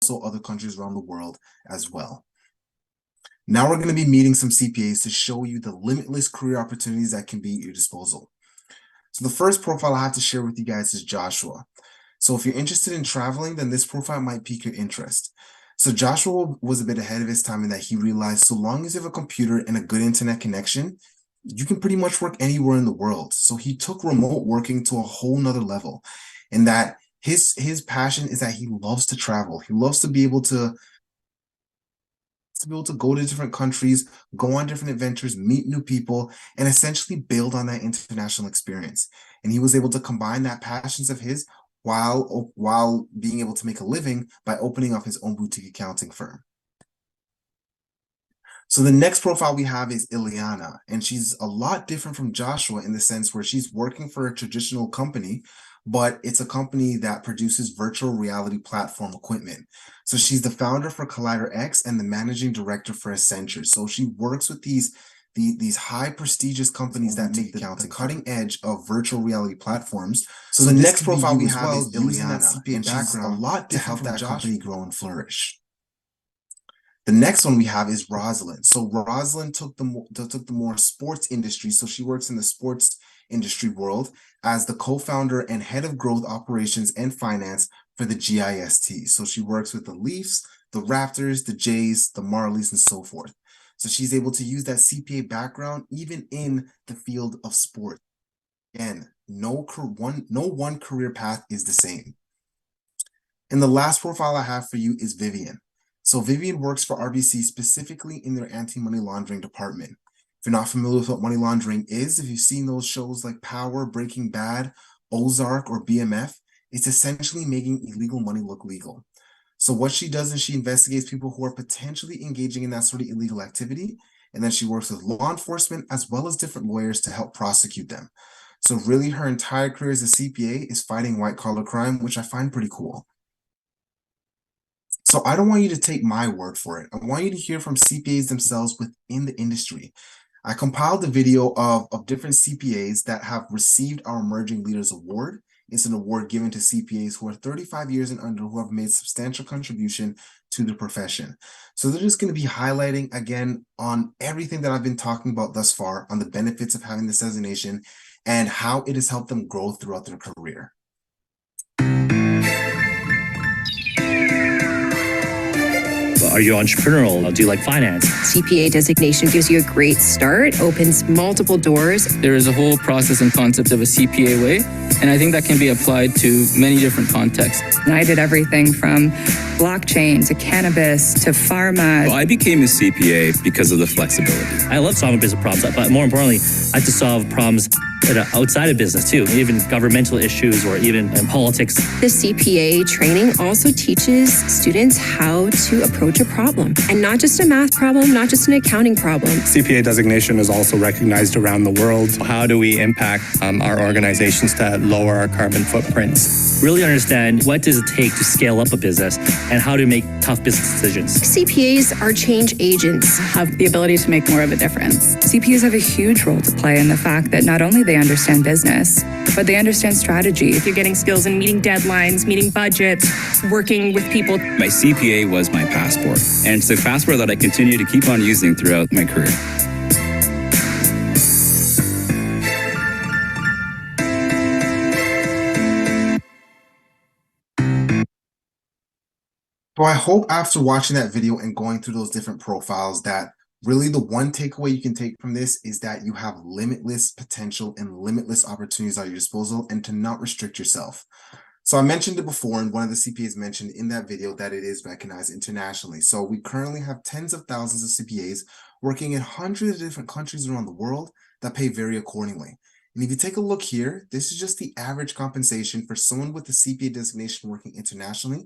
also other countries around the world as well. Now we're going to be meeting some CPAs to show you the limitless career opportunities that can be at your disposal. So the first profile I have to share with you guys is Joshua. So if you're interested in traveling, then this profile might pique your interest. So Joshua was a bit ahead of his time in that he realized so long as you have a computer and a good internet connection, you can pretty much work anywhere in the world. So he took remote working to a whole nother level, and that his passion is that he loves to travel. He loves to be able to go to different countries, go on different adventures, meet new people, and essentially build on that international experience. And he was able to combine that passions of his while being able to make a living by opening up his own boutique accounting firm. So the next profile we have is Juliana, and she's a lot different from Joshua in the sense where she's working for a traditional company, but it's a company that produces virtual reality platform equipment. So she's the founder for Collider X and the managing director for Accenture. So she works with these high prestigious companies that make the cutting edge of virtual reality platforms. So the next profile we have is Juliana, and she's a lot to help that company grow and flourish. The next one we have is Rosalind. So Rosalind took the more sports industry. So she works in the sports industry world as the co-founder and head of growth operations and finance for the CYIS. So she works with the Leafs, the Raptors, the Jays, the Marlies, and so forth. So she's able to use that CPA background even in the field of sport. Again, no one career path is the same. And the last profile I have for you is Vivian. So Vivian works for RBC specifically in their anti-money laundering department. If you're not familiar with what money laundering is, if you've seen those shows like Power, Breaking Bad, Ozark, or BMF, it's essentially making illegal money look legal. So what she does is she investigates people who are potentially engaging in that sort of illegal activity, and then she works with law enforcement as well as different lawyers to help prosecute them. So really her entire career as a CPA is fighting white-collar crime, which I find pretty cool. So I don't want you to take my word for it. I want you to hear from CPAs themselves within the industry. I compiled the video of different CPAs that have received our Emerging Leaders Award. It's an award given to CPAs who are 35 years and under who have made substantial contribution to the profession. So they're just going to be highlighting again on everything that I've been talking about thus far on the benefits of having this designation and how it has helped them grow throughout their career. Are you entrepreneurial? Do you like finance? CPA designation gives you a great start, opens multiple doors. There is a whole process and concept of a CPA way, and I think that can be applied to many different contexts. And I did everything from blockchain to cannabis to pharma. Well, I became a CPA because of the flexibility. I love solving business problems, but more importantly, I like to solve problems that are outside of business too, even governmental issues or even in politics. The CPA training also teaches students how to approach a problem, and not just a math problem, not just an accounting problem. CPA designation is also recognized around the world. How do we impact our organizations to lower our carbon footprints? Really understand what does it take to scale up a business and how to make tough business decisions. CPAs are change agents. Have the ability to make more of a difference. CPAs have a huge role to play in the fact that not only they understand business, but they understand strategy. If you're getting skills in meeting deadlines, meeting budgets, working with people. My CPA was my passport, and it's a passport that I continue to keep on using throughout my career. So I hope after watching that video and going through those different profiles that really the one takeaway you can take from this is that you have limitless potential and limitless opportunities at your disposal and to not restrict yourself. So I mentioned it before, and one of the CPAs mentioned in that video that it is recognized internationally. So we currently have tens of thousands of CPAs working in hundreds of different countries around the world that pay very accordingly. And if you take a look here, this is just the average compensation for someone with the CPA designation working internationally,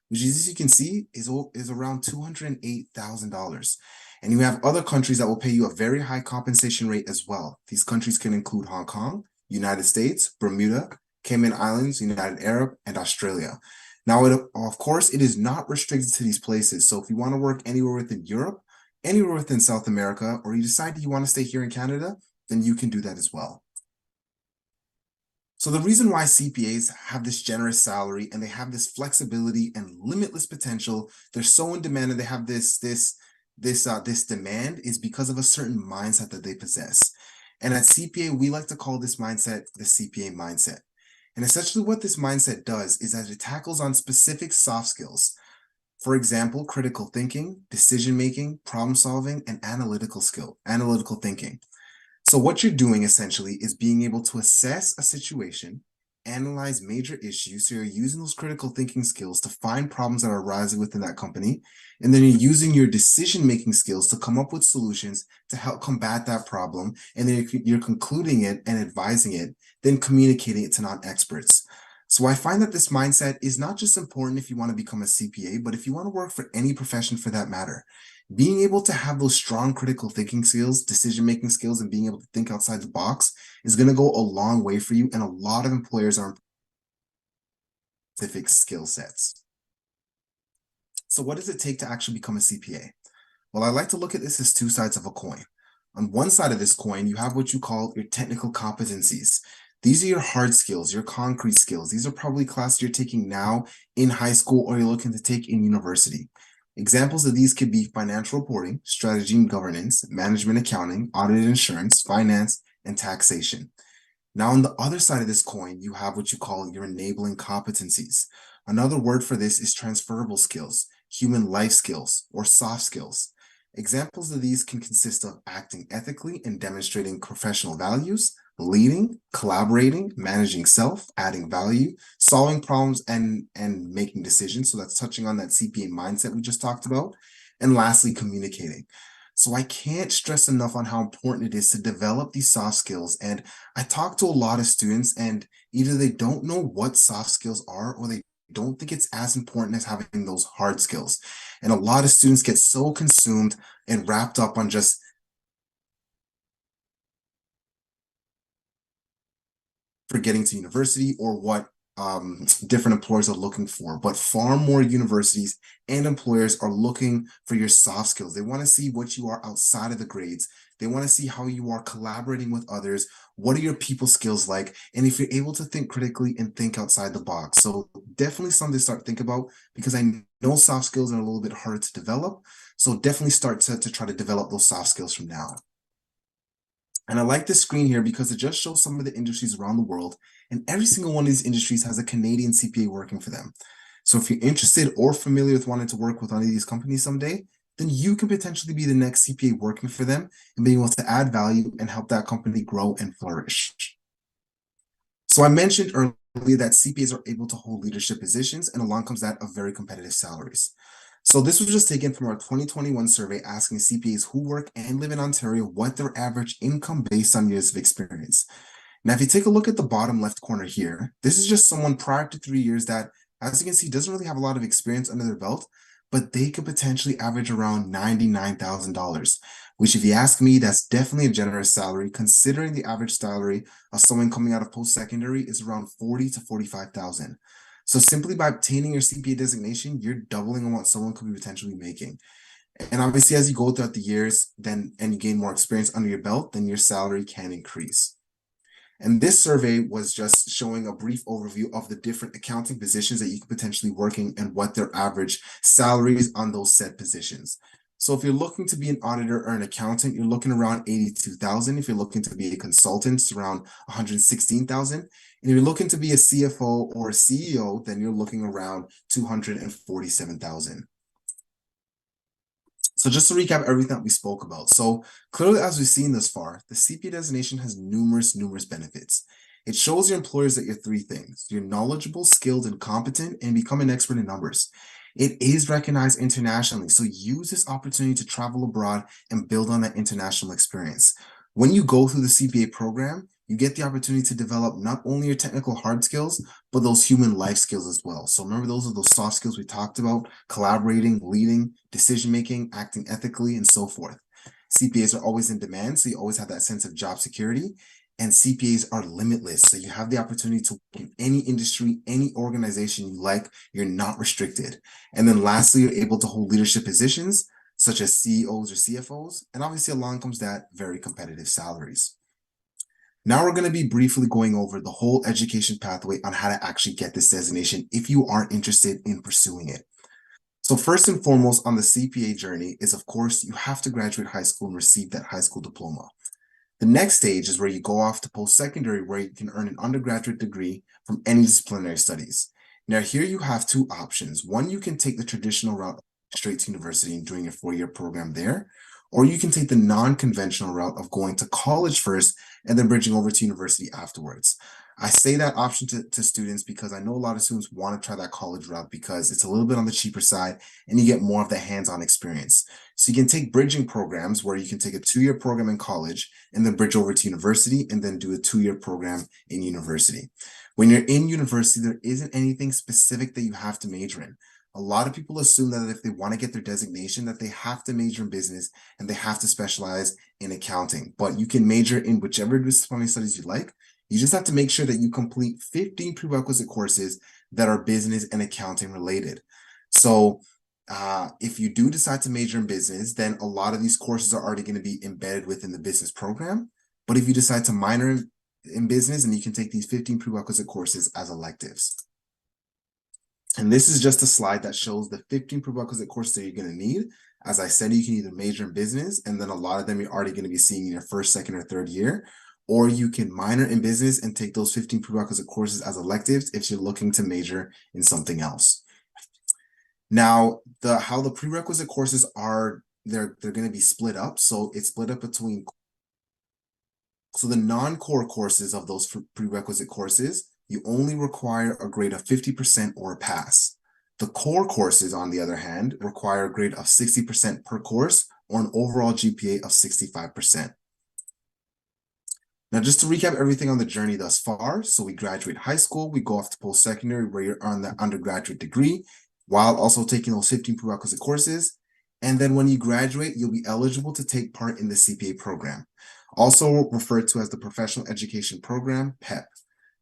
which is, as you can see, is around $208,000. And you have other countries that will pay you a very high compensation rate as well. These countries can include Hong Kong, United States, Bermuda, Cayman Islands, United Arab, and Australia. Now, of course, it is not restricted to these places. So if you want to work anywhere within Europe, anywhere within South America, or you decide you want to stay here in Canada, then you can do that as well. So the reason why CPAs have this generous salary and they have this flexibility and limitless potential, they're so in demand and they have this demand is because of a certain mindset that they possess. And at CPA, we like to call this mindset the CPA mindset. And essentially what this mindset does is that it tackles on specific soft skills. For example, critical thinking, decision-making, problem-solving, and analytical thinking. So what you're doing essentially is being able to assess a situation, analyze major issues. So you're using those critical thinking skills to find problems that are arising within that company. And then you're using your decision-making skills to come up with solutions to help combat that problem. And then you're concluding it and advising it, then communicating it to non-experts. So I find that this mindset is not just important if you want to become a CPA, but if you want to work for any profession for that matter. Being able to have those strong critical thinking skills, decision-making skills, and being able to think outside the box is going to go a long way for you. And a lot of employers are specific skill sets. So what does it take to actually become a CPA? Well, I like to look at this as two sides of a coin. On one side of this coin, you have what you call your technical competencies. These are your hard skills, your concrete skills. These are probably classes you're taking now in high school or you're looking to take in university. Examples of these could be financial reporting, strategy and governance, management accounting, audit and insurance, finance, and taxation. Now, on the other side of this coin, you have what you call your enabling competencies. Another word for this is transferable skills, human life skills, or soft skills. Examples of these can consist of acting ethically and demonstrating professional values, leading, collaborating, managing self, adding value, solving problems, and making decisions. So that's touching on that CPA mindset we just talked about. And lastly, communicating. So I can't stress enough on how important it is to develop these soft skills. And I talk to a lot of students and either they don't know what soft skills are or they don't think it's as important as having those hard skills. And a lot of students get so consumed and wrapped up on just for getting to university or what different employers are looking for, but far more universities and employers are looking for your soft skills. They want to see what you are outside of the grades. They want to see how you are collaborating with others. What are your people skills like? And if you're able to think critically and think outside the box. So definitely something to start think about because I know soft skills are a little bit harder to develop. So definitely start to try to develop those soft skills from now. And I like this screen here because it just shows some of the industries around the world, and every single one of these industries has a Canadian CPA working for them. So if you're interested or familiar with wanting to work with one of these companies someday, then you can potentially be the next CPA working for them and being able to add value and help that company grow and flourish. So I mentioned earlier that CPAs are able to hold leadership positions, and along comes that of very competitive salaries. So this was just taken from our 2021 survey asking CPAs who work and live in Ontario what their average income based on years of experience. Now, if you take a look at the bottom left corner here, this is just someone prior to 3 years that, as you can see, doesn't really have a lot of experience under their belt, but they could potentially average around $99,000, which if you ask me, that's definitely a generous salary considering the average salary of someone coming out of post-secondary is around $40,000 to $45,000. So simply by obtaining your CPA designation, you're doubling on what someone could be potentially making. And obviously, as you go throughout the years, and you gain more experience under your belt, then your salary can increase. And this survey was just showing a brief overview of the different accounting positions that you could potentially working and what their average salaries on those said positions. So if you're looking to be an auditor or an accountant, you're looking around $82,000. If you're looking to be a consultant, it's around $116,000. And if you're looking to be a CFO or a CEO, then you're looking around $247,000. So just to recap everything that we spoke about. So clearly, as we've seen thus far, the CPA designation has numerous benefits. It shows your employers that you're three things. You're knowledgeable, skilled, and competent, and become an expert in numbers. It is recognized internationally, so use this opportunity to travel abroad and build on that international experience. When you go through the CPA program, you get the opportunity to develop not only your technical hard skills, but those human life skills as well. So remember, those are those soft skills we talked about: collaborating, leading, decision-making, acting ethically, and so forth. CPAs are always in demand, so you always have that sense of job security. And CPAs are limitless, so you have the opportunity to work in any industry, any organization you like. You're not restricted. And then lastly, you're able to hold leadership positions such as CEOs or CFOs. And obviously along comes that very competitive salaries. Now we're going to be briefly going over the whole education pathway on how to actually get this designation if you are interested in pursuing it. So first and foremost on the CPA journey is, of course, you have to graduate high school and receive that high school diploma. The next stage is where you go off to post-secondary, where you can earn an undergraduate degree from any disciplinary studies. Now here you have two options. One, you can take the traditional route straight to university and doing your 4-year program there, or you can take the non-conventional route of going to college first and then bridging over to university afterwards. I say that option to students because I know a lot of students want to try that college route because it's a little bit on the cheaper side and you get more of the hands-on experience. So you can take bridging programs where you can take a 2-year program in college and then bridge over to university and then do a 2-year program in university. When you're in university, there isn't anything specific that you have to major in. A lot of people assume that if they want to get their designation, that they have to major in business and they have to specialize in accounting. But you can major in whichever disciplinary studies you like. You just have to make sure that you complete 15 prerequisite courses that are business and accounting related. So if you do decide to major in business, then a lot of these courses are already going to be embedded within the business program. But if you decide to minor in business, and you can take these 15 prerequisite courses as electives. And this is just a slide that shows the 15 prerequisite courses that you're going to need. As I said, you can either major in business, and then a lot of them you're already going to be seeing in your first, second, or third year, or you can minor in business and take those 15 prerequisite courses as electives if you're looking to major in something else. Now, how the prerequisite courses are, they're going to be split up. So it's split up between, so the non-core courses of those prerequisite courses, you only require a grade of 50% or a pass. The core courses, on the other hand, require a grade of 60% per course or an overall GPA of 65%. Now, just to recap everything on the journey thus far, so we graduate high school, we go off to post-secondary where you earn that undergraduate degree while also taking those 15 prerequisite courses. And then when you graduate, you'll be eligible to take part in the CPA program, also referred to as the Professional Education Program, PEP.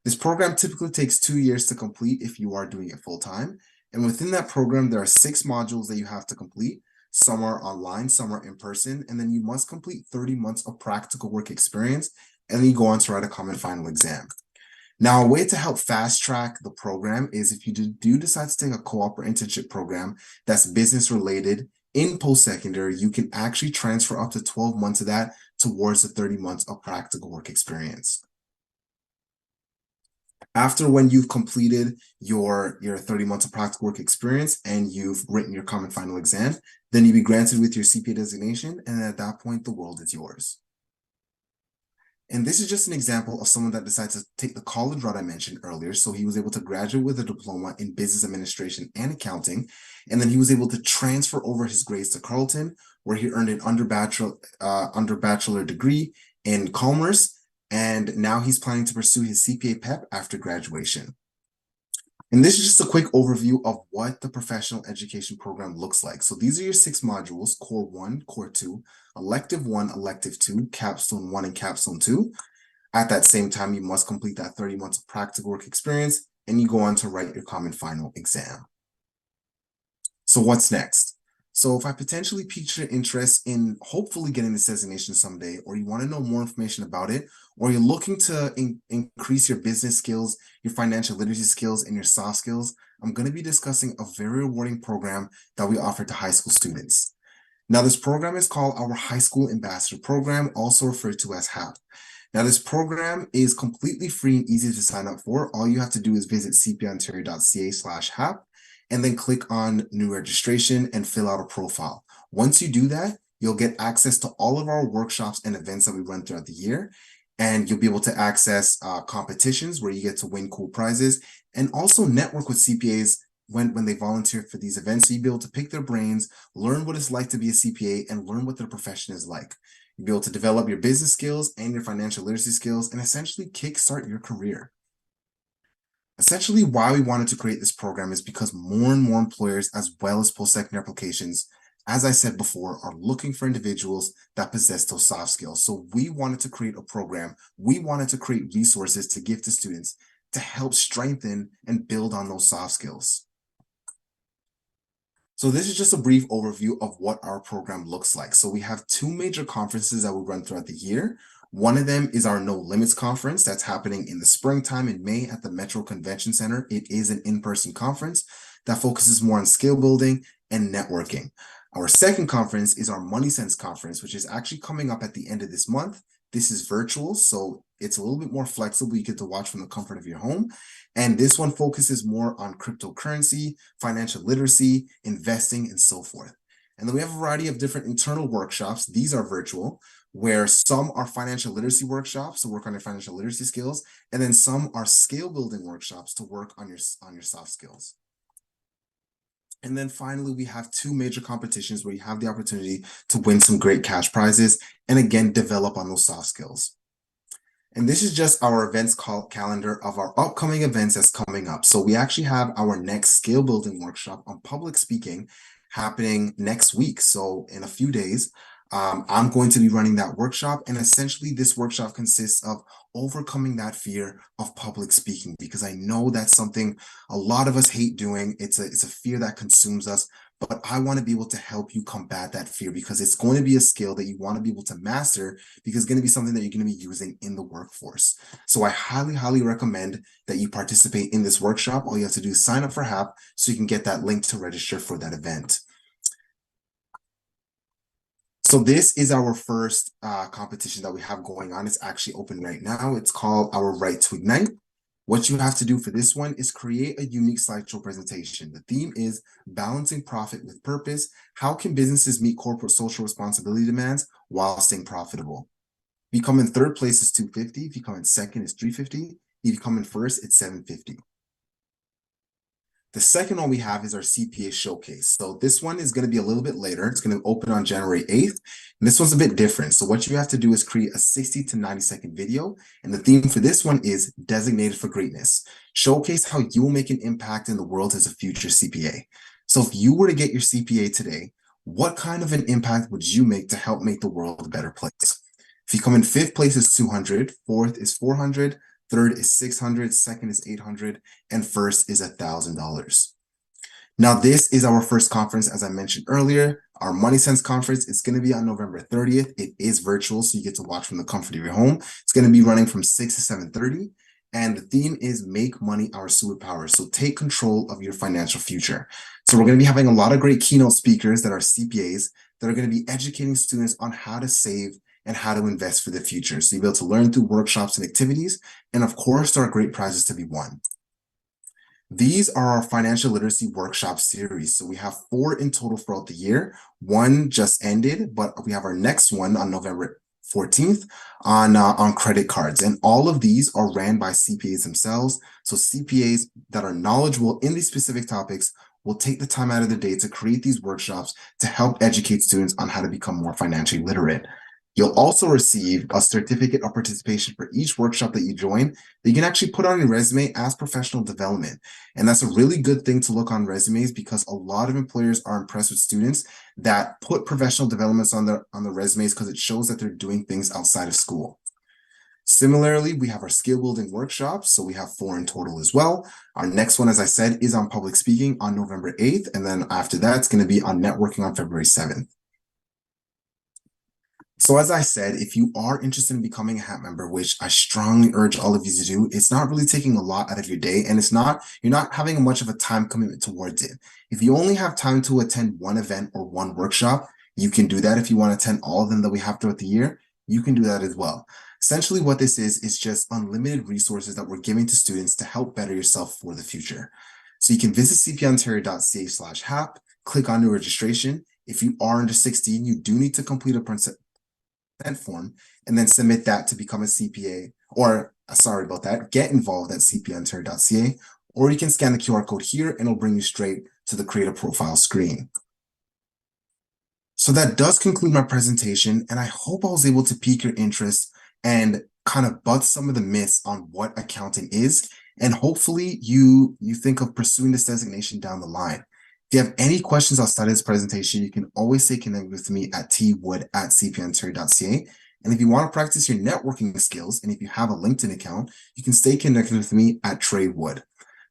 This program typically takes 2 years to complete if you are doing it full-time. And within that program, there are 6 modules that you have to complete. Some are online, some are in person, and then you must complete 30 months of practical work experience, and then you go on to write a common final exam. Now, a way to help fast-track the program is if you do decide to take a co-op or internship program that's business-related in post-secondary, you can actually transfer up to 12 months of that towards the 30 months of practical work experience. After when you've completed your 30 months of practical work experience and you've written your common final exam, then you'll be granted with your CPA designation, and at that point, the world is yours. And this is just an example of someone that decides to take the college route I mentioned earlier. So he was able to graduate with a diploma in business administration and accounting, and then he was able to transfer over his grades to Carleton, where he earned an underbachelor degree in commerce. And now he's planning to pursue his CPA PEP after graduation. And this is just a quick overview of what the professional education program looks like. So these are your 6 modules: Core 1, Core 2, Elective 1, Elective 2, Capstone 1, and Capstone 2. At that same time, you must complete that 30 months of practical work experience, and you go on to write your common final exam. So what's next? So if I potentially piqued your interest in hopefully getting this designation someday, or you want to know more information about it, or you're looking to increase your business skills, your financial literacy skills, and your soft skills, I'm going to be discussing a very rewarding program that we offer to high school students. Now, this program is called our High School Ambassador Program, also referred to as HAP. Now, this program is completely free and easy to sign up for. All you have to do is visit cpaontario.ca/HAP. and then click on new registration and fill out a profile. Once you do that, you'll get access to all of our workshops and events that we run throughout the year. And you'll be able to access competitions where you get to win cool prizes, and also network with CPAs when they volunteer for these events. So you'll be able to pick their brains, learn what it's like to be a CPA, and learn what their profession is like. You'll be able to develop your business skills and your financial literacy skills and essentially kickstart your career. Essentially, why we wanted to create this program is because more and more employers, as well as post-secondary applications, as I said before, are looking for individuals that possess those soft skills. So we wanted to create a program. We wanted to create resources to give to students to help strengthen and build on those soft skills. So this is just a brief overview of what our program looks like. So we have 2 major conferences that we run throughout the year. One of them is our No Limits Conference that's happening in the springtime in May at the Metro Convention Center. It is an in-person conference that focuses more on skill building and networking. Our second conference is our Money Sense Conference, which is actually coming up at the end of this month. This is virtual, so it's a little bit more flexible. You get to watch from the comfort of your home. And this one focuses more on cryptocurrency, financial literacy, investing, and so forth. And then we have a variety of different internal workshops. These are virtual, where some are financial literacy workshops to work on your financial literacy skills, and then some are skill building workshops to work on your soft skills. And then finally, we have two major competitions where you have the opportunity to win some great cash prizes and again, develop on those soft skills. And this is just our events calendar of our upcoming events that's coming up. So we actually have our next skill building workshop on public speaking happening next week. So in a few days, I'm going to be running that workshop. And essentially this workshop consists of overcoming that fear of public speaking, because I know that's something a lot of us hate doing. It's a fear that consumes us, but I want to be able to help you combat that fear, because it's going to be a skill that you want to be able to master, because it's going to be something that you're going to be using in the workforce. So I highly, highly recommend that you participate in this workshop. All you have to do is sign up for HAP so you can get that link to register for that event. So this is our first competition that we have going on. It's actually open right now. It's called our Right to Ignite. What you have to do for this one is create a unique slideshow presentation. The theme is balancing profit with purpose. How can businesses meet corporate social responsibility demands while staying profitable? If you come in third place, it's $250. If you come in second, it's $350. If you come in first, it's $750. The second one we have is our CPA showcase. So this one is going to be a little bit later. It's going to open on January 8th. And this one's a bit different. So what you have to do is create a 60 to 90-second video. And the theme for this one is Designated for Greatness. Showcase how you will make an impact in the world as a future CPA. So if you were to get your CPA today, what kind of an impact would you make to help make the world a better place? If you come in fifth place, is $200. Fourth is $400. Third is $600, second is $800, and first is $1,000. Now, this is our first conference, as I mentioned earlier. Our Money Sense conference is going to be on November 30th. It is virtual, so you get to watch from the comfort of your home. It's going to be running from 6 to 7:30, and the theme is Make Money Our Superpower. So take control of your financial future. So we're going to be having a lot of great keynote speakers that are CPAs that are going to be educating students on how to save and how to invest for the future. So you'll be able to learn through workshops and activities. And of course, there are great prizes to be won. These are our financial literacy workshop series. So we have 4 in total throughout the year. One just ended, but we have our next one on November 14th on credit cards. And all of these are ran by CPAs themselves. So CPAs that are knowledgeable in these specific topics will take the time out of their day to create these workshops to help educate students on how to become more financially literate. You'll also receive a certificate of participation for each workshop that you join that you can actually put on your resume as professional development. And that's a really good thing to look on resumes, because a lot of employers are impressed with students that put professional developments on their resumes, because it shows that they're doing things outside of school. Similarly, we have our skill building workshops. So we have 4 in total as well. Our next one, as I said, is on public speaking on November 8th. And then after that, it's going to be on networking on February 7th. So as I said, if you are interested in becoming a HAP member, which I strongly urge all of you to do, it's not really taking a lot out of your day, and you're not having much of a time commitment towards it. If you only have time to attend one event or one workshop, you can do that. If you want to attend all of them that we have throughout the year, you can do that as well. Essentially what this is just unlimited resources that we're giving to students to help better yourself for the future. So you can visit cpaontario.ca/HAP, click on new registration. If you are under 16, you do need to complete a consent form and then submit that to become a CPA, or sorry about that, get involved at cpaontario.ca, or you can scan the QR code here and it'll bring you straight to the create a profile screen. So that does conclude my presentation, and I hope I was able to pique your interest and kind of bust some of the myths on what accounting is, and hopefully you think of pursuing this designation down the line. If you have any questions outside of this presentation, you can always stay connected with me at twood@cpaontario.ca. And if you want to practice your networking skills, and if you have a LinkedIn account, you can stay connected with me at TradeWood.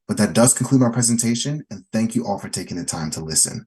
But that does conclude my presentation, and thank you all for taking the time to listen.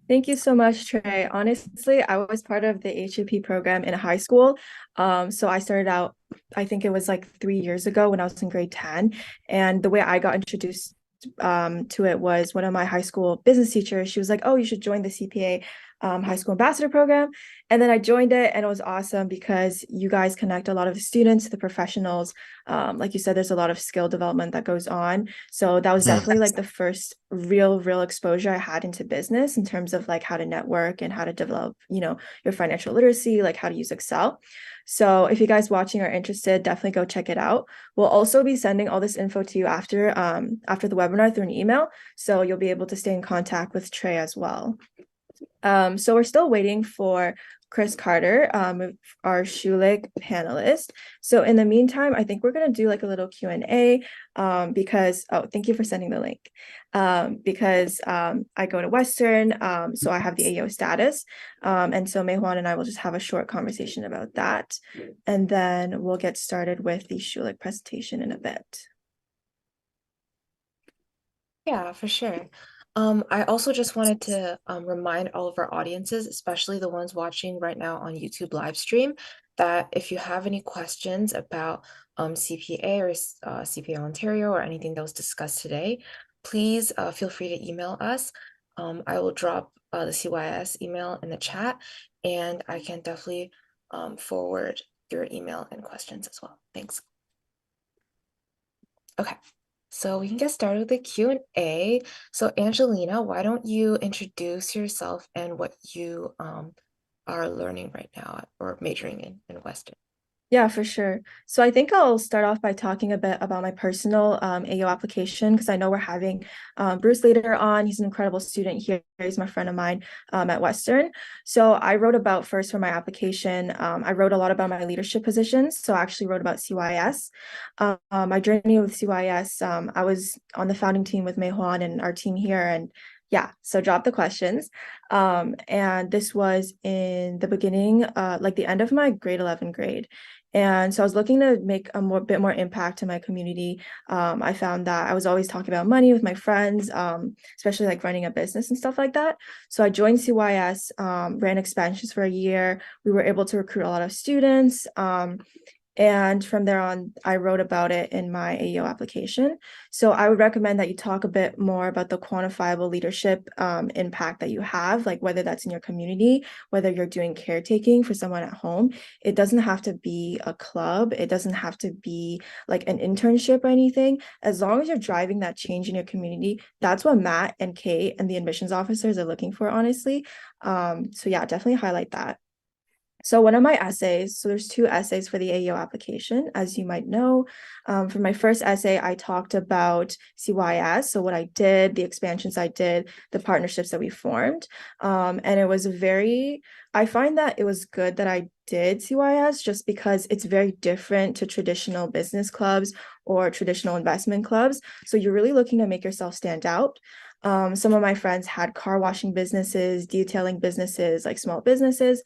Thank you so much, Trey. Honestly, I was part of the HEP program in high school. So I started out, I think it was like 3 years ago when I was in grade 10. And the way I got introduced to it was one of my high school business teachers. She was like, "Oh, you should join the CPA high school ambassador program." And then I joined it, and it was awesome because you guys connect a lot of the students to the professionals. Like you said, there's a lot of skill development that goes on. So that was definitely like the first real exposure I had into business in terms of like how to network and how to develop, your financial literacy, like how to use Excel. So if you guys watching are interested, definitely go check it out. We'll also be sending all this info to you after the webinar through an email. So you'll be able to stay in contact with Trey as well. So we're still waiting for Chris Carter, our Schulich panelist. So in the meantime, I think we're going to do like a little Q&A because, thank you for sending the link. Because I go to Western, so I have the AO status. And so Mei Huan and I will just have a short conversation about that. And then we'll get started with the Schulich presentation in a bit. Yeah, for sure. I also just wanted to remind all of our audiences, especially the ones watching right now on YouTube live stream, that if you have any questions about CPA or CPA Ontario or anything that was discussed today, please feel free to email us. I will drop the CYIS email in the chat, and I can definitely forward your email and questions as well. Thanks. Okay. So we can get started with the Q&A. So Angelina, why don't you introduce yourself and what you are learning right now or majoring in Western? Yeah, for sure. So I think I'll start off by talking a bit about my personal AO application because I know we're having Bruce later on. He's an incredible student here. He's my friend of mine at Western. So I wrote about first for my application. I wrote a lot about my leadership positions. So I actually wrote about CYIS. My journey with CYIS, I was on the founding team with Mei Huan and our team here, and yeah, so drop the questions. And this was in the beginning, like the end of my grade 11 grade. And so I was looking to make a bit more impact in my community. I found that I was always talking about money with my friends, especially like running a business and stuff like that. So I joined CYS, ran expansions for a year. We were able to recruit a lot of students. And from there on, I wrote about it in my AEO application. So I would recommend that you talk a bit more about the quantifiable leadership impact that you have, like whether that's in your community, whether you're doing caretaking for someone at home. It doesn't have to be a club. It doesn't have to be like an internship or anything. As long as you're driving that change in your community, that's what Matt and Kate and the admissions officers are looking for, honestly. So yeah, definitely highlight that. So one of my essays, so there's 2 essays for the AEO application, as you might know. For my first essay, I talked about CYS, so what I did, the expansions I did, the partnerships that we formed. And it was I find that it was good that I did CYS just because it's very different to traditional business clubs or traditional investment clubs. So you're really looking to make yourself stand out. Some of my friends had car washing businesses, detailing businesses, like small businesses.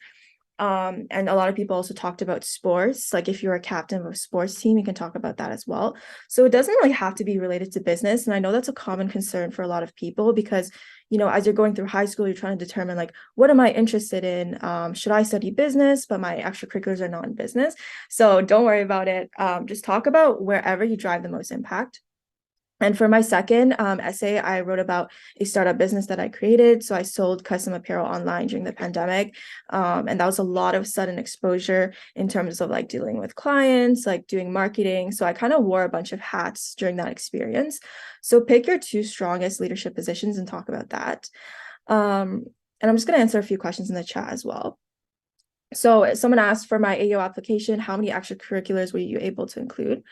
And a lot of people also talked about sports. Like if you're a captain of a sports team, you can talk about that as well. So it doesn't really have to be related to business. And I know that's a common concern for a lot of people because, as you're going through high school, you're trying to determine like, what am I interested in? Should I study business? But my extracurriculars are not in business. So don't worry about it. Just talk about wherever you drive the most impact. And for my second essay, I wrote about a startup business that I created. So I sold custom apparel online during the pandemic. And that was a lot of sudden exposure in terms of like dealing with clients, like doing marketing. So I kind of wore a bunch of hats during that experience. So pick your 2 strongest leadership positions and talk about that. And I'm just going to answer a few questions in the chat as well. So someone asked for my AO application, how many extracurriculars were you able to include?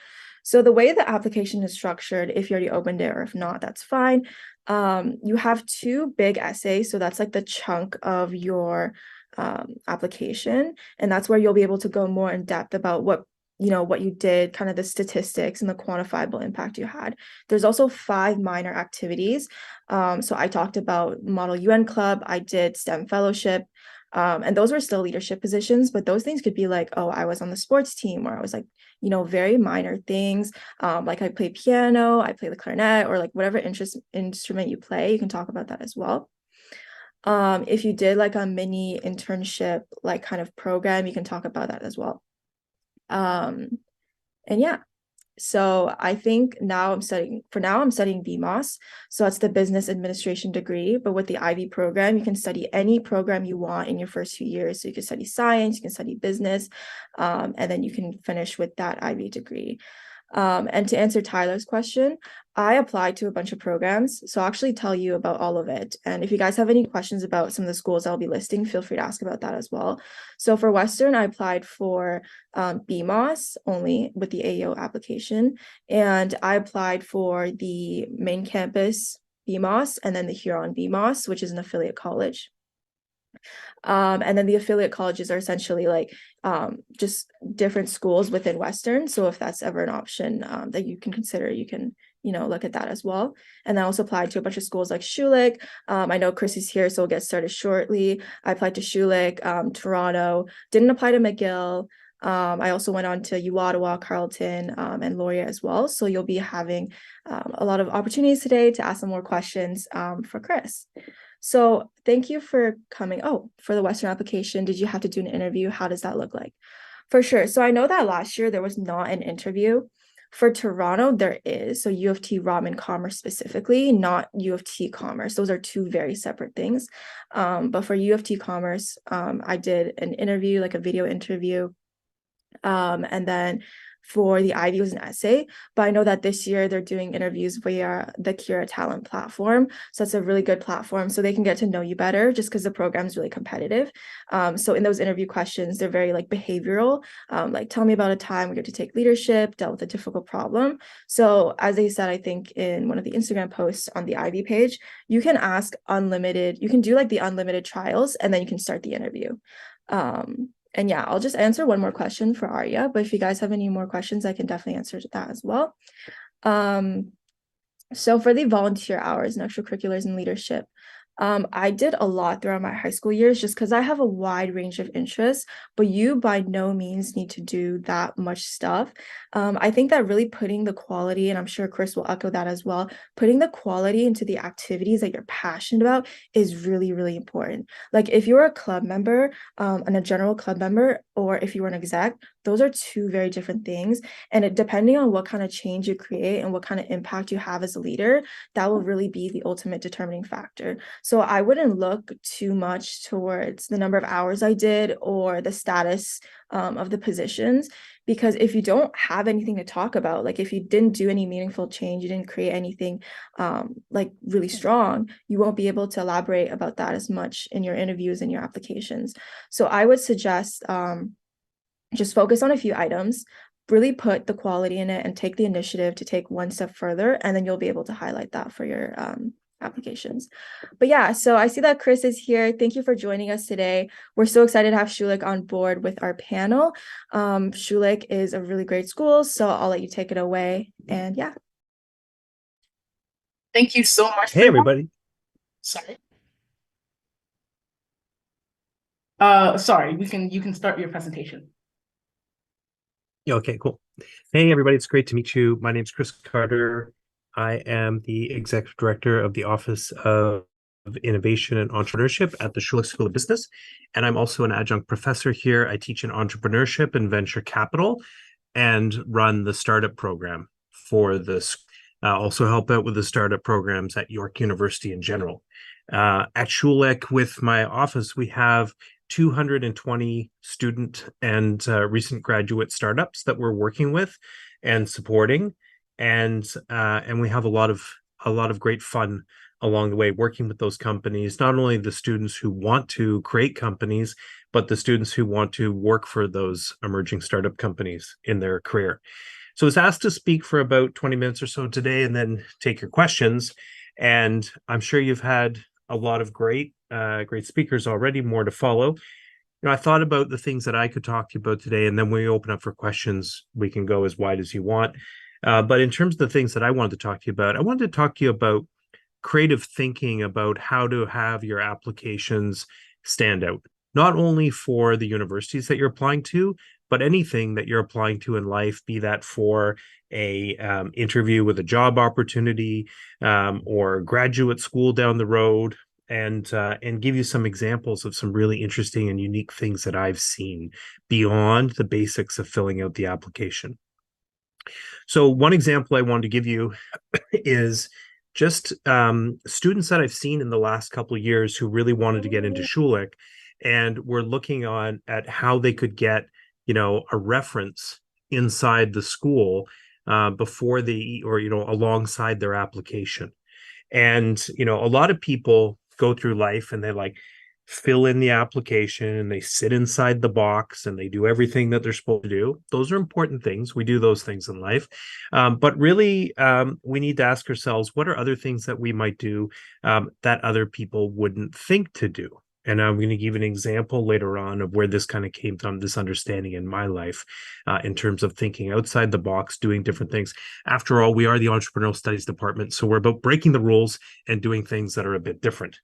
So the way the application is structured, if you already opened it or if not, that's fine. You have 2 big essays. So that's like the chunk of your application. And that's where you'll be able to go more in depth about what you did, kind of the statistics and the quantifiable impact you had. There's also 5 minor activities. So I talked about Model UN Club. I did STEM Fellowship. And those were still leadership positions, but those things could be like, oh, I was on the sports team, or I was like, very minor things. Like I play piano, I play the clarinet, or like whatever instrument you play, you can talk about that as well. If you did like a mini internship, like kind of program, you can talk about that as well. And yeah. So I think now I'm studying BMOS. So that's the business administration degree. But with the Ivy program, you can study any program you want in your first few years. So you can study science, you can study business, and then you can finish with that Ivy degree. And to answer Tyler's question, I applied to a bunch of programs. So I'll actually tell you about all of it. And if you guys have any questions about some of the schools I'll be listing, feel free to ask about that as well. So for Western, I applied for BMOS only with the AO application. And I applied for the main campus BMOS and then the Huron BMOS, which is an affiliate college. And then the affiliate colleges are essentially like just different schools within Western. So if that's ever an option that you can consider, you can, look at that as well. And I also applied to a bunch of schools like Schulich. I know Chris is here, so we'll get started shortly. I applied to Schulich, Toronto, didn't apply to McGill. I also went on to Ottawa, Carleton, and Laurier as well. So you'll be having a lot of opportunities today to ask some more questions for Chris. So thank you for coming. Oh, for the Western application, did you have to do an interview? How does that look like? For sure. So I know that last year there was not an interview. For Toronto, there is. So U of T Rotman Commerce specifically, not U of T Commerce. Those are two very separate things. But for U of T Commerce, I did an interview, like a video interview. And then for the Ivy was an essay, but I know that this year they're doing interviews via the Kira Talent platform. So it's a really good platform so they can get to know you better just because the program is really competitive. So in those interview questions, they're very like behavioral, like tell me about a time where you had to take leadership, dealt with a difficult problem. So as they said, I think in one of the Instagram posts on the Ivy page, you can ask unlimited, you can do like the unlimited trials and then you can start the interview. And yeah, I'll just answer one more question for Arya, but if you guys have any more questions, I can definitely answer that as well. So for the volunteer hours and extracurriculars and leadership, I did a lot throughout my high school years just because I have a wide range of interests, but you by no means need to do that much stuff. I think that really putting the quality, and I'm sure Chris will echo that as well, putting the quality into the activities that you're passionate about is really, really important. Like if you're a club member and a general club member, or if you were an exec, those are two very different things. And depending on what kind of change you create and what kind of impact you have as a leader, that will really be the ultimate determining factor. So I wouldn't look too much towards the number of hours I did or the status of the positions, because if you don't have anything to talk about, like if you didn't do any meaningful change, you didn't create anything like really strong, you won't be able to elaborate about that as much in your interviews and your applications. So I would suggest just focus on a few items, really put the quality in it and take the initiative to take one step further, and then you'll be able to highlight that for your applications. But yeah, so I see that Chris is here. Thank you for joining us today. We're so excited to have Schulich on board with our panel. Schulich is a really great school, so I'll let you take it away. And yeah. Thank you so much. Hey, everybody. Sorry. Sorry, you can start your presentation. Okay, cool. Hey, everybody. It's great to meet you. My name is Chris Carter. I am the Executive Director of the Office of Innovation and Entrepreneurship at the Schulich School of Business. And I'm also an adjunct professor here. I teach in entrepreneurship and venture capital and run the startup program for this. Also help out with the startup programs at York University in general. At Schulich, with my office, we have 220 student and recent graduate startups that we're working with and supporting. And we have a lot of great fun along the way working with those companies, not only the students who want to create companies, but the students who want to work for those emerging startup companies in their career. So I was asked to speak for about 20 minutes or so today and then take your questions. And I'm sure you've had a lot of great speakers already, more to follow. I thought about the things that I could talk to you about today, and then when we open up for questions, we can go as wide as you want. But in terms of the things that I wanted to talk to you about, I wanted to talk to you about creative thinking about how to have your applications stand out, not only for the universities that you're applying to, but anything that you're applying to in life, be that for a interview with a job opportunity or graduate school down the road, and give you some examples of some really interesting and unique things that I've seen beyond the basics of filling out the application. So one example I wanted to give you is just students that I've seen in the last couple of years who really wanted to get into Schulich, and were looking on at how they could get, a reference inside the school before they, or, alongside their application. And, a lot of people go through life and they like fill in the application and they sit inside the box and they do everything that they're supposed to do. Those are important things. We do those things in life. But really, we need to ask ourselves, what are other things that we might do that other people wouldn't think to do? And I'm going to give an example later on of where this kind of came from, this understanding in my life in terms of thinking outside the box, doing different things. After all, we are the Entrepreneurial Studies Department, so we're about breaking the rules and doing things that are a bit different.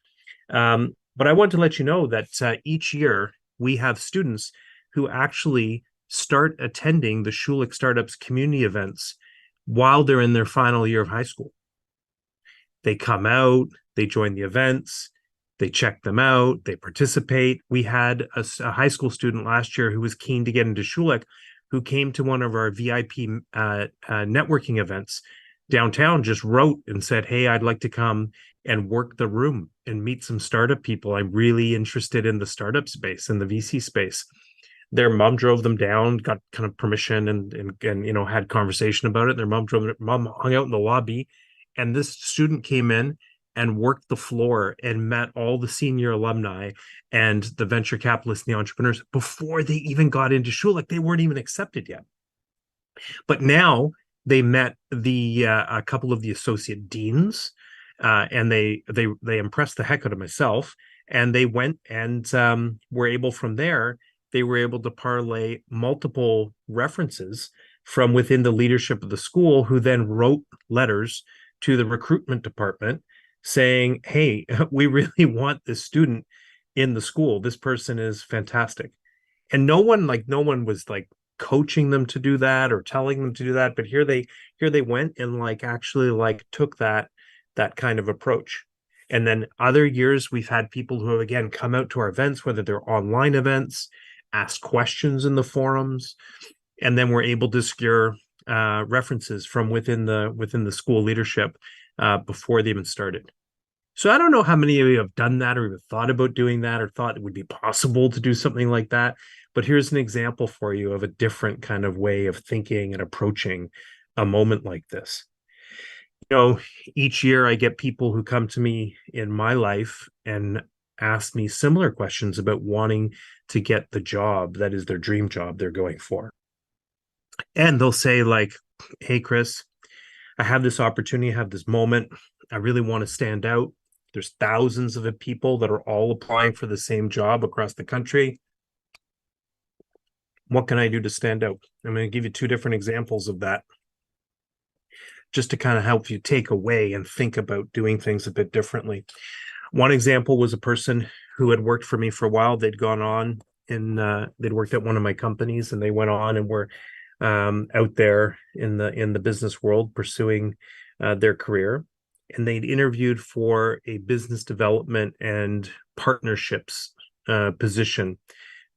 But I want to let you know that each year we have students who actually start attending the Schulich Startups community events while they're in their final year of high school. They come out, they join the events, they check them out, they participate. We had a high school student last year who was keen to get into Schulich, who came to one of our VIP networking events downtown, just wrote and said, hey, I'd like to come and work the room and meet some startup people. I'm really interested in the startup space and the VC space. Their mom drove them down, got kind of permission and had conversation about it. Their mom hung out in the lobby, and this student came in and worked the floor and met all the senior alumni and the venture capitalists and the entrepreneurs before they even got into Schulich. They weren't even accepted yet. But now they met a couple of the associate deans, and they impressed the heck out of myself. And they went and were able from there, they were able to parlay multiple references from within the leadership of the school, who then wrote letters to the recruitment department saying, hey, we really want this student in the school. This person is fantastic. And no one was like coaching them to do that or telling them to do that. But here they went and actually took that kind of approach. And then other years we've had people who have again come out to our events, whether they're online events, ask questions in the forums, and then we're able to secure references from within the school leadership before they even started. So I don't know how many of you have done that or even thought about doing that or thought it would be possible to do something like that. But here's an example for you of a different kind of way of thinking and approaching a moment like this. Each year I get people who come to me in my life and ask me similar questions about wanting to get the job that is their dream job they're going for. And they'll say hey, Chris, I have this opportunity, I have this moment. I really want to stand out. There's thousands of people that are all applying for the same job across the country. What can I do to stand out? I'm going to give you two different examples of that, just to kind of help you take away and think about doing things a bit differently. One example was a person who had worked for me for a while. They'd gone on they'd worked at one of my companies, and they went on and were out there in the business world pursuing their career. And they'd interviewed for a business development and partnerships position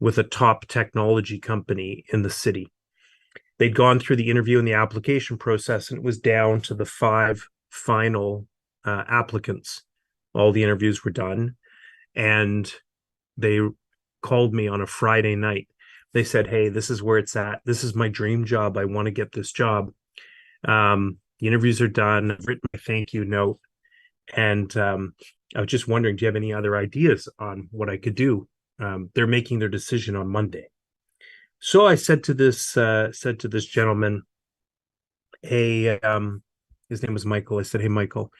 with a top technology company in the city. They'd gone through the interview and the application process, and it was down to the 5 final applicants. All the interviews were done, and they called me on a Friday night. They said, hey, this is where it's at. This is my dream job. I want to get this job. The interviews are done. I've written my thank you note. And I was just wondering, do you have any other ideas on what I could do? They're making their decision on Monday. So I said to this gentleman, hey, his name was Michael. I said, hey, Michael,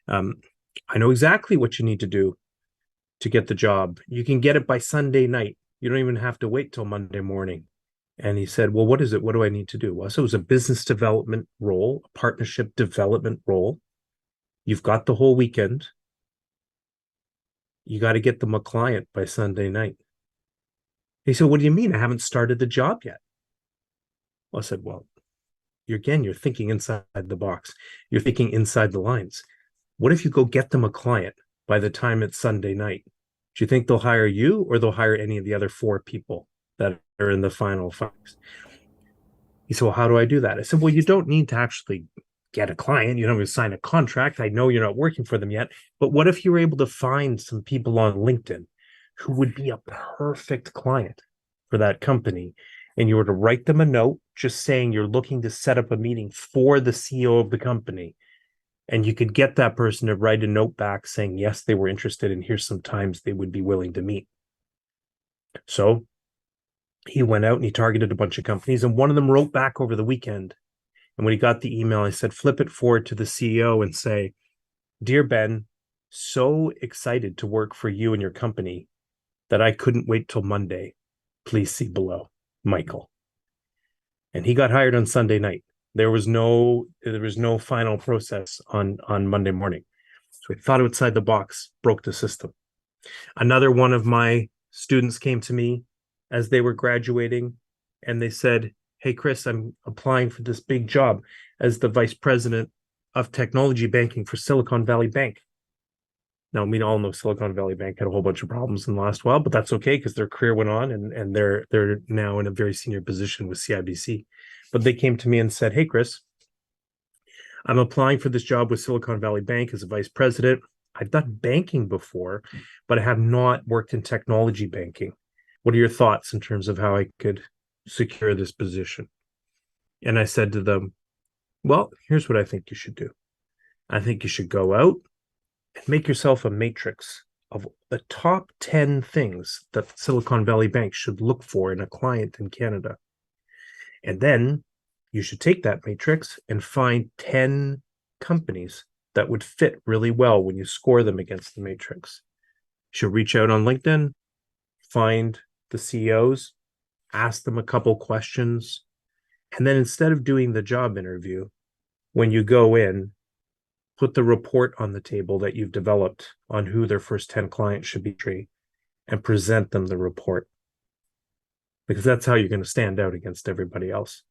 I know exactly what you need to do to get the job. You can get it by Sunday night. You don't even have to wait till Monday morning. And he said, well, what is it? What do I need to do? Well, so it was a business development role, a partnership development role. You've got the whole weekend. You got to get them a client by Sunday night. He said, what do you mean? I haven't started the job yet. Well, I said, well, you're thinking inside the box. You're thinking inside the lines. What if you go get them a client by the time it's Sunday night? Do you think they'll hire you, or they'll hire any of the other 4 people that are in the final 5? He said, well, how do I do that? I said, well, you don't need to actually get a client. You don't have to sign a contract. I know you're not working for them yet, but what if you were able to find some people on LinkedIn who would be a perfect client for that company, and you were to write them a note just saying you're looking to set up a meeting for the CEO of the company, and you could get that person to write a note back saying, yes, they were interested, and here's some times they would be willing to meet. So he went out and he targeted a bunch of companies, and one of them wrote back over the weekend. And when he got the email, I said, flip it forward to the CEO and say, dear Ben, so excited to work for you and your company that I couldn't wait till Monday. Please see below, Michael. And he got hired on Sunday night. There was no final process on Monday morning. So he thought outside the box, broke the system. Another one of my students came to me as they were graduating, and they said, hey, Chris, I'm applying for this big job as the vice president of technology banking for Silicon Valley Bank. Now, we all know Silicon Valley Bank had a whole bunch of problems in the last while, but that's okay because their career went on, and they're now in a very senior position with CIBC. But they came to me and said, hey, Chris, I'm applying for this job with Silicon Valley Bank as a vice president. I've done banking before, but I have not worked in technology banking. What are your thoughts in terms of how I could secure this position? And I said to them, well, here's what I think you should do. I think you should go out and make yourself a matrix of the top 10 things that Silicon Valley Bank should look for in a client in Canada. And then you should take that matrix and find 10 companies that would fit really well when you score them against the matrix. You should reach out on LinkedIn, find the CEOs, ask them a couple questions, and then instead of doing the job interview, when you go in, put the report on the table that you've developed on who their first 10 clients should be, and present them the report. Because that's how you're going to stand out against everybody else.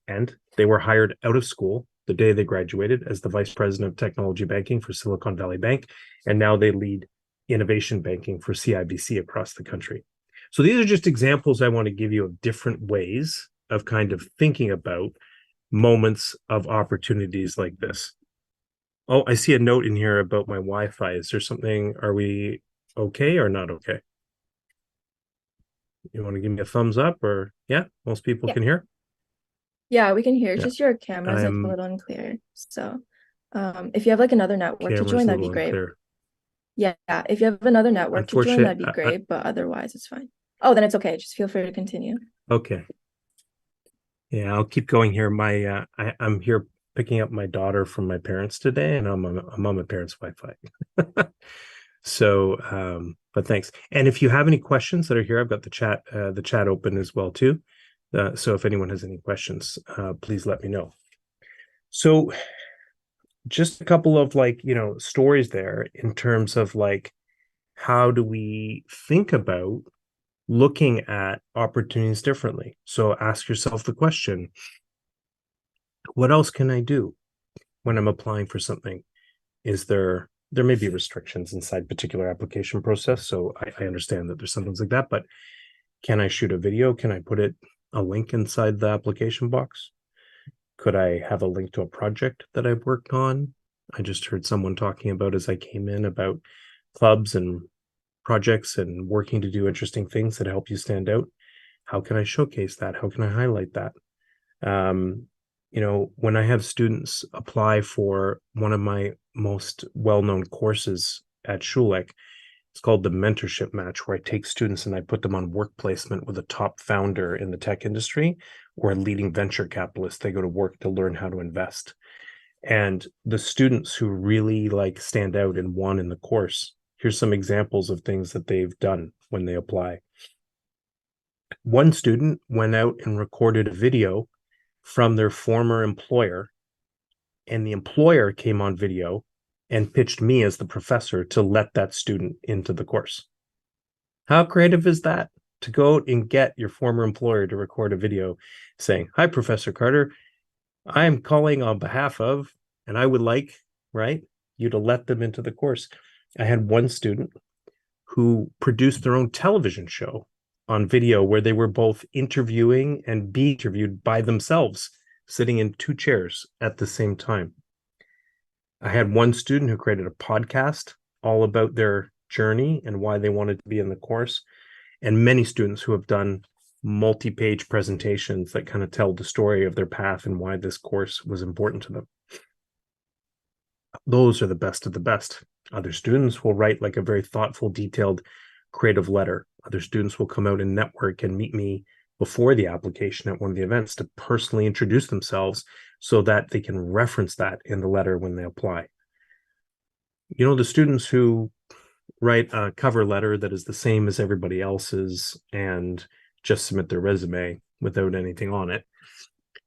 And they were hired out of school the day they graduated as the vice president of technology banking for Silicon Valley Bank, and now they lead innovation banking for CIBC across the country. So these are just examples I want to give you of different ways of kind of thinking about moments of opportunities like this. Oh, I see a note in here about my Wi-Fi. Is there something, are we okay or not okay? You want to give me a thumbs up, or yeah, most people can hear? Yeah, we can hear. Yeah. Just your camera's like a little unclear. So if you have like another network to join, that'd be great. Unclear. Yeah, if you have another network to join, that'd be great, but otherwise it's fine. Oh, then it's okay. Just feel free to continue. Okay. Yeah, I'll keep going here. I'm here picking up my daughter from my parents today, and I'm on my parents' Wi-Fi. So, but thanks. And if you have any questions that are here, I've got the chat open as well too. So if anyone has any questions, please let me know. So just a couple of stories there in terms of how do we think about looking at opportunities differently. So ask yourself the question, what else can I do when I'm applying for something? There may be restrictions inside particular application process. So I understand that there's some things like that, but can I shoot a video? Can I put a link inside the application box? Could I have a link to a project that I've worked on? I just heard someone talking about as I came in about clubs and projects and working to do interesting things that help you stand out. How can I showcase that? How can I highlight that? When I have students apply for one of my most well-known courses at Schulich, it's called the mentorship match, where I take students and I put them on work placement with a top founder in the tech industry or a leading venture capitalist. They go to work to learn how to invest. And the students who really stand out and won in the course, here's some examples of things that they've done when they apply. One student went out and recorded a video from their former employer, and the employer came on video and pitched me as the professor to let that student into the course. How creative is that? To go out and get your former employer to record a video saying, hi, Professor Carter, I'm calling on behalf of, and I would like, you to let them into the course. I had one student who produced their own television show on video where they were both interviewing and being interviewed by themselves, sitting in two chairs at the same time. I had one student who created a podcast all about their journey and why they wanted to be in the course, and many students who have done multi-page presentations that kind of tell the story of their path and why this course was important to them. Those are the best of the best. Other students will write like a very thoughtful, detailed, creative letter. Other students will come out and network and meet me before the application at one of the events to personally introduce themselves so that they can reference that in the letter when they apply. You know, the students who write a cover letter that is the same as everybody else's and just submit their resume without anything on it,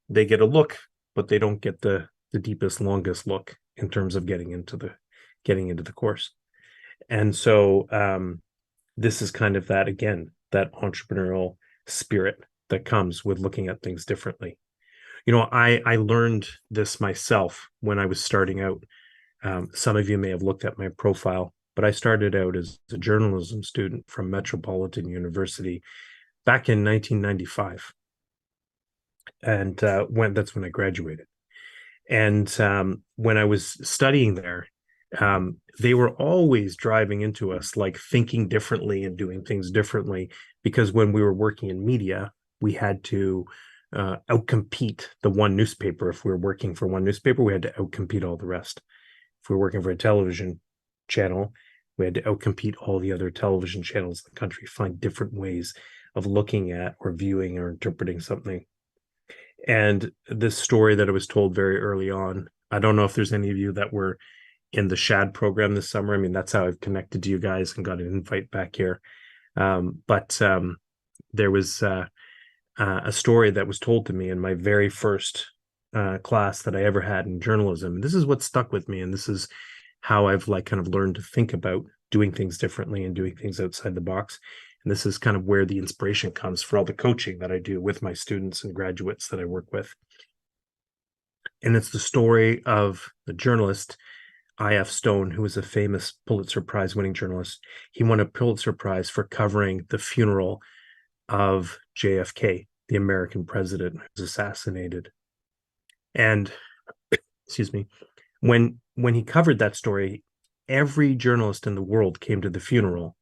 they get a look, but they don't get the deepest, longest look in terms of getting into the course. And so this is kind of that, again, that entrepreneurial spirit that comes with looking at things differently. You know, I learned this myself when I was starting out. Some of you may have looked at my profile, but I started out as a journalism student from Metropolitan University back in 1995. And that's when I graduated. And when I was studying there, they were always driving into us like thinking differently and doing things differently, because when we were working in media, we had to outcompete the one newspaper. If we were working for one newspaper, we had to outcompete all the rest. If we were working for a television channel, we had to outcompete all the other television channels in the country, find different ways of looking at or viewing or interpreting something. And this story that I was told very early on, I don't know if there's any of you that were in the SHAD program this summer. I mean, that's how I've connected to you guys and got an invite back here. But there was a story that was told to me in my very first class that I ever had in journalism. And this is what stuck with me. And this is how I've like kind of learned to think about doing things differently and doing things outside the box. And this is kind of where the inspiration comes for all the coaching that I do with my students and graduates that I work with. And it's the story of the journalist, I.F. Stone, who was a famous Pulitzer Prize winning journalist. He won a Pulitzer Prize for covering the funeral of JFK, the American president who was assassinated. And, excuse me, when he covered that story, every journalist in the world came to the funeral,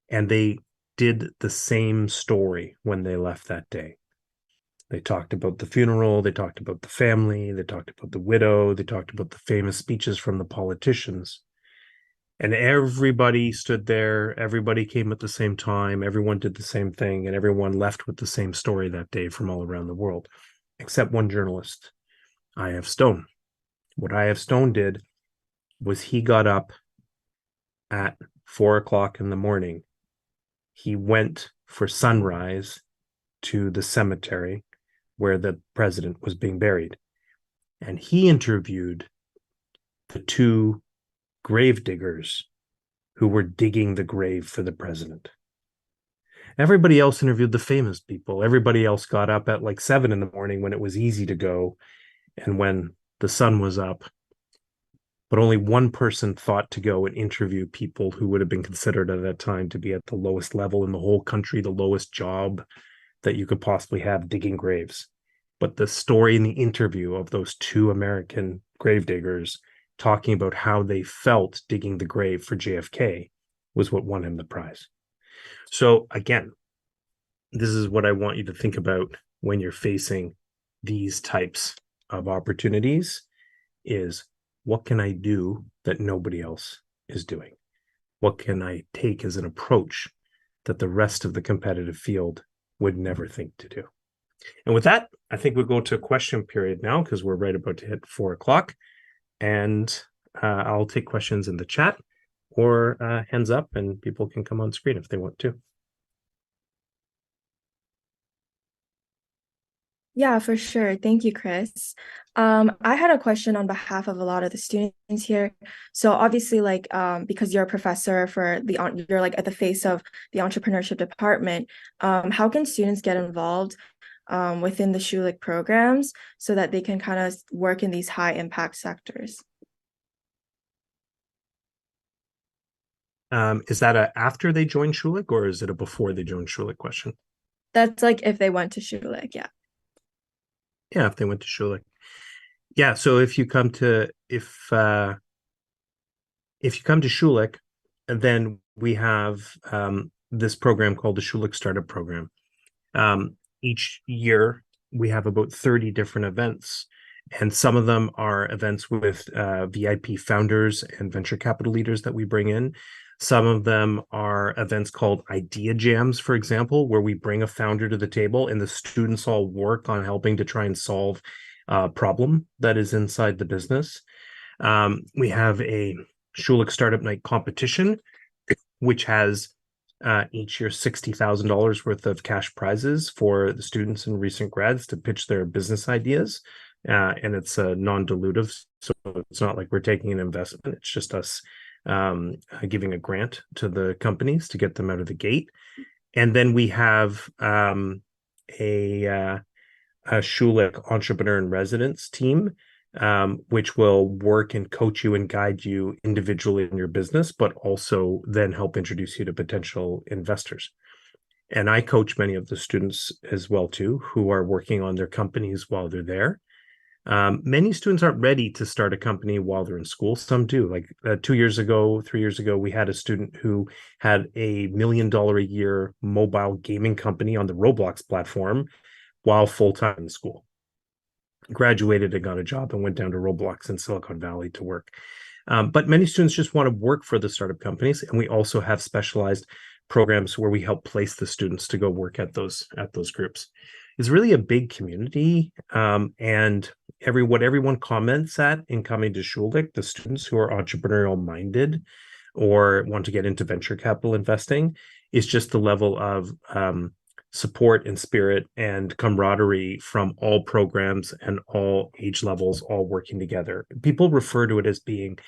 and they did the same story when they left that day. They talked about the funeral, they talked about the family, they talked about the widow, they talked about the famous speeches from the politicians. And everybody stood there, everybody came at the same time, everyone did the same thing, and everyone left with the same story that day from all around the world, except one journalist, I.F. Stone. What I.F. Stone did was he got up at 4 o'clock in the morning. He went for sunrise to the cemetery where the president was being buried. And he interviewed the two grave diggers who were digging the grave for the president. Everybody else interviewed the famous people. Everybody else got up at like 7 in the morning when it was easy to go and when the sun was up. But only one person thought to go and interview people who would have been considered at that time to be at the lowest level in the whole country, the lowest job that you could possibly have, digging graves. But the story in the interview of those two American gravediggers talking about how they felt digging the grave for JFK was what won him the prize. So again, this is what I want you to think about when you're facing these types of opportunities is, what can I do that nobody else is doing? What can I take as an approach that the rest of the competitive field would never think to do? And with that, I think we'll go to a question period now because we're right about to hit 4 o'clock. And I'll take questions in the chat or hands up, and people can come on screen if they want to. Yeah, for sure. Thank you, Chris. I had a question on behalf of a lot of the students here. So obviously, like, because you're a professor for you're like at the face of the entrepreneurship department, how can students get involved within the Schulich programs so that they can kind of work in these high impact sectors? Is that a after they join Schulich, or is it a before they join Schulich question? That's like if they went to Schulich, yeah. Yeah, if they went to Schulich. Yeah, so if you come to Schulich, then we have this program called the Schulich Startup Program. Each year we have about 30 different events, and some of them are events with VIP founders and venture capital leaders that we bring in. Some of them are events called Idea Jams, for example, where we bring a founder to the table and the students all work on helping to try and solve a problem that is inside the business. We have a Schulich Startup Night competition, which has each year $60,000 worth of cash prizes for the students and recent grads to pitch their business ideas. And it's non-dilutive, so it's not like we're taking an investment. It's just us giving a grant to the companies to get them out of the gate. And then we have a Schulich Entrepreneur in Residence team, which will work and coach you and guide you individually in your business, but also then help introduce you to potential investors. And I coach many of the students as well, too, who are working on their companies while they're there. Many students aren't ready to start a company while they're in school. Some do. Like 3 years ago, we had a student who had a $1 million a year mobile gaming company on the Roblox platform while full-time in school. Graduated and got a job and went down to Roblox in Silicon Valley to work. But many students just want to work for the startup companies, and we also have specialized programs where we help place the students to go work at those groups. It's really a big community, and what everyone comments at in coming to Schulich, the students who are entrepreneurial minded or want to get into venture capital investing, is just the level of support and spirit and camaraderie from all programs and all age levels, all working together. People refer to it as being,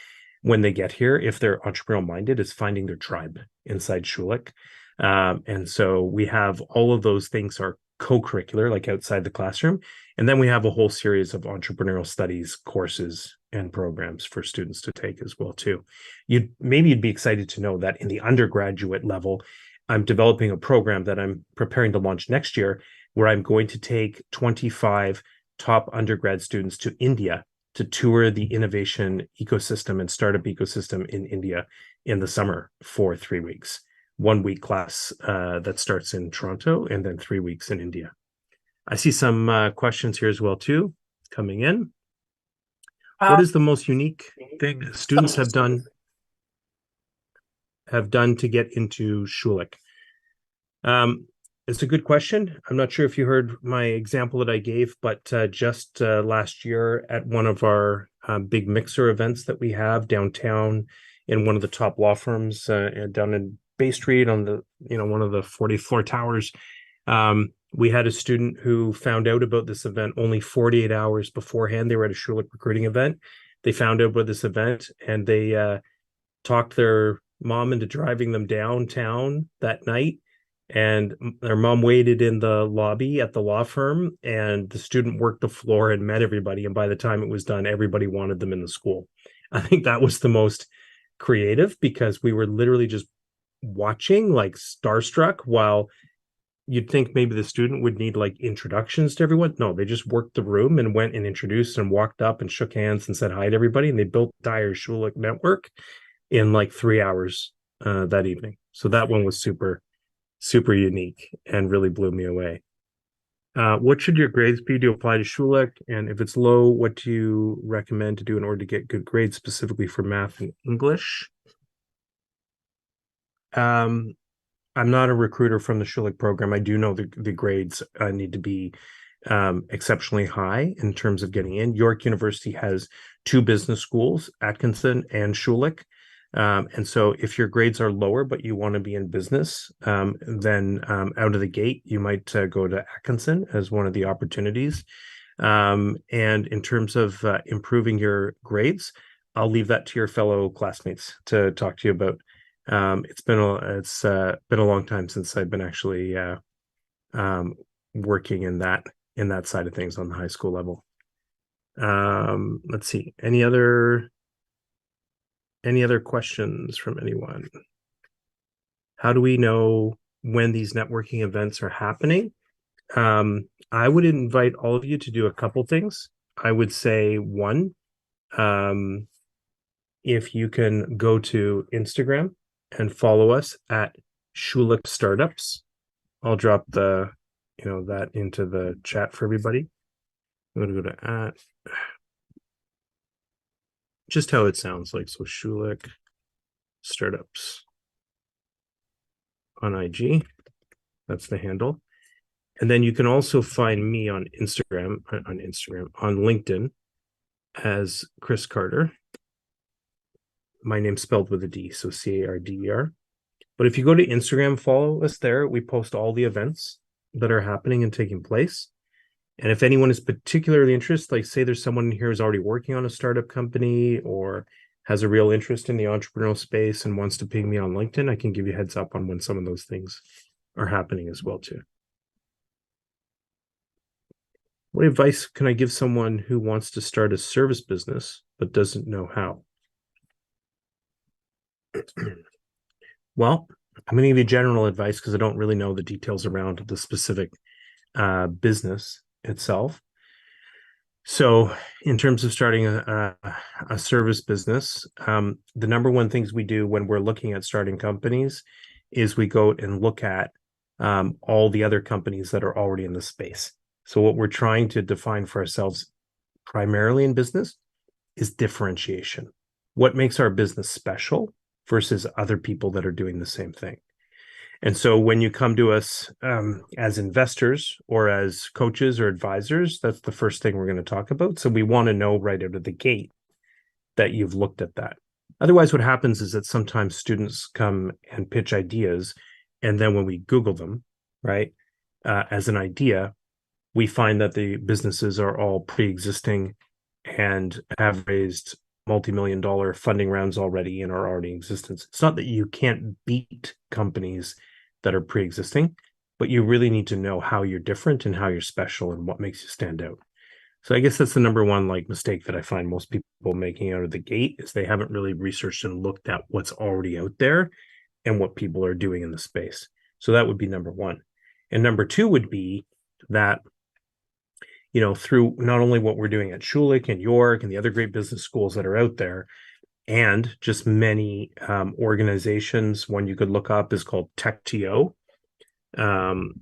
when they get here, if they're entrepreneurial minded, is finding their tribe inside Schulich. And so we have all of those things are co-curricular, like outside the classroom. And then we have a whole series of entrepreneurial studies courses and programs for students to take as well, too. You'd be excited to know that in the undergraduate level, I'm developing a program that I'm preparing to launch next year, where I'm going to take 25 top undergrad students to India to tour the innovation ecosystem and startup ecosystem in India in the summer for 3 weeks. 1 week class that starts in Toronto, and then 3 weeks in India. I see some questions here as well, too, coming in. What is the most unique thing students have done to get into Schulich? It's a good question. I'm not sure if you heard my example that I gave, but just last year at one of our big mixer events that we have downtown in one of the top law firms down in Bay Street on the one of the 40th floor towers, we had a student who found out about this event only 48 hours beforehand. They were at a Schulich recruiting event. They found out about this event, and they talked their mom into driving them downtown that night. And their mom waited in the lobby at the law firm, and the student worked the floor and met everybody. And by the time it was done, everybody wanted them in the school. I think that was the most creative, because we were literally just watching, like starstruck, while you'd think maybe the student would need like introductions to everyone. No, they just worked the room and went and introduced and walked up and shook hands and said hi to everybody. And they built the entire Schulich network in like 3 hours that evening. So that one was super unique and really blew me away. What should your grades be to apply to Schulich? And if it's low, what do you recommend to do in order to get good grades, specifically for math and English? I'm not a recruiter from the Schulich program. I do know the grades need to be exceptionally high in terms of getting in. York University has 2 business schools, Atkinson and Schulich. And so if your grades are lower, but you want to be in business, then out of the gate, you might go to Atkinson as one of the opportunities. And in terms of improving your grades, I'll leave that to your fellow classmates to talk to you about. It's been a long time since I've been actually working in that side of things on the high school level. Let's see. Any other questions from anyone? how do we know when these networking events are happening? I would invite all of you to do a couple things. I would say one, if you can go to Instagram and follow us at Schulich Startups. I'll drop the, that into the chat for everybody. I'm going to go to at, just how it sounds like. So Schulich Startups on IG. That's the handle. And then you can also find me on on LinkedIn as Chris Carter. My name's spelled with a D, so Carder. But if you go to Instagram, follow us there. We post all the events that are happening and taking place. And if anyone is particularly interested, like say there's someone here who's already working on a startup company or has a real interest in the entrepreneurial space and wants to ping me on LinkedIn, I can give you a heads up on when some of those things are happening as well too. What advice can I give someone who wants to start a service business but doesn't know how? Well, I'm going to give you general advice because I don't really know the details around the specific business itself. So in terms of starting a service business, the number one things we do when we're looking at starting companies is we go and look at all the other companies that are already in the space. So what we're trying to define for ourselves primarily in business is differentiation. What makes our business special versus other people that are doing the same thing? And so when you come to us as investors or as coaches or advisors, that's the first thing we're going to talk about. So we want to know right out of the gate that you've looked at that. Otherwise, what happens is that sometimes students come and pitch ideas, and then when we Google them, right, as an idea, we find that the businesses are all pre-existing and have raised multi-million-dollar funding rounds already and are already in existence. It's not that you can't beat companies that are pre-existing, but you really need to know how you're different and how you're special and what makes you stand out. So I guess that's the number one mistake that I find most people making out of the gate is they haven't really researched and looked at what's already out there and what people are doing in the space. So that would be number one. And number two would be that through not only what we're doing at Schulich and York and the other great business schools that are out there, and just many organizations, one you could look up is called TechTO. And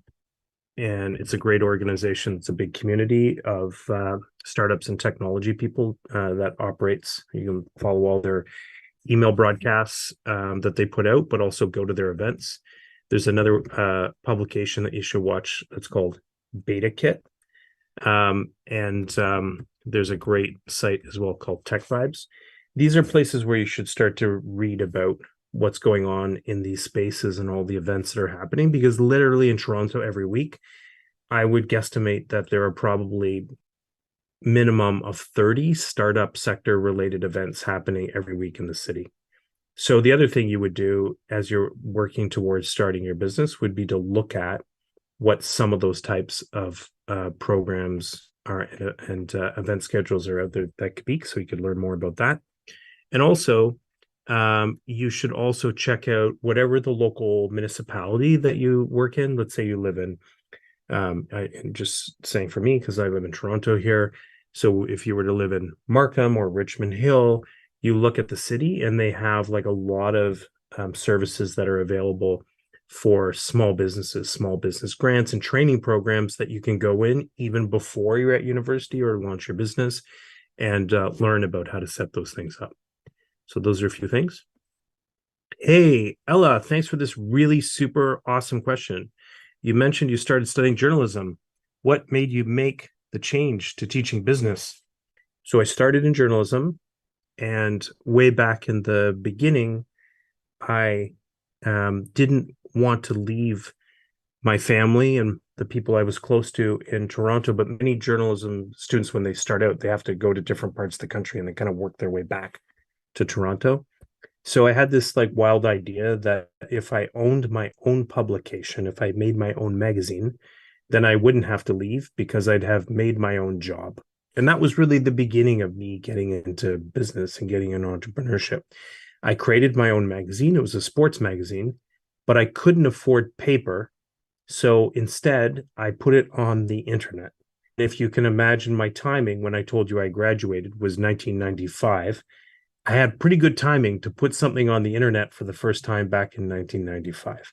it's a great organization. It's a big community of startups and technology people that operates. You can follow all their email broadcasts that they put out, but also go to their events. There's another publication that you should watch that's called Beta Kit. And there's a great site as well called Tech Vibes. These are places where you should start to read about what's going on in these spaces and all the events that are happening, because literally in Toronto every week, I would guesstimate that there are probably minimum of 30 startup sector related events happening every week in the city. So the other thing you would do as you're working towards starting your business would be to look at what some of those types of programs are and event schedules are out there that could be, so you could learn more about that. And also, you should also check out whatever the local municipality that you work in. Let's say you live in, I'm just saying for me, because I live in Toronto here. So if you were to live in Markham or Richmond Hill, you look at the city and they have a lot of services that are available for small businesses, small business grants and training programs that you can go in even before you're at university or launch your business and learn about how to set those things up. So those are a few things. Hey, Ella, thanks for this really super awesome question. You mentioned you started studying journalism. What made you make the change to teaching business? So I started in journalism, and way back in the beginning, I didn't want to leave my family and the people I was close to in Toronto, but many journalism students, when they start out, they have to go to different parts of the country and they kind of work their way back to Toronto. So I had this wild idea that if I owned my own publication, if I made my own magazine, then I wouldn't have to leave because I'd have made my own job. And that was really the beginning of me getting into business and getting into entrepreneurship. I created my own magazine. It was a sports magazine, but I couldn't afford paper. So instead, I put it on the internet. If you can imagine my timing, when I told you I graduated was 1995, I had pretty good timing to put something on the internet for the first time back in 1995.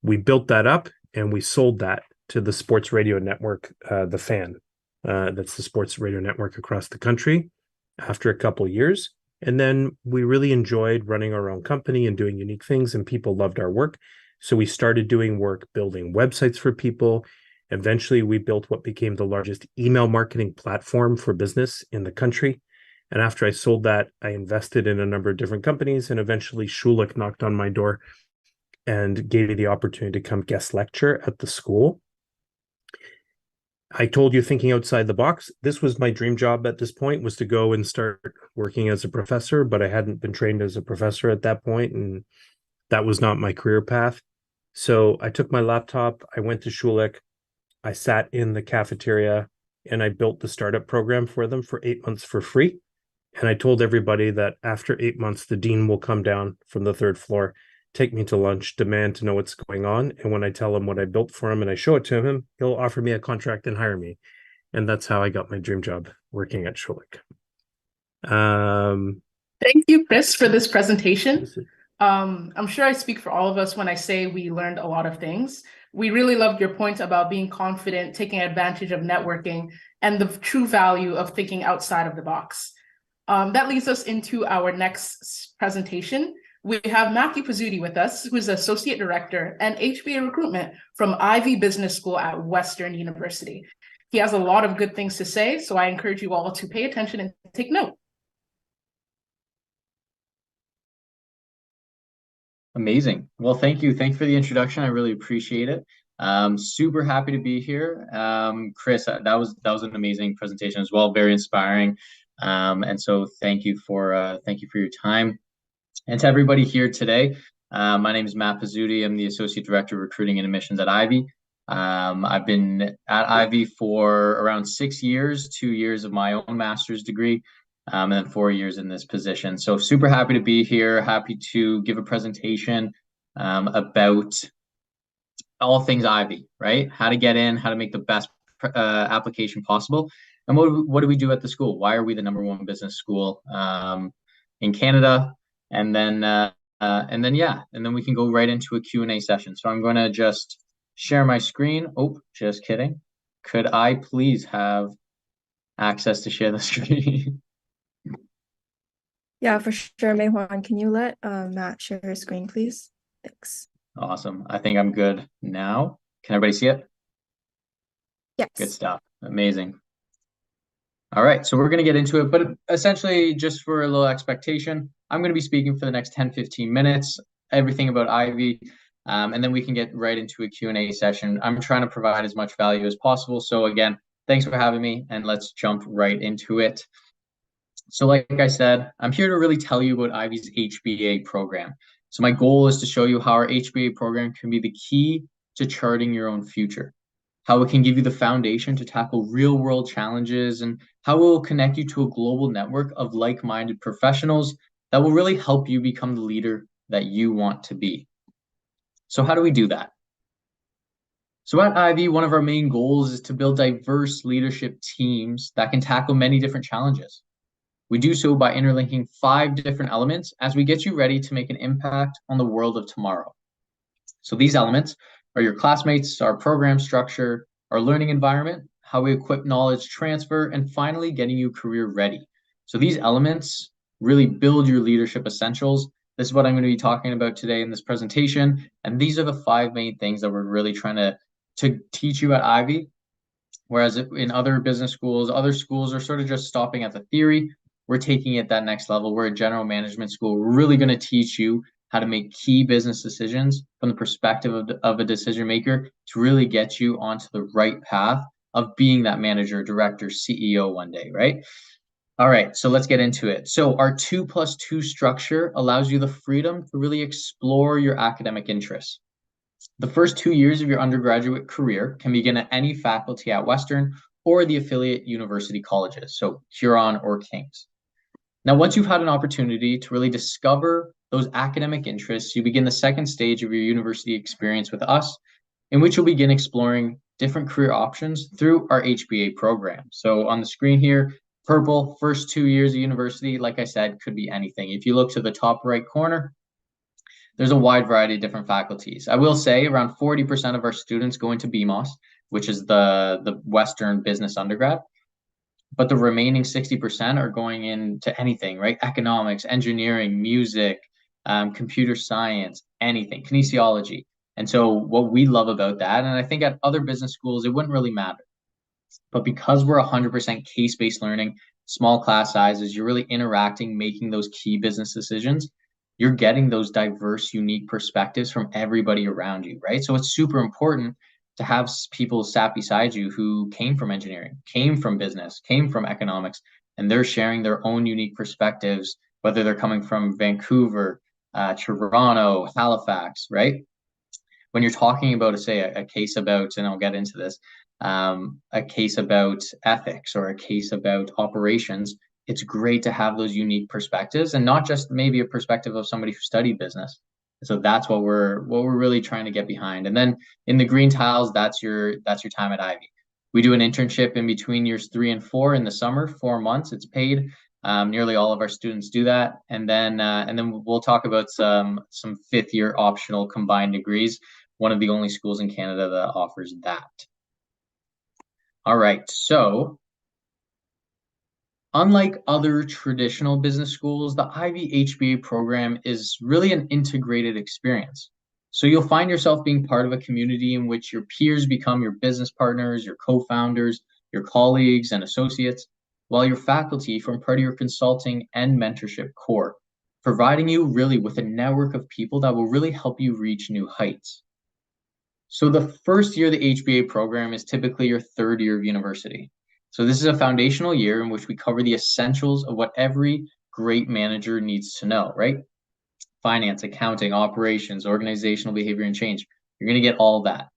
We built that up and we sold that to the sports radio network, The Fan. That's the sports radio network across the country after a couple of years. And then we really enjoyed running our own company and doing unique things, and people loved our work. So we started doing work building websites for people. Eventually, we built what became the largest email marketing platform for business in the country. And after I sold that, I invested in a number of different companies, and eventually Schulich knocked on my door and gave me the opportunity to come guest lecture at the school. I told you, thinking outside the box, this was my dream job at this point, was to go and start working as a professor, but I hadn't been trained as a professor at that point, and that was not my career path. So I took my laptop, I went to Schulich, I sat in the cafeteria, and I built the startup program for them for 8 months for free. And I told everybody that after 8 months, the dean will come down from the third floor, take me to lunch, demand to know what's going on. And when I tell him what I built for him and I show it to him, he'll offer me a contract and hire me. And that's how I got my dream job, working at Schulich. Thank you, Chris, for this presentation. I'm sure I speak for all of us when I say we learned a lot of things. We really loved your point about being confident, taking advantage of networking, and the true value of thinking outside of the box. That leads us into our next presentation. We have Matthew Pizzuti with us, who is Associate Director and HBA Recruitment from Ivey Business School at Western University. He has a lot of good things to say, so I encourage you all to pay attention and take note. Amazing. Well, thank you. Thanks for the introduction. I really appreciate it. Super happy to be here. Chris, that was an amazing presentation as well, very inspiring. And so thank you for your time. And to everybody here today, my name is Matt Pizzuti. I'm the Associate Director of Recruiting and Admissions at Ivey. I've been at Ivey for around 6 years, 2 years of my own master's degree, and then 4 years in this position. So super happy to be here, happy to give a presentation about all things Ivey, right? How to get in, how to make the best application possible. And what do we do at the school? Why are we the #1 business school in Canada? And then we can go right into a Q&A session. So I'm going to just share my screen. Oh, just kidding. Could I please have access to share the screen? Yeah, for sure. Mei Huan, can you let Matt share his screen, please? Thanks. Awesome. I think I'm good now. Can everybody see it? Yes. Good stuff. Amazing. All right, so we're going to get into it, but essentially, just for a little expectation, I'm going to be speaking for the next 10-15 minutes, everything about Ivey, and then we can get right into a Q&A session. I'm trying to provide as much value as possible. So again, thanks for having me, and let's jump right into it. So like I said, I'm here to really tell you about Ivey's HBA program. So my goal is to show you how our HBA program can be the key to charting your own future, how it can give you the foundation to tackle real-world challenges, and how it will connect you to a global network of like-minded professionals that will really help you become the leader that you want to be. So how do we do that? So at Ivey, one of our main goals is to build diverse leadership teams that can tackle many different challenges. We do so by interlinking 5 different elements as we get you ready to make an impact on the world of tomorrow. So these elements are your classmates, our program structure, our learning environment, how we equip knowledge transfer, and finally getting you career ready. So these elements really build your leadership essentials. This is what I'm going to be talking about today in this presentation. And these are the 5 main things that we're really trying to teach you at Ivey. Whereas in other business schools, other schools are sort of just stopping at the theory. We're taking it that next level. We're a general management school. We're really going to teach you how to make key business decisions from the perspective of a decision maker to really get you onto the right path of being that manager, director, CEO one day, right? All right, so let's get into it. So our 2+2 structure allows you the freedom to really explore your academic interests. The first 2 years of your undergraduate career can begin at any faculty at Western or the affiliate university colleges, so Huron or King's. Now, once you've had an opportunity to really discover those academic interests, you begin the second stage of your university experience with us, in which you'll begin exploring different career options through our HBA program. So on the screen here, purple, first 2 years of university, like I said, could be anything. If you look to the top right corner, there's a wide variety of different faculties. I will say around 40% of our students go into BMOS, which is the Western Business undergrad, but the remaining 60% are going into anything, right? Economics, engineering, music, computer science, anything, kinesiology. And so what we love about that, and I think at other business schools, it wouldn't really matter. But because we're 100% case-based learning, small class sizes, you're really interacting, making those key business decisions, you're getting those diverse, unique perspectives from everybody around you, right? So it's super important to have people sat beside you who came from engineering, came from business, came from economics, and they're sharing their own unique perspectives, whether they're coming from Vancouver, Toronto, Halifax, right? When you're talking about, say, a case about, and I'll get into this, a case about ethics or a case about operations, it's great to have those unique perspectives and not just maybe a perspective of somebody who studied business. So that's what we're really trying to get behind. And then in the green tiles, that's your time at Ivey. We do an internship in between years 3 and 4 in the summer, 4 months. It's paid. Nearly all of our students do that. And then we'll talk about some 5th year optional combined degrees. One of the only schools in Canada that offers that. All right, so unlike other traditional business schools, the Ivey HBA program is really an integrated experience. So you'll find yourself being part of a community in which your peers become your business partners, your co-founders, your colleagues and associates, while your faculty form part of your consulting and mentorship core, providing you really with a network of people that will really help you reach new heights. So the first year of the HBA program is typically your 3rd year of university. So this is a foundational year in which we cover the essentials of what every great manager needs to know, right? Finance, accounting, operations, organizational behavior, and change. You're going to get all that.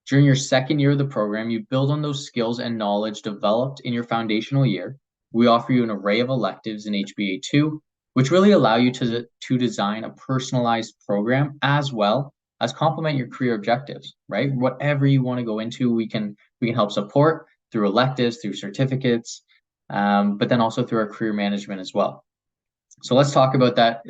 During your 2nd year of the program, you build on those skills and knowledge developed in your foundational year. We offer you an array of electives in HBA2, which really allow you to design a personalized program as well as complement your career objectives, right? Whatever you want to go into, we can help support through electives, through certificates, but then also through our career management as well. So let's talk about that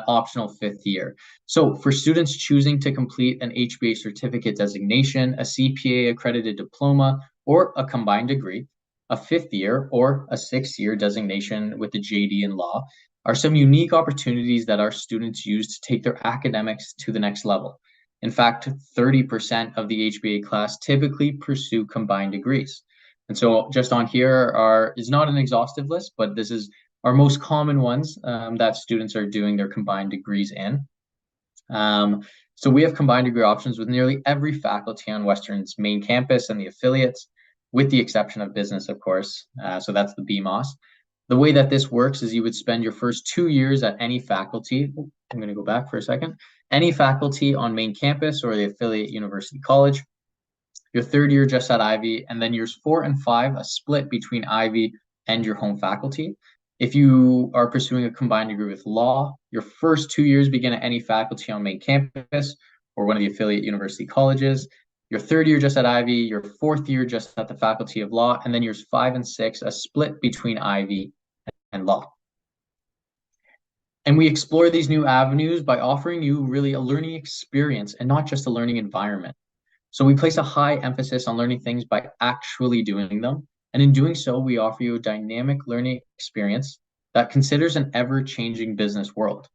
optional 5th year. So for students choosing to complete an HBA certificate designation, a CPA accredited diploma, or a combined degree, a 5th year or a 6th year designation with the JD in law are some unique opportunities that our students use to take their academics to the next level. In fact, 30% of the HBA class typically pursue combined degrees. And so just on here is not an exhaustive list, but this is our most common ones that students are doing their combined degrees in. So we have combined degree options with nearly every faculty on Western's main campus and the affiliates, with the exception of business, of course. So that's the BMOS. The way that this works is you would spend your first 2 years at any faculty. I'm going to go back for a second. Any faculty on main campus or the affiliate university college. Your 3rd year just at Ivey, and then years 4 and 5, a split between Ivey and your home faculty. If you are pursuing a combined degree with law, your first 2 years begin at any faculty on main campus or one of the affiliate university colleges. Your 3rd year just at Ivey, your 4th year just at the Faculty of Law, and then years 5 and 6, a split between Ivey and law. And we explore these new avenues by offering you really a learning experience and not just a learning environment. So we place a high emphasis on learning things by actually doing them. And in doing so, we offer you a dynamic learning experience that considers an ever-changing business world.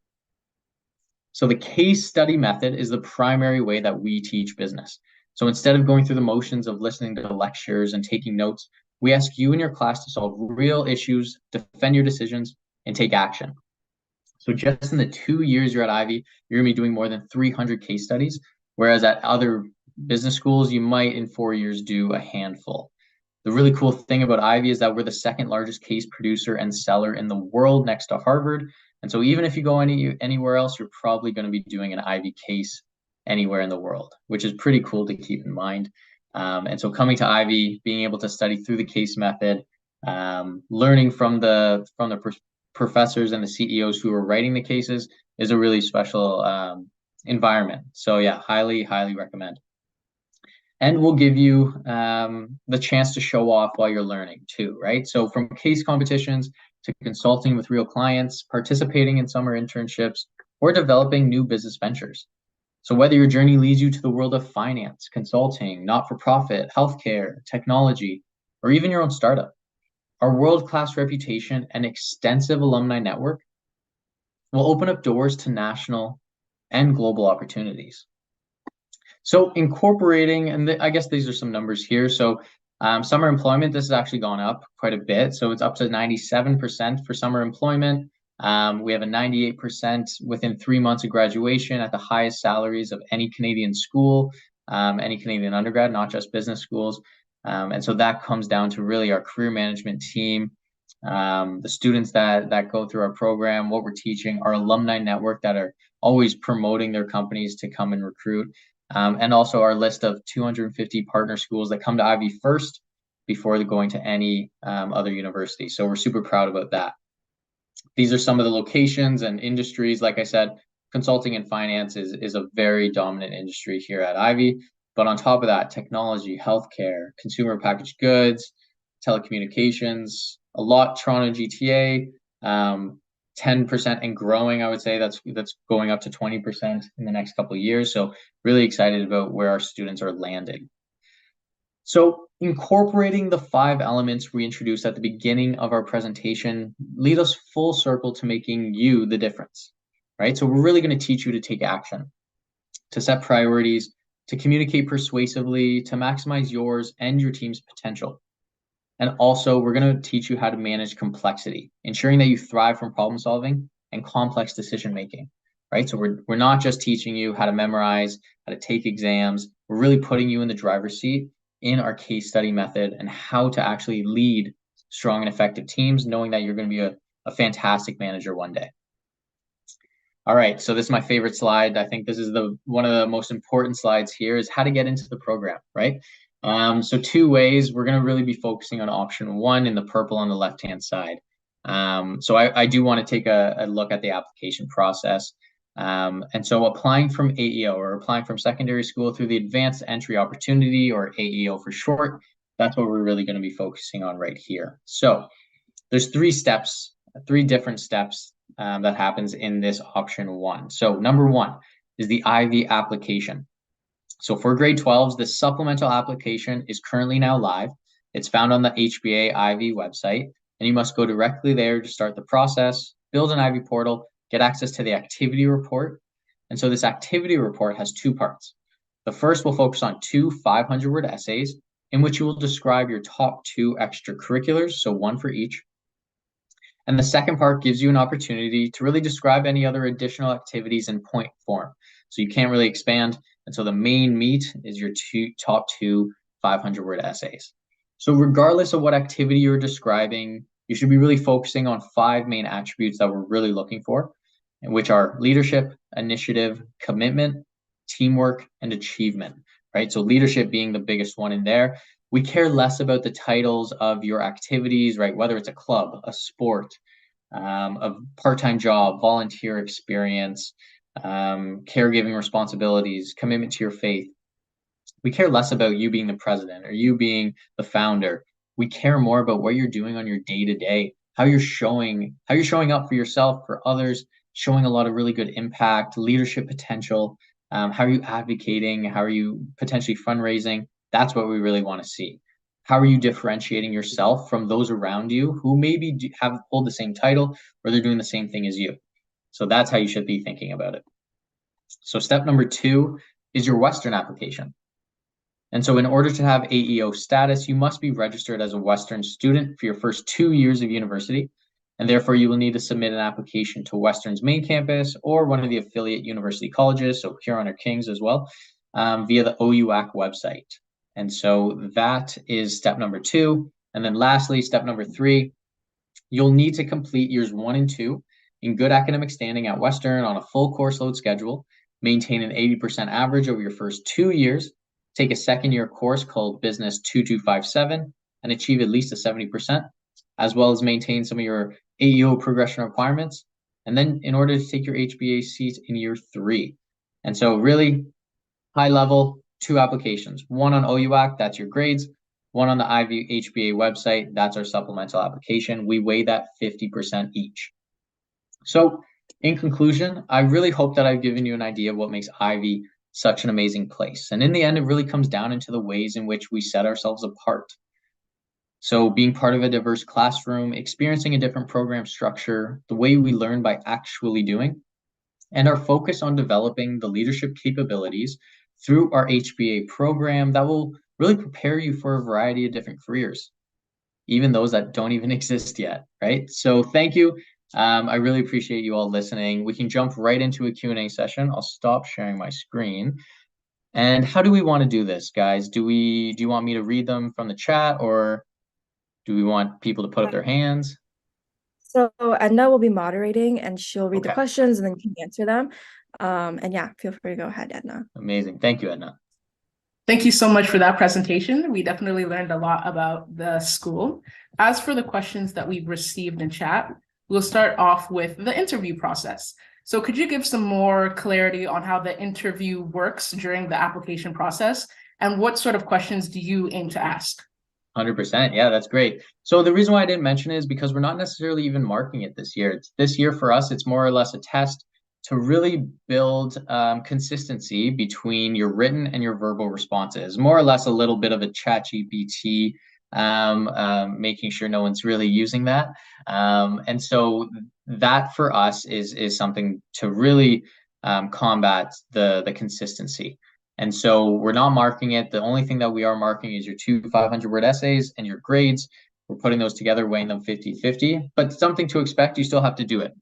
So the case study method is the primary way that we teach business. So instead of going through the motions of listening to lectures and taking notes, we ask you and your class to solve real issues, defend your decisions, and take action. So just in the 2 years you're at Ivey, you're going to be doing more than 300 case studies, whereas at other business schools, you might in 4 years do a handful. The really cool thing about Ivey is that we're the 2nd largest case producer and seller in the world next to Harvard. And so even if you go anywhere else, you're probably going to be doing an Ivey case anywhere in the world, which is pretty cool to keep in mind. And so coming to Ivey, being able to study through the case method, learning from the professors and the CEOs who are writing the cases is a really special environment. So yeah, highly, highly recommend. And we'll give you the chance to show off while you're learning too, right? So from case competitions to consulting with real clients, participating in summer internships, or developing new business ventures. So whether your journey leads you to the world of finance, consulting, not-for-profit, healthcare, technology, or even your own startup, our world-class reputation and extensive alumni network will open up doors to national and global opportunities. So incorporating, and I guess these are some numbers here. So summer employment, this has actually gone up quite a bit. So it's up to 97% for summer employment. We have a 98% within 3 months of graduation at the highest salaries of any Canadian school, any Canadian undergrad, not just business schools. And so that comes down to really our career management team, the students that go through our program, what we're teaching, our alumni network that are always promoting their companies to come and recruit. And also our list of 250 partner schools that come to Ivey first before they're going to any other university. So we're super proud about that. These are some of the locations and industries. Like I said, consulting and finance is a very dominant industry here at Ivey. But on top of that, technology, healthcare, consumer packaged goods, telecommunications, a lot Toronto GTA, 10% and growing. I would say that's going up to 20% in the next couple of years. So really excited about where our students are landing. So incorporating the 5 elements we introduced at the beginning of our presentation lead us full circle to making you the difference, right? So we're really going to teach you to take action, to set priorities, to communicate persuasively, to maximize yours and your team's potential. And also, we're going to teach you how to manage complexity, ensuring that you thrive from problem solving and complex decision making, right? So we're not just teaching you how to memorize, how to take exams. We're really putting you in the driver's seat in our case study method and how to actually lead strong and effective teams, knowing that you're going to be a fantastic manager one day. All right, so this is my favorite slide. I think this is one of the most important slides here is how to get into the program, right? So 2 ways. We're going to really be focusing on option 1 in the purple on the left-hand side. So I do want to take a look at the application process. And so applying from AEO or applying from secondary school through the advanced entry opportunity, or AEO for short, that's what we're really going to be focusing on right here. So there's 3 different steps that happens in this option 1. So number 1 is the Ivey application. So for grade 12s, the supplemental application is currently now live. It's found on the HBA Ivey website, and you must go directly there to start the process, build an Ivey portal, get access to the activity report. And so this activity report has 2 parts. The first will focus on 2 500-word essays in which you will describe your top 2 extracurriculars, so 1 for each. And the second part gives you an opportunity to really describe any other additional activities in point form. So you can't really expand. And so the main meat is your top 2 500-word essays. So regardless of what activity you're describing, you should be really focusing on 5 main attributes that we're really looking for, which are leadership, initiative, commitment, teamwork, and achievement, right? So leadership being the biggest one in there. We care less about the titles of your activities, right? Whether it's a club, a sport, a part-time job, volunteer experience, caregiving responsibilities, commitment to your faith. We care less about you being the president or you being the founder. We care more about what you're doing on your day-to-day, how you're showing up for yourself, for others, showing a lot of really good impact, leadership potential. How are you advocating? How are you potentially fundraising? That's what we really want to see. How are you differentiating yourself from those around you who maybe hold the same title or they're doing the same thing as you? So that's how you should be thinking about it. So step number 2 is your Western application. And so in order to have AEO status, you must be registered as a Western student for your first 2 years of university. And therefore, you will need to submit an application to Western's main campus or one of the affiliate university colleges, so Huron or King's as well, via the OUAC website. And so that is step number 2. And then lastly, step number 3, you'll need to complete years 1 and 2 in good academic standing at Western on a full course load schedule, maintain an 80% average over your first 2 years, take a second-year course called Business 2257, and achieve at least a 70%, as well as maintain some of your AEO progression requirements, and then in order to take your HBA seat in year 3. And so really high level, 2 applications, one on OUAC, that's your grades, one on the Ivy HBA website, that's our supplemental application. We weigh that 50% each. So in conclusion, I really hope that I've given you an idea of what makes Ivy such an amazing place. And in the end, it really comes down into the ways in which we set ourselves apart. So being part of a diverse classroom, experiencing a different program structure, the way we learn by actually doing, and our focus on developing the leadership capabilities through our HBA program that will really prepare you for a variety of different careers, even those that don't even exist yet, right? So thank you. I really appreciate you all listening. We can jump right into a Q&A session. I'll stop sharing my screen. And how do we want to do this, guys? Do you want me to read them from the chat, or do we want people to put up their hands? So Edna will be moderating and she'll read the Okay. questions and then you can answer them. And yeah, feel free to go ahead, Edna. Amazing. Thank you, Edna. Thank you so much for that presentation. We definitely learned a lot about the school. As for the questions that we've received in chat, we'll start off with the interview process. So could you give some more clarity on how the interview works during the application process, and what sort of questions do you aim to ask? 100%. Yeah, that's great. So the reason why I didn't mention it is because we're not necessarily even marking it this year. This year for us, it's more or less a test to really build consistency between your written and your verbal responses. More or less a little bit of a ChatGPT, making sure no one's really using that. And so that for us is something to really combat the consistency. And so we're not marking it. The only thing that we are marking is your 2 500-word essays and your grades. We're putting those together, weighing them 50-50, but something to expect. You still have to do it.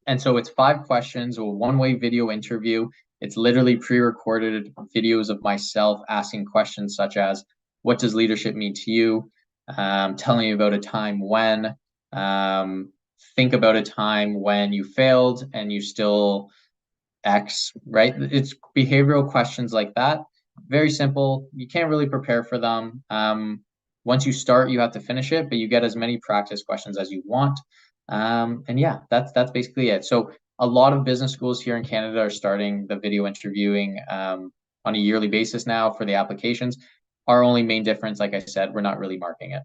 And so it's 5 questions, a one-way video interview. It's literally pre-recorded videos of myself asking questions such as, what does leadership mean to you? Telling you about a time when, think about a time when you failed and you still X, right? It's behavioral questions like that. Very simple. You can't really prepare for them. Once you start, you have to finish it, but you get as many practice questions as you want. And yeah, that's basically it. So a lot of business schools here in Canada are starting the video interviewing on a yearly basis now for the applications. Our only main difference, like I said, we're not really marking it.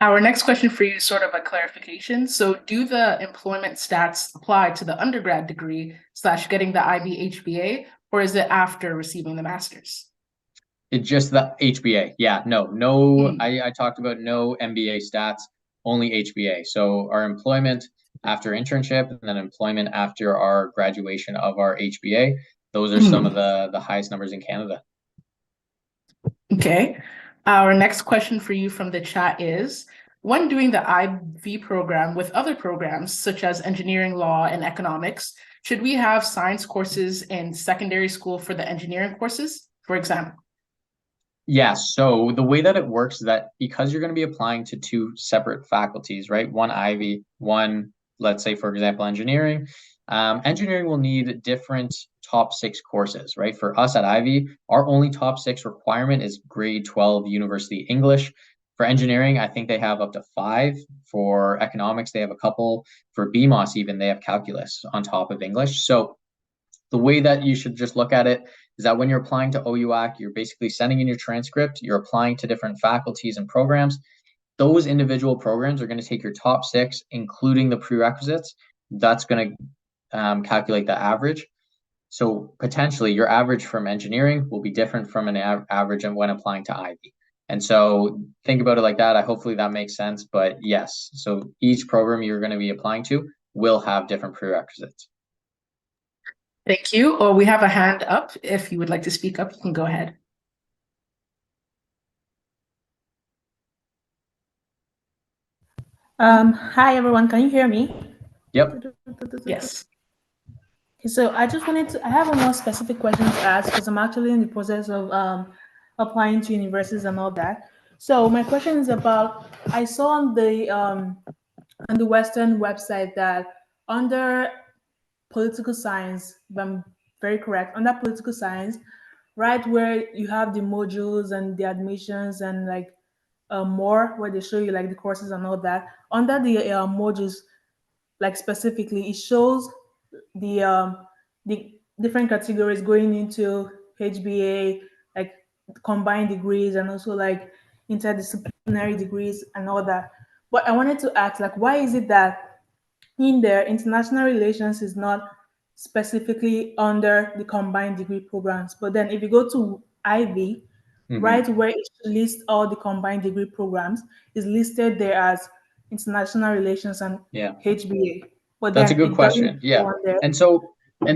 Our next question for you is sort of a clarification. So do the employment stats apply to the undergrad degree / getting the IB HBA, or is it after receiving the master's? It's just the HBA. Yeah, no. I talked about no MBA stats, only HBA. So our employment after internship and then employment after our graduation of our HBA, those are some of the highest numbers in Canada. Okay. Our next question for you from the chat is, when doing the IB program with other programs such as engineering, law, and economics, should we have science courses in secondary school for the engineering courses, for example? Yeah, so the way that it works is that because you're going to be applying to 2 separate faculties, right? One Ivy, one, let's say, for example, engineering. Engineering will need different top 6 courses, right? For us at Ivy, our only top 6 requirement is grade 12 university English. For engineering, I think they have up to 5. For economics, they have a couple. For BMOS even, they have calculus on top of English. So the way that you should just look at it is that when you're applying to OUAC, you're basically sending in your transcript, you're applying to different faculties and programs. Those individual programs are going to take your top 6, including the prerequisites. That's going to calculate the average. So potentially your average from engineering will be different from an average when applying to Ivy. And so think about it like that. Hopefully that makes sense. But yes, so each program you're going to be applying to will have different prerequisites. Thank you. Or we have a hand up. If you would like to speak up, you can go ahead. Hi everyone, can you hear me? Yep. Yes. So I just wanted to, I have a more specific question to ask because I'm actually in the process of applying to universities and all that. So my question is about, I saw on the Western website that under political science, if I'm very correct, under political science, right where you have the modules and the admissions and like more, where they show you like the courses and all that. Under the modules, like specifically, it shows the different categories going into HBA, like combined degrees and also like interdisciplinary degrees and all that. But I wanted to ask, like, why is it that in there international relations is not specifically under the combined degree programs, but then if you go to Ivy, right where it lists all the combined degree programs, is listed there as international relations and Yeah. HBA. But That's a then good it question. doesn't Yeah. go on there. And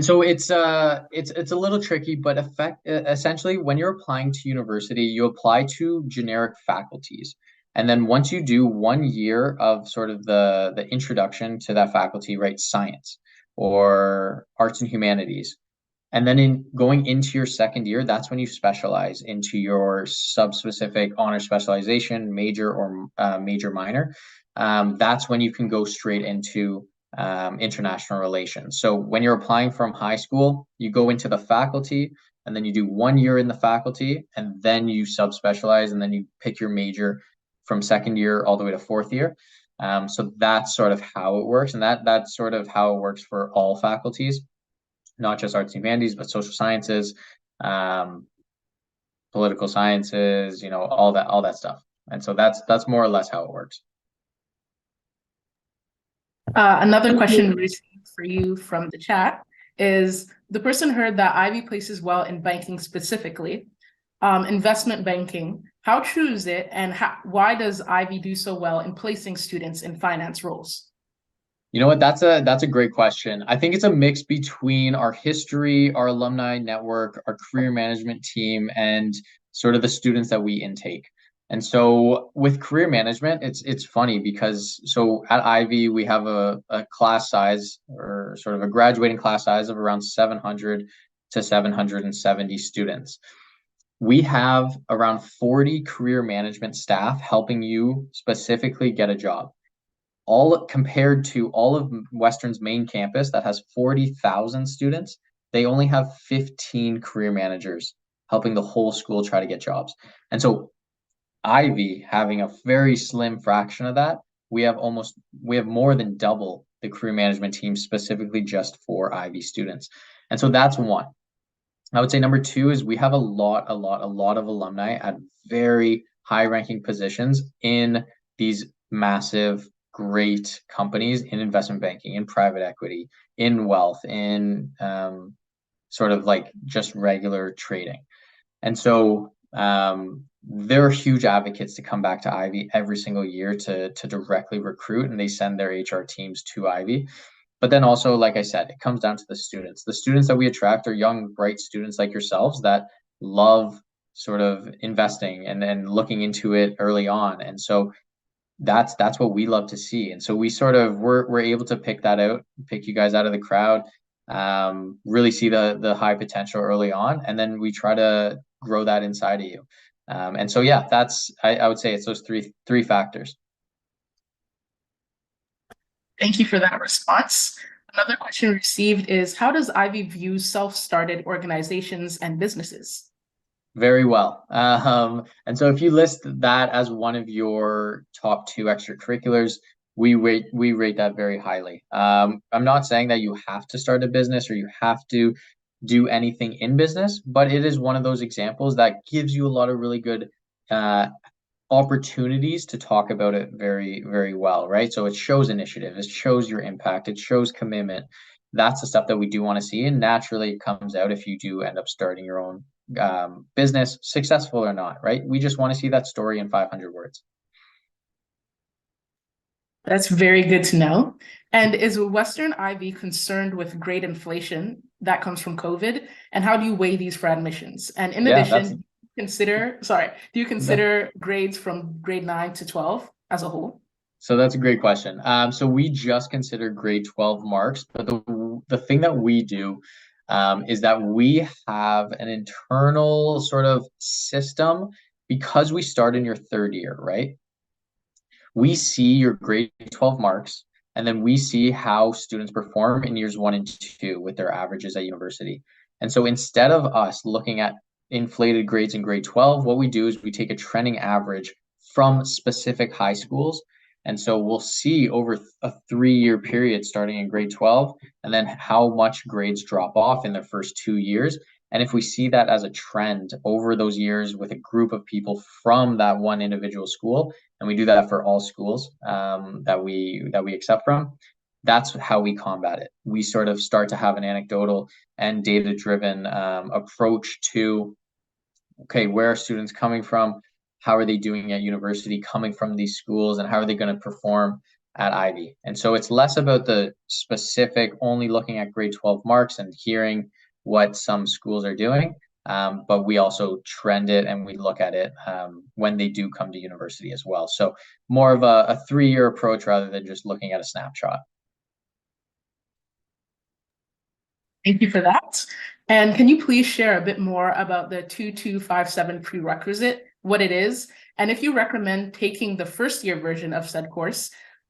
so it's a little tricky, but essentially when you're applying to university, you apply to generic faculties. And then once you do 1 year of sort of the introduction to that faculty, right, science or arts and humanities, and then in going into your second year, that's when you specialize into your sub-specific honor specialization, major or major minor. That's when you can go straight into international relations. So when you're applying from high school, you go into the faculty, and then you do 1 year in the faculty, and then you subspecialize, and then you pick your major from second year all the way to fourth year. So that's sort of how it works, and that's sort of how it works for all faculties, not just arts and humanities, but social sciences, political sciences, you know, all that stuff. And so that's more or less how it works. Another question we received for you from the chat is, the person heard that Ivy places well in banking specifically, investment banking. How true is it, and why does Ivy do so well in placing students in finance roles? You know what? That's a great question. I think it's a mix between our history, our alumni network, our career management team, and sort of the students that we intake. And so with career management, it's funny because so at Ivy, we have a class size, or sort of a graduating class size, of around 700 to 770 students. We have around 40 career management staff helping you specifically get a job. All compared to all of Western's main campus that has 40,000 students, they only have 15 career managers helping the whole school try to get jobs. And so Ivy, having a very slim fraction of that, we have more than double the career management team specifically just for Ivy students. And so that's one. I would say number two is we have a lot of alumni at very high ranking positions in these massive, great companies in investment banking, in private equity, in wealth, in sort of like just regular trading. And so they're huge advocates to come back to Ivy every single year to directly recruit, and they send their HR teams to Ivy. But then also, like I said, it comes down to the students. The students that we attract are young, bright students like yourselves that love sort of investing and looking into it early on. And so that's what we love to see. And so we sort of we're able to pick that out, pick you guys out of the crowd, really see the high potential early on, and then we try to grow that inside of you. And so yeah, that's I would say it's those three factors. Thank you for that response. Another question received is, how does Ivy view self-started organizations and businesses? Very well. And so if you list that as one of your top 2 extracurriculars, we rate that very highly. I'm not saying that you have to start a business or you have to do anything in business, but it is one of those examples that gives you a lot of really good opportunities to talk about it very, very well, right? So it shows initiative, it shows your impact, it shows commitment. That's the stuff that we do want to see, and naturally it comes out if you do end up starting your own business, successful or not, right? We just want to see that story in 500 words. That's very good to know. And is Western Ivy concerned with grade inflation that comes from COVID? And how do you weigh these for admissions? And in addition, do you consider grades from grade 9 to 12 as a whole? So that's a great question. So we just consider grade 12 marks, but the thing that we do is that we have an internal sort of system because we start in your third year, right? We see your grade 12 marks, and then we see how students perform in years 1 and 2 with their averages at university. And so instead of us looking at inflated grades in grade 12, what we do is we take a trending average from specific high schools. And so we'll see over a 3-year period starting in grade 12, and then how much grades drop off in their first 2 years. And if we see that as a trend over those years with a group of people from that one individual school, and we do that for all schools that we accept from, that's how we combat it. We sort of start to have an anecdotal and data-driven approach to, okay, where are students coming from? How are they doing at university coming from these schools, and how are they going to perform at Ivy? And so it's less about the specific, only looking at grade 12 marks and hearing what some schools are doing, but we also trend it and we look at it when they do come to university as well. So more of a 3-year approach rather than just looking at a snapshot. Thank you for that. And can you please share a bit more about the 2257 prerequisite, what it is, and if you recommend taking the first year version of said course,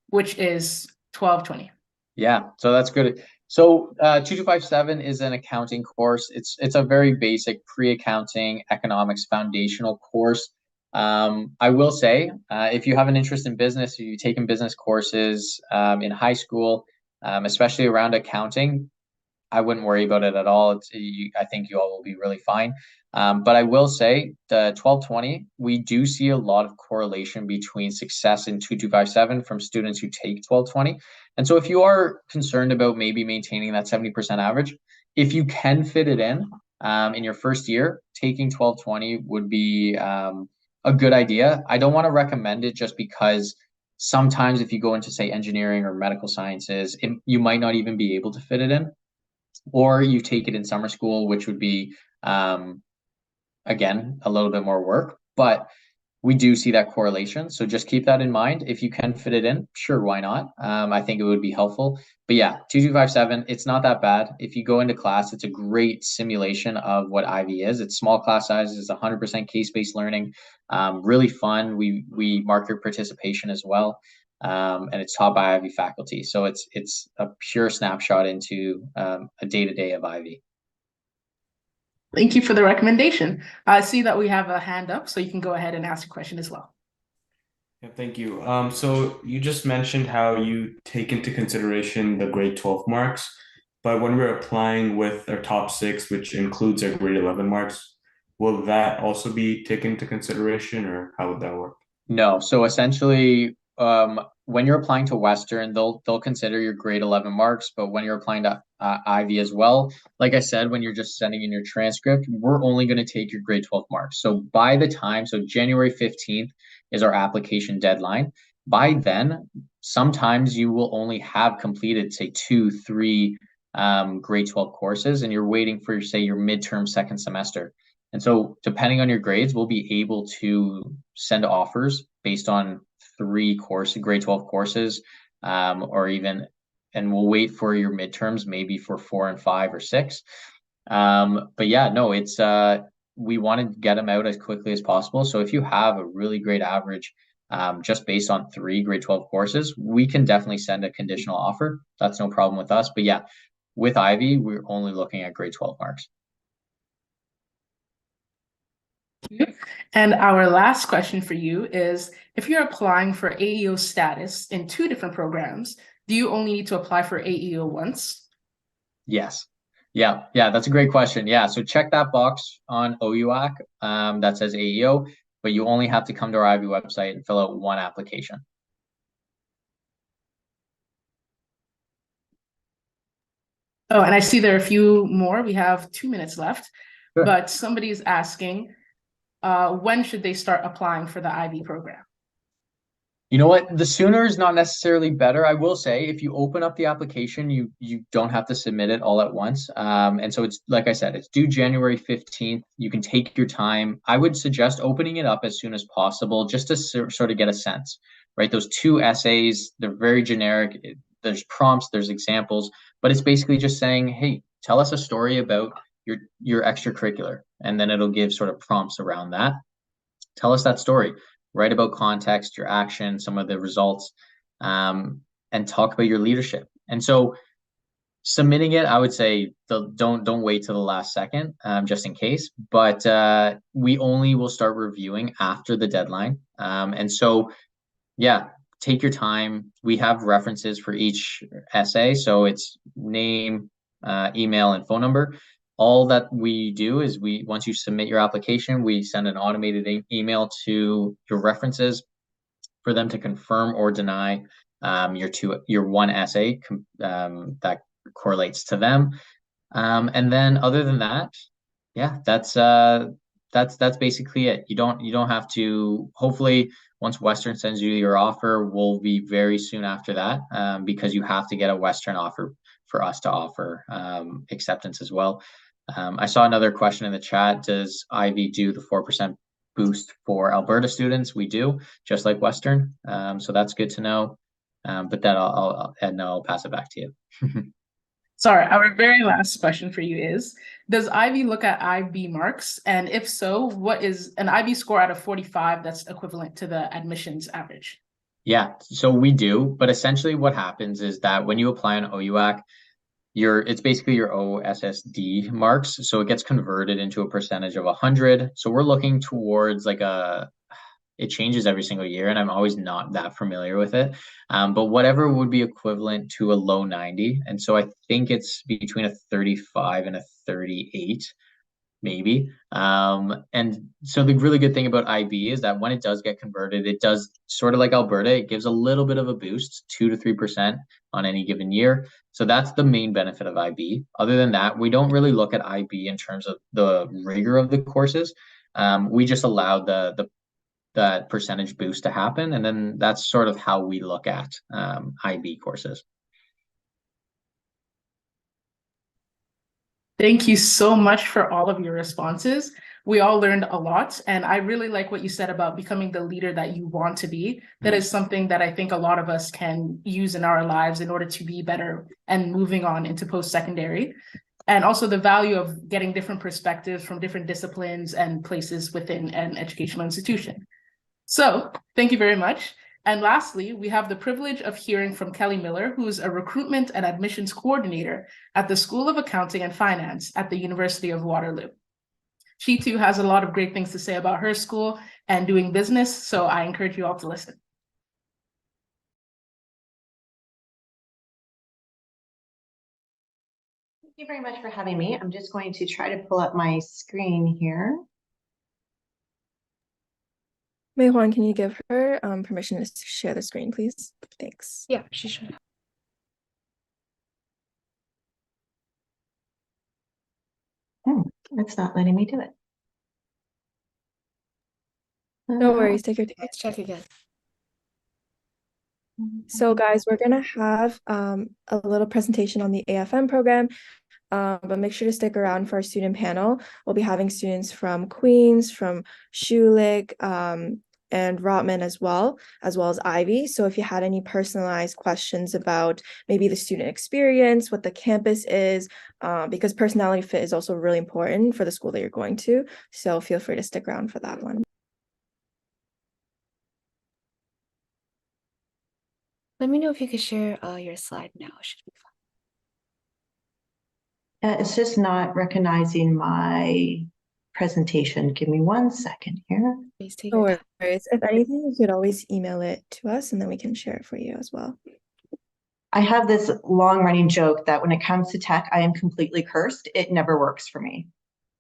which is 1220? Yeah, so that's good. So 2257 is an accounting course. It's a very basic pre-accounting economics foundational course. I will say, if you have an interest in business, if you've taken business courses in high school, especially around accounting, I wouldn't worry about it at all. I think you all will be really fine. But I will say the 1220, we do see a lot of correlation between success in 2257 from students who take 1220. And so if you are concerned about maybe maintaining that 70% average, if you can fit it in your first year, taking 1220 would be a good idea. I don't want to recommend it just because sometimes if you go into, say, engineering or medical sciences, you might not even be able to fit it in. Or you take it in summer school, which would be, again, a little bit more work, but we do see that correlation. So just keep that in mind. If you can fit it in, sure, why not? I think it would be helpful. But yeah, 2257, it's not that bad. If you go into class, it's a great simulation of what Ivy is. It's small class sizes, 100% case-based learning, really fun. We mark your participation as well. And it's taught by Ivy faculty. So it's a pure snapshot into a day-to-day of Ivy. Thank you for the recommendation. I see that we have a hand up, so you can go ahead and ask a question as well. Yeah, thank you. So you just mentioned how you take into consideration the grade 12 marks, but when we're applying with our top 6, which includes our grade 11 marks, will that also be taken into consideration, or how would that work? No. So essentially, when you're applying to Western, they'll consider your grade 11 marks, but when you're applying to Ivy as well, like I said, when you're just sending in your transcript, we're only going to take your grade 12 marks. So by the time, so January 15th is our application deadline. By then, sometimes you will only have completed, say, 2-3 grade 12 courses, and you're waiting for, say, your midterm second semester. And so depending on your grades, we'll be able to send offers based on 3 grade 12 courses, or even, and we'll wait for your midterms, maybe for 4 and 5 or 6. But yeah, no, it's, we want to get them out as quickly as possible. So if you have a really great average, just based on 3 grade 12 courses, we can definitely send a conditional offer. That's no problem with us. But yeah, with Ivy, we're only looking at grade 12 marks. And our last question for you is, if you're applying for AEO status in 2 different programs, do you only need to apply for AEO once? Yes. Yeah, that's a great question. Yeah, so check that box on OUAC that says AEO, but you only have to come to our Ivy website and fill out 1 application. Oh, and I see there are a few more. We have 2 minutes left, Sure. But somebody's asking, when should they start applying for the Ivy program? You know what? The sooner is not necessarily better. I will say, if you open up the application, you don't have to submit it all at once. And so it's, like I said, it's due January 15th. You can take your time. I would suggest opening it up as soon as possible, just to sort of get a sense, right? Those 2 essays, they're very generic. There's prompts, there's examples, but it's basically just saying, hey, tell us a story about your extracurricular. And then it'll give sort of prompts around that. Tell us that story. Write about context, your action, some of the results, and talk about your leadership. And so Submitting it, I would say don't wait till the last second, just in case. But we only will start reviewing after the deadline. And so, yeah, take your time. We have references for each essay, so it's name, email, and phone number. All that we do is once you submit your application, we send an automated email to your references for them to confirm or deny your one essay that correlates to them. And then other than that, yeah, that's basically it. You don't have to. Hopefully, once Western sends you your offer, will be very soon after that, because you have to get a Western offer for us to offer acceptance as well. I saw another question in the chat. Does Ivy do the 4% boost for Alberta students? We do, just like Western. So that's good to know. But that I'll pass it back to you. Sorry, our very last question for you is, does Ivy look at IB marks? And if so, what is an IB score out of 45 that's equivalent to the admissions average? Yeah, so we do, but essentially what happens is that when you apply on OUAC, it's basically your OSSD marks. So it gets converted into a percentage of 100. So we're looking towards it changes every single year, and I'm always not that familiar with it. But whatever would be equivalent to a low 90. And so I think it's between a 35 and a 38, maybe. And so the really good thing about IB is that when it does get converted, it does sort of like Alberta, it gives a little bit of a boost, 2 to 3% on any given year. So that's the main benefit of IB. Other than that, we don't really look at IB in terms of the rigor of the courses. We just allow that percentage boost to happen. And then that's sort of how we look at IB courses. Thank you so much for all of your responses. We all learned a lot. And I really like what you said about becoming the leader that you want to be. That is something that I think a lot of us can use in our lives in order to be better and moving on into post-secondary. And also the value of getting different perspectives from different disciplines and places within an educational institution. So thank you very much. And lastly, we have the privilege of hearing from Kelly Millar, who's a recruitment and admissions coordinator at the School of Accounting and Finance at the University of Waterloo. She too has a lot of great things to say about her school and doing business, so I encourage you all to listen. Thank you very much for having me. I'm just going to try to pull up my screen here. Mei Huan, can you give her permission to share the screen, please? Thanks. Yeah, she should. It's not letting me do it. No worries, take your time. Let's check again. So guys, we're gonna have a little presentation on the AFM program, but make sure to stick around for our student panel. We'll be having students from Queens, from Schulich, and Rotman as well as Ivy. So if you had any personalized questions about maybe the student experience, what the campus is, because personality fit is also really important for the school that you're going to. So feel free to stick around for that one. Let me know if you could share your slide now. It should be fine. It's just not recognizing my presentation. Give me 1 second here. Please take No your time. worries. If anything, you could always email it to us and then we can share it for you as well. I have this long running joke that when it comes to tech, I am completely cursed. It never works for me.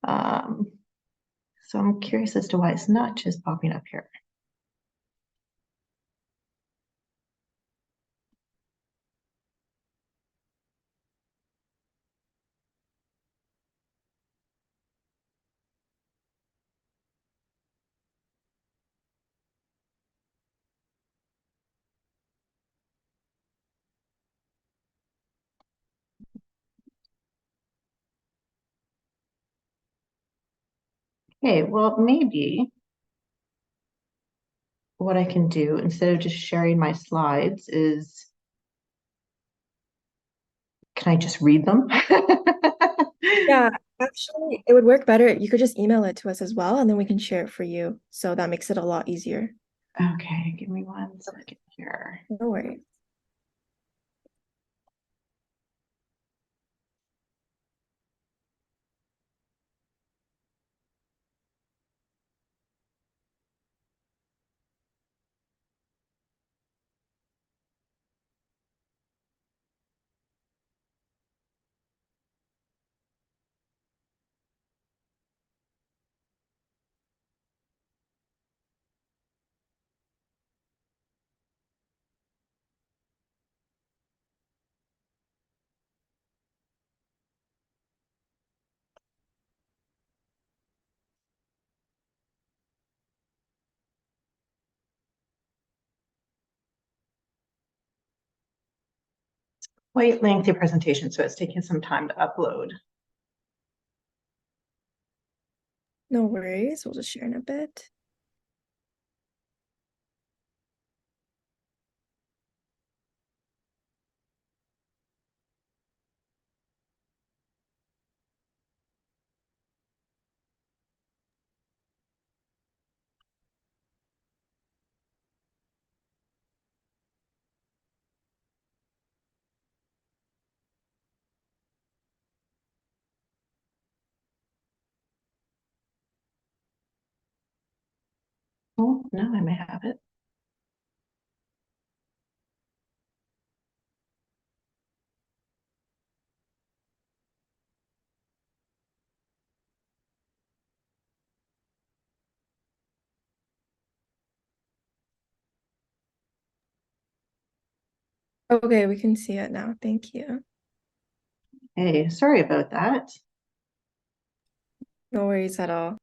So I'm curious as to why it's not just popping up here. Okay, well, maybe what I can do instead of just sharing my slides is, can I just read them? Yeah, actually, it would work better. You could just email it to us as well, and then we can share it for you. So that makes it a lot easier. Okay, give me 1 second here. No worries. quite lengthy presentation, so it's taking some time to upload. No worries. We'll just share in a bit. Oh, no, I may have it. Okay, we can see it now. Thank you. Hey, sorry about that. No worries at all.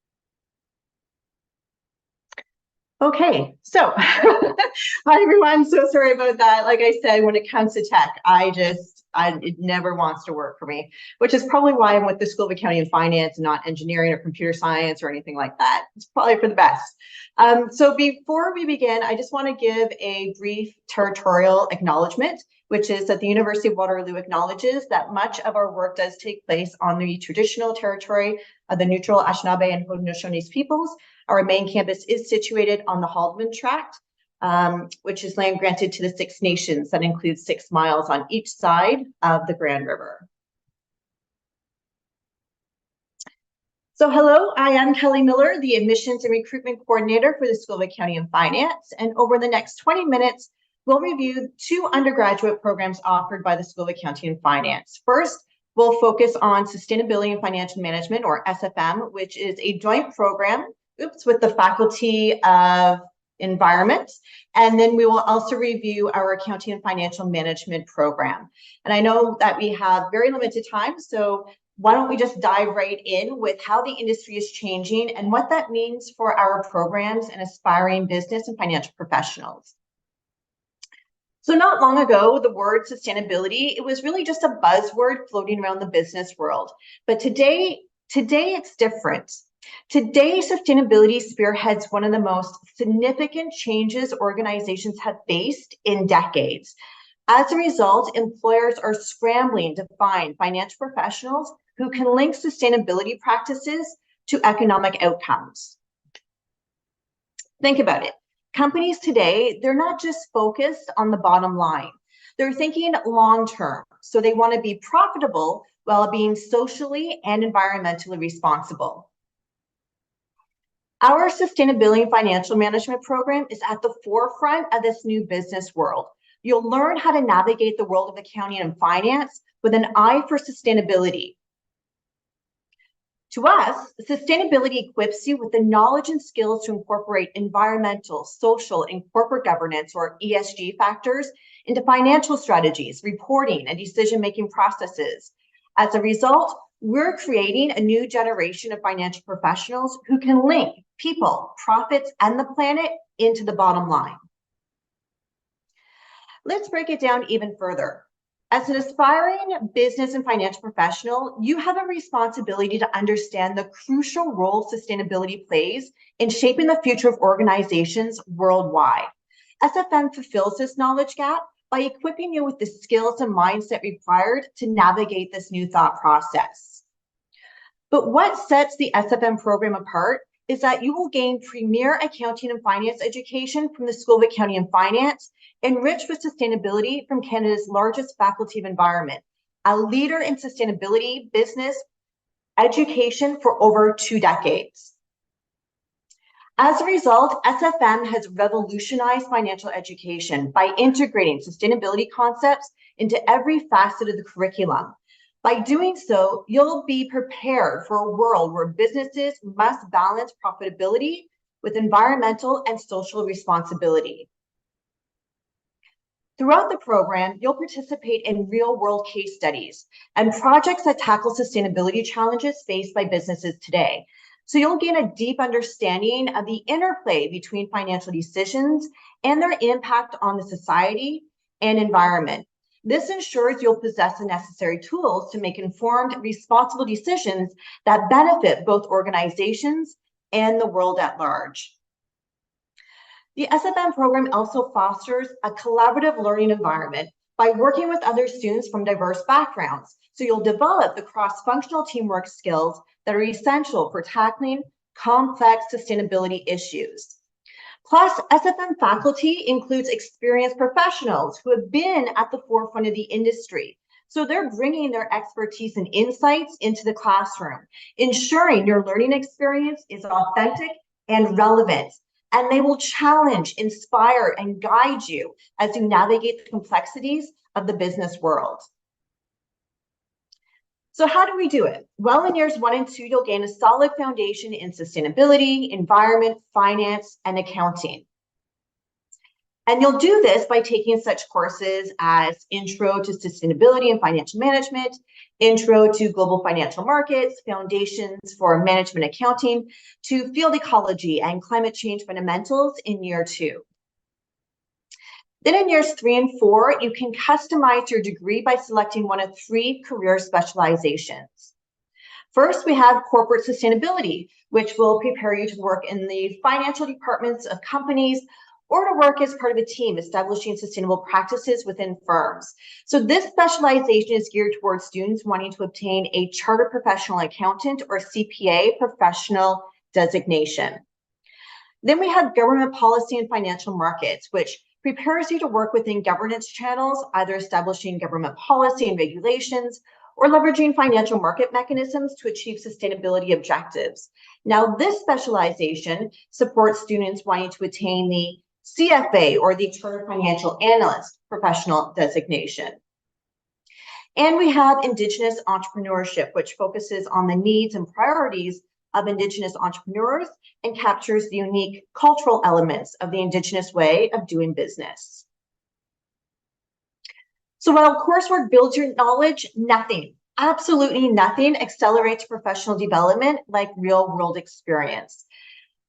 Okay, so hi everyone. So sorry about that. Like I said, when it comes to tech, it never wants to work for me, which is probably why I'm with the School of Accounting and Finance, and not engineering or computer science or anything like that. It's probably for the best. So before we begin, I just want to give a brief territorial acknowledgement, which is that the University of Waterloo acknowledges that much of our work does take place on the traditional territory of the neutral Anishinaabe and Haudenosaunee peoples. Our main campus is situated on the Haldeman Tract, which is land granted to the Six Nations that includes 6 miles on each side of the Grand River. So hello, I am Kelly Millar, the Admissions and Recruitment Coordinator for the School of Accounting and Finance. And over the next 20 minutes, we'll review 2 undergraduate programs offered by the School of Accounting and Finance. First, we'll focus on Sustainability and Financial Management, or SFM, which is a joint program with the Faculty of Environment. And then we will also review our Accounting and Financial Management program. And I know that we have very limited time, so why don't we just dive right in with how the industry is changing and what that means for our programs and aspiring business and financial professionals. So not long ago, the word sustainability, it was really just a buzzword floating around the business world. But today it's different. Today, sustainability spearheads one of the most significant changes organizations have faced in decades. As a result, employers are scrambling to find financial professionals who can link sustainability practices to economic outcomes. Think about it. Companies today, they're not just focused on the bottom line. They're thinking long-term. So they want to be profitable while being socially and environmentally responsible. Our Sustainability and Financial Management program is at the forefront of this new business world. You'll learn how to navigate the world of accounting and finance with an eye for sustainability. To us, sustainability equips you with the knowledge and skills to incorporate environmental, social, and corporate governance, or ESG factors, into financial strategies, reporting, and decision-making processes. As a result, we're creating a new generation of financial professionals who can link people, profits, and the planet into the bottom line. Let's break it down even further. As an aspiring business and financial professional, you have a responsibility to understand the crucial role sustainability plays in shaping the future of organizations worldwide. SFM fulfills this knowledge gap by equipping you with the skills and mindset required to navigate this new thought process. But what sets the SFM program apart is that you will gain premier accounting and finance education from the School of Accounting and Finance, enriched with sustainability from Canada's largest faculty of environment, a leader in sustainability business education for over 2 decades. As a result, SFM has revolutionized financial education by integrating sustainability concepts into every facet of the curriculum. By doing so, you'll be prepared for a world where businesses must balance profitability with environmental and social responsibility. Throughout the program, you'll participate in real-world case studies and projects that tackle sustainability challenges faced by businesses today. So you'll gain a deep understanding of the interplay between financial decisions and their impact on the society and environment. This ensures you'll possess the necessary tools to make informed, responsible decisions that benefit both organizations and the world at large. The SFM program also fosters a collaborative learning environment by working with other students from diverse backgrounds. So you'll develop the cross-functional teamwork skills that are essential for tackling complex sustainability issues. Plus, SFM faculty includes experienced professionals who have been at the forefront of the industry. So they're bringing their expertise and insights into the classroom, ensuring your learning experience is authentic and relevant. And they will challenge, inspire, and guide you as you navigate the complexities of the business world. So how do we do it? Well, in years 1 and 2, you'll gain a solid foundation in sustainability, environment, finance, and accounting. And you'll do this by taking such courses as Intro to Sustainability and Financial Management, Intro to Global Financial Markets, Foundations for Management Accounting, to Field Ecology and Climate Change Fundamentals in year 2. Then in years 3 and 4, you can customize your degree by selecting one of 3 career specializations. First, we have corporate sustainability, which will prepare you to work in the financial departments of companies or to work as part of a team establishing sustainable practices within firms. So this specialization is geared towards students wanting to obtain a chartered professional accountant or CPA professional designation. Then we have government policy and financial markets, which prepares you to work within governance channels, either establishing government policy and regulations or leveraging financial market mechanisms to achieve sustainability objectives. Now, this specialization supports students wanting to attain the CFA or the Chartered Financial Analyst professional designation. And we have Indigenous entrepreneurship, which focuses on the needs and priorities of Indigenous entrepreneurs and captures the unique cultural elements of the Indigenous way of doing business. So while coursework builds your knowledge, nothing, absolutely nothing accelerates professional development like real-world experience.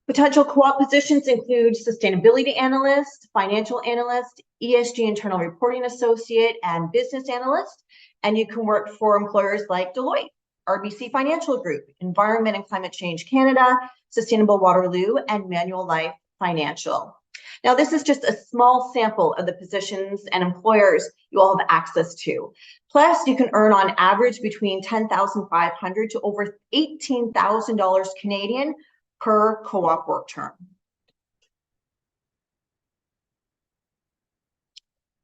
Potential co-op positions include sustainability analyst, financial analyst, ESG internal reporting associate, and business analyst. And you can work for employers like Deloitte, RBC Financial Group, Environment and Climate Change Canada, Sustainable Waterloo, and Manual Life Financial. Now, this is just a small sample of the positions and employers you all have access to. Plus, you can earn on average between $10,500 to over $18,000 Canadian per co-op work term.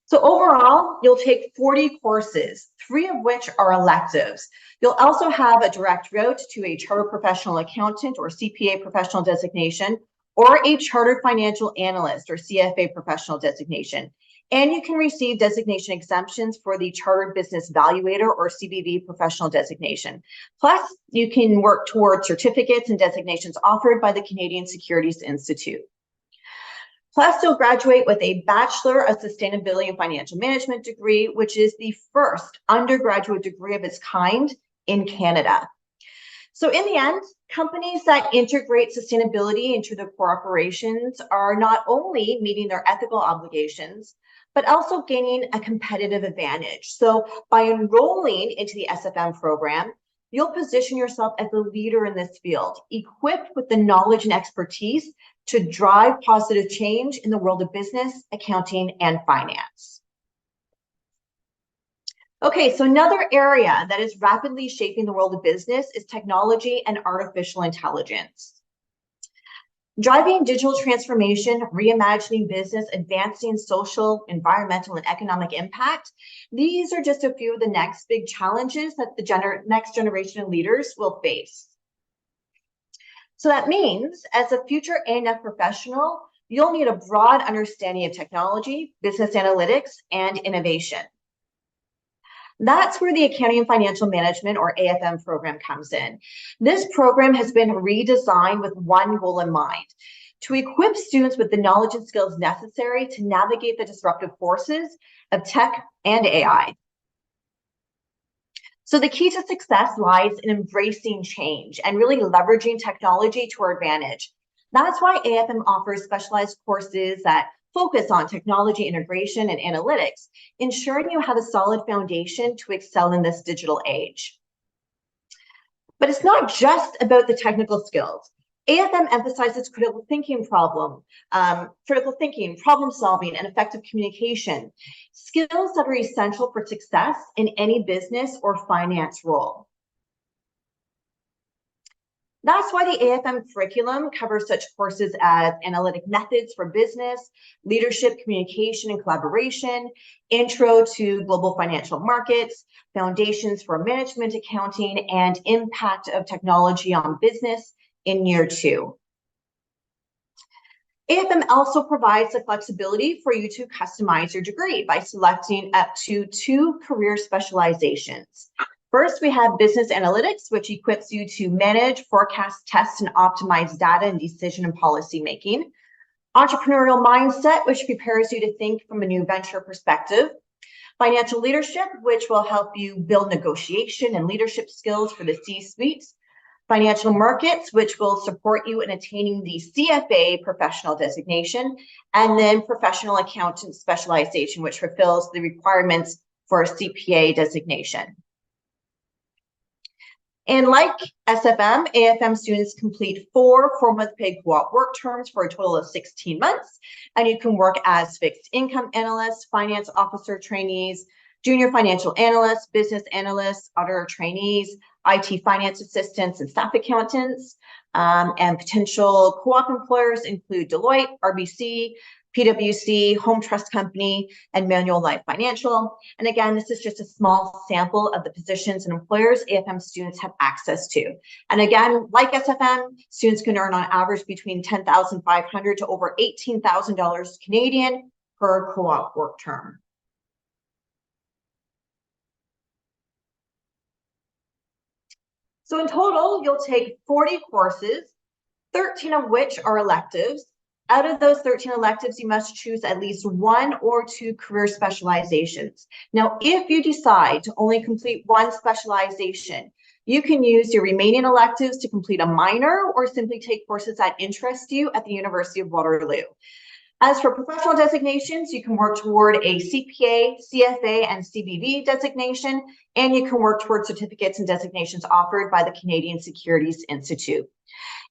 So overall, you'll take 40 courses, 3 of which are electives. You'll also have a direct route to a chartered professional accountant or CPA professional designation, or a chartered financial analyst or CFA professional designation. And you can receive designation exemptions for the Chartered Business Valuator or CBV professional designation. Plus, you can work towards certificates and designations offered by the Canadian Securities Institute. Plus, you'll graduate with a Bachelor of Sustainability and Financial Management degree, which is the first undergraduate degree of its kind in Canada. So in the end, companies that integrate sustainability into their core operations are not only meeting their ethical obligations, but also gaining a competitive advantage. So by enrolling into the SFM program, you'll position yourself as a leader in this field, equipped with the knowledge and expertise to drive positive change in the world of business, accounting, and finance. Okay, so another area that is rapidly shaping the world of business is technology and artificial intelligence. Driving digital transformation, reimagining business, advancing social, environmental, and economic impact. These are just a few of the next big challenges that the next generation of leaders will face. So that means as a future A&F professional, you'll need a broad understanding of technology, business analytics, and innovation. That's where the Accounting and Financial Management or AFM program comes in. This program has been redesigned with one goal in mind: to equip students with the knowledge and skills necessary to navigate the disruptive forces of tech and AI. So the key to success lies in embracing change and really leveraging technology to our advantage. That's why AFM offers specialized courses that focus on technology integration and analytics, ensuring you have a solid foundation to excel in this digital age. But it's not just about the technical skills. AFM emphasizes critical thinking, problem solving, and effective communication, skills that are essential for success in any business or finance role. That's why the AFM curriculum covers such courses as analytic methods for business, leadership, communication, and collaboration, intro to global financial markets, foundations for management accounting, and impact of technology on business in year 2. AFM also provides the flexibility for you to customize your degree by selecting up to 2 career specializations. First, we have business analytics, which equips you to manage, forecast, test, and optimize data and decision and policy making. Entrepreneurial mindset, which prepares you to think from a new venture perspective. Financial leadership, which will help you build negotiation and leadership skills for the C-suite. Financial markets, which will support you in attaining the CFA professional designation. And then professional accountant specialization, which fulfills the requirements for a CPA designation. And like SFM, AFM students complete 4 4-month paid co-op work terms for a total of 16 months. And you can work as fixed income analysts, finance officer trainees, junior financial analysts, business analysts, auditor trainees, IT finance assistants, and staff accountants. And potential co-op employers include Deloitte, RBC, PwC, Home Trust Company, and Manual Life Financial. And again, this is just a small sample of the positions and employers AFM students have access to. And again, like SFM, students can earn on average between $10,500 to over $18,000 Canadian per co-op work term. So in total, you'll take 40 courses, 13 of which are electives. Out of those 13 electives, you must choose at least 1 or 2 career specializations. Now, if you decide to only complete 1 specialization, you can use your remaining electives to complete a minor or simply take courses that interest you at the University of Waterloo. As for professional designations, you can work toward a CPA, CFA, and CBV designation, and you can work toward certificates and designations offered by the Canadian Securities Institute.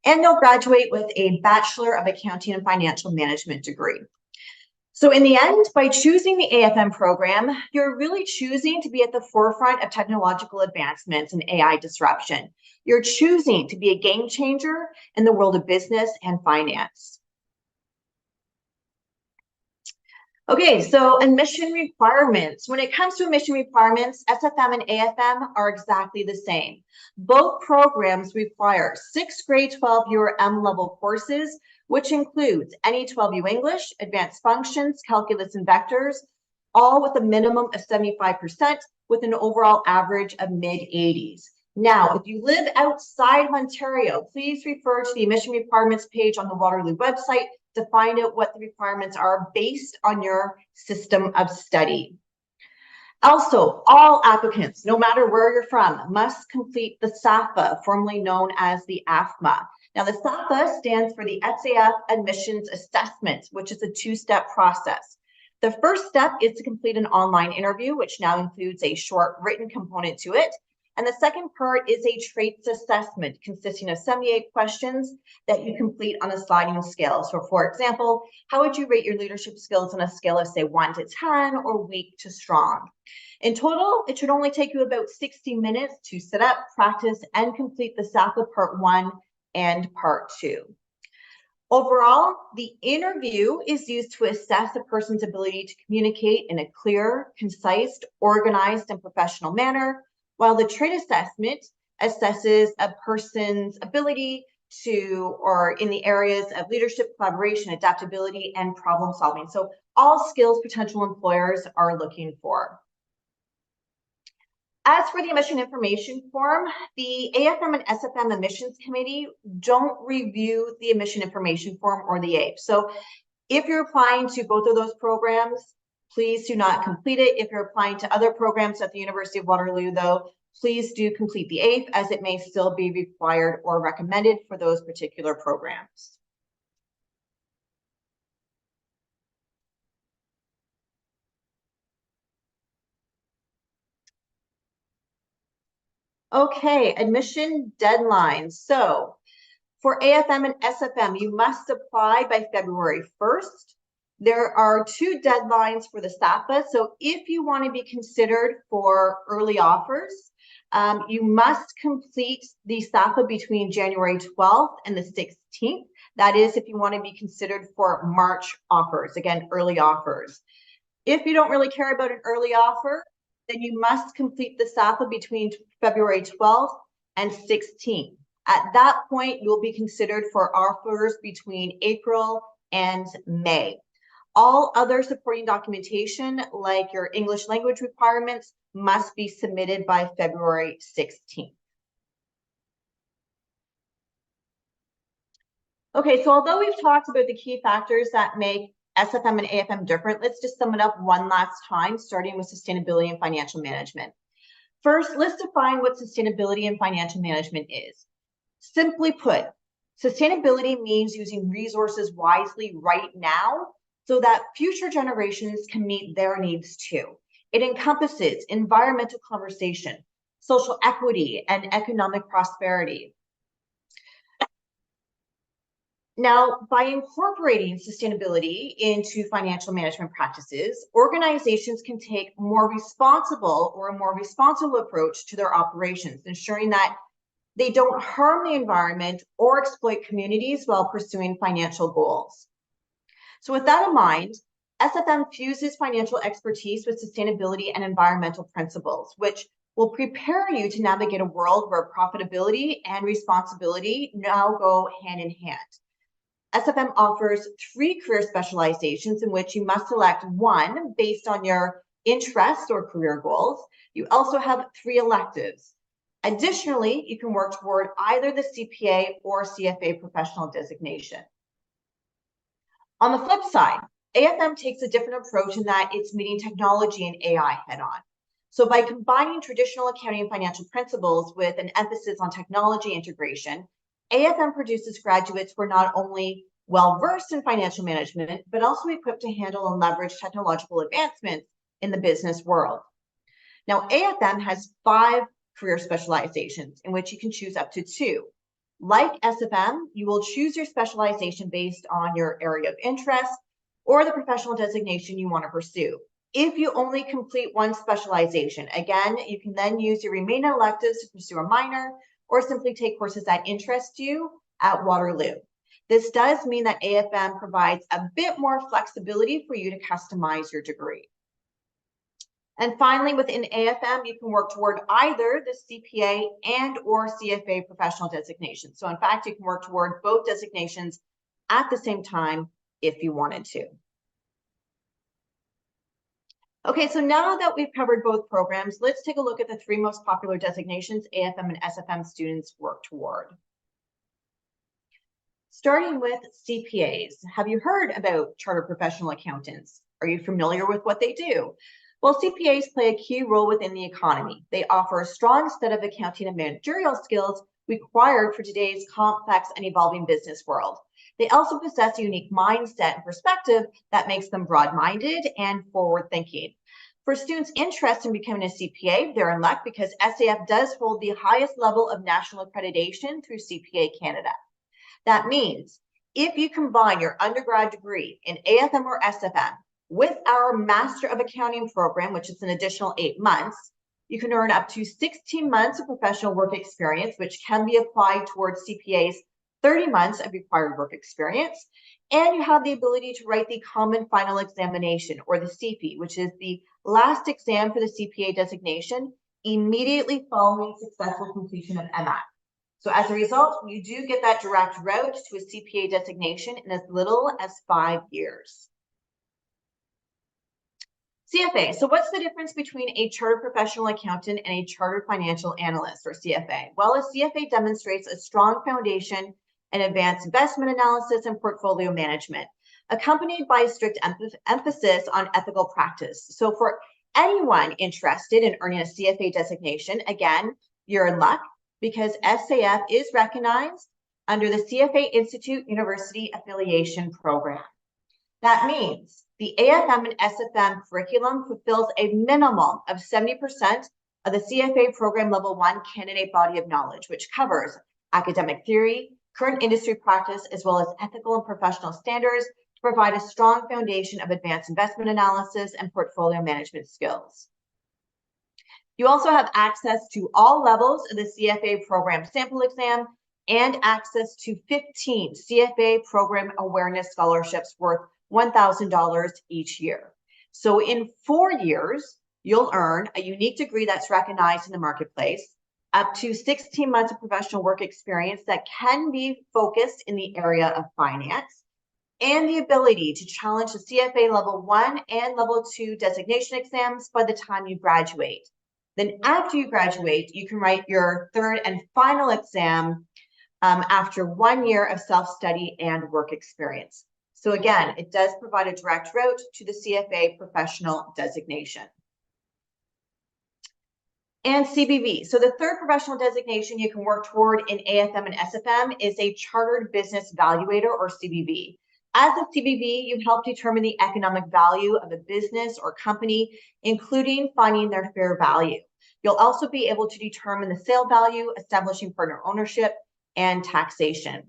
And you'll graduate with a Bachelor of Accounting and Financial Management degree. So in the end, by choosing the AFM program, you're really choosing to be at the forefront of technological advancements and AI disruption. You're choosing to be a game changer in the world of business and finance. Okay, so admission requirements. When it comes to admission requirements, SFM and AFM are exactly the same. Both programs require 6 grade 12 M-level courses, which includes any 12U English, advanced functions, calculus, and vectors, all with a minimum of 75% with an overall average of mid-80s. Now, if you live outside of Ontario, please refer to the admission requirements page on the Waterloo website to find out what the requirements are based on your system of study. Also, all applicants, no matter where you're from, must complete the SAFA, formerly known as the AFMA. Now, the SAFA stands for the SAF Admissions Assessment, which is a 2-step process. The first step is to complete an online interview, which now includes a short written component to it. And the second part is a traits assessment consisting of 78 questions that you complete on a sliding scale. So for example, how would you rate your leadership skills on a scale of say 1 to 10 or weak to strong? In total, it should only take you about 60 minutes to set up, practice, and complete the SAFA Part 1 and Part 2. Overall, the interview is used to assess a person's ability to communicate in a clear, concise, organized, and professional manner, while the trait assessment assesses a person's ability to, or in the areas of leadership, collaboration, adaptability, and problem solving. So all skills potential employers are looking for. As for the admission information form, the AFM and SFM admissions committee don't review the admission information form or the APE. So if you're applying to both of those programs, please do not complete it. If you're applying to other programs at the University of Waterloo, though, please do complete the APE, as it may still be required or recommended for those particular programs. Okay, admission deadlines. So for AFM and SFM, you must apply by February 1st. There are 2 deadlines for the SAFA. So if you want to be considered for early offers, you must complete the SAFA between January 12th and the 16th. That is if you want to be considered for March offers, again, early offers. If you don't really care about an early offer, then you must complete the SAFA between February 12th and 16th. At that point, you'll be considered for offers between April and May. All other supporting documentation, like your English language requirements, must be submitted by February 16th. Okay, so although we've talked about the key factors that make SFM and AFM different, let's just sum it up one last time, starting with sustainability and financial management. First, let's define what sustainability and financial management is. Simply put, sustainability means using resources wisely right now so that future generations can meet their needs too. It encompasses environmental conservation, social equity, and economic prosperity. Now, by incorporating sustainability into financial management practices, organizations can take a more responsible approach to their operations, ensuring that they don't harm the environment or exploit communities while pursuing financial goals. So with that in mind, SFM fuses financial expertise with sustainability and environmental principles, which will prepare you to navigate a world where profitability and responsibility now go hand in hand. SFM offers 3 career specializations in which you must select one based on your interest or career goals. You also have 3 electives. Additionally, you can work toward either the CPA or CFA professional designation. On the flip side, AFM takes a different approach in that it's meeting technology and AI head-on. So by combining traditional accounting and financial principles with an emphasis on technology integration, AFM produces graduates who are not only well-versed in financial management, but also equipped to handle and leverage technological advancements in the business world. Now, AFM has 5 career specializations in which you can choose up to 2. Like SFM, you will choose your specialization based on your area of interest or the professional designation you want to pursue. If you only complete one specialization, again, you can then use your remaining electives to pursue a minor or simply take courses that interest you at Waterloo. This does mean that AFM provides a bit more flexibility for you to customize your degree. And finally, within AFM, you can work toward either the CPA and or CFA professional designation. So in fact, you can work toward both designations at the same time if you wanted to. Okay, so now that we've covered both programs, let's take a look at the 3 most popular designations AFM and SFM students work toward. Starting with CPAs, have you heard about chartered professional accountants? Are you familiar with what they do? Well, CPAs play a key role within the economy. They offer a strong set of accounting and managerial skills required for today's complex and evolving business world. They also possess a unique mindset and perspective that makes them broad-minded and forward-thinking. For students interested in becoming a CPA, they're in luck because SAF does hold the highest level of national accreditation through CPA Canada. That means if you combine your undergrad degree in AFM or SFM with our Master of Accounting program, which is an additional 8 months, you can earn up to 16 months of professional work experience, which can be applied towards CPA's 30 months of required work experience. And you have the ability to write the Common Final Examination, or the CFE, which is the last exam for the CPA designation, immediately following successful completion of MAC. So as a result, you do get that direct route to a CPA designation in as little as 5 years. CFA. So what's the difference between a chartered professional accountant and a chartered financial analyst, or CFA? Well, a CFA demonstrates a strong foundation in advanced investment analysis and portfolio management, accompanied by a strict emphasis on ethical practice. So for anyone interested in earning a CFA designation, again, you're in luck because SAF is recognized under the CFA Institute University Affiliation Program. That means the AFM and SFM curriculum fulfills a minimum of 70% of the CFA Program Level 1 candidate body of knowledge, which covers academic theory, current industry practice, as well as ethical and professional standards to provide a strong foundation of advanced investment analysis and portfolio management skills. You also have access to all levels of the CFA program sample exam and access to 15 CFA program awareness scholarships worth $1,000 each year. So in 4 years, you'll earn a unique degree that's recognized in the marketplace, up to 16 months of professional work experience that can be focused in the area of finance, and the ability to challenge the CFA Level 1 and Level 2 designation exams by the time you graduate. Then after you graduate, you can write your third and final exam after 1 year of self-study and work experience. So again, it does provide a direct route to the CFA professional designation. And CBV. So the third professional designation you can work toward in AFM and SFM is a Chartered Business Valuator, or CBV. As a CBV, you help determine the economic value of a business or company, including finding their fair value. You'll also be able to determine the sale value, establishing partner ownership, and taxation.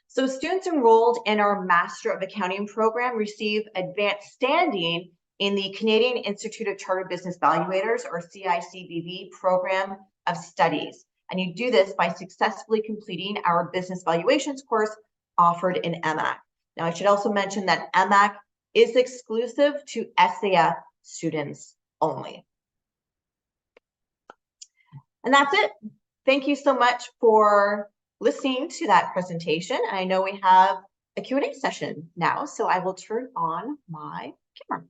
So students enrolled in our Master of Accounting program receive advanced standing in the Canadian Institute of Chartered Business Valuators, or CICBV program of studies. And you do this by successfully completing our business valuations course offered in MAC. Now, I should also mention that MAC is exclusive to SAF students only. And that's it. Thank you so much for listening to that presentation. I know we have a Q&A session now, so I will turn on my camera.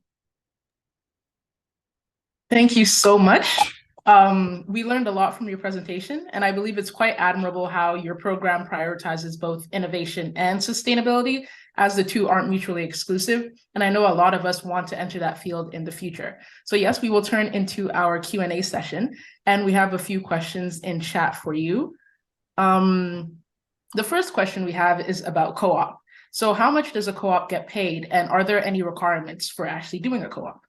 Thank you so much. We learned a lot from your presentation, and I believe it's quite admirable how your program prioritizes both innovation and sustainability, as the two aren't mutually exclusive. And I know a lot of us want to enter that field in the future. So yes, we will turn into our Q&A session, and we have a few questions in chat for you. The first question we have is about co-op. So how much does a co-op get paid, and are there any requirements for actually doing a co-op?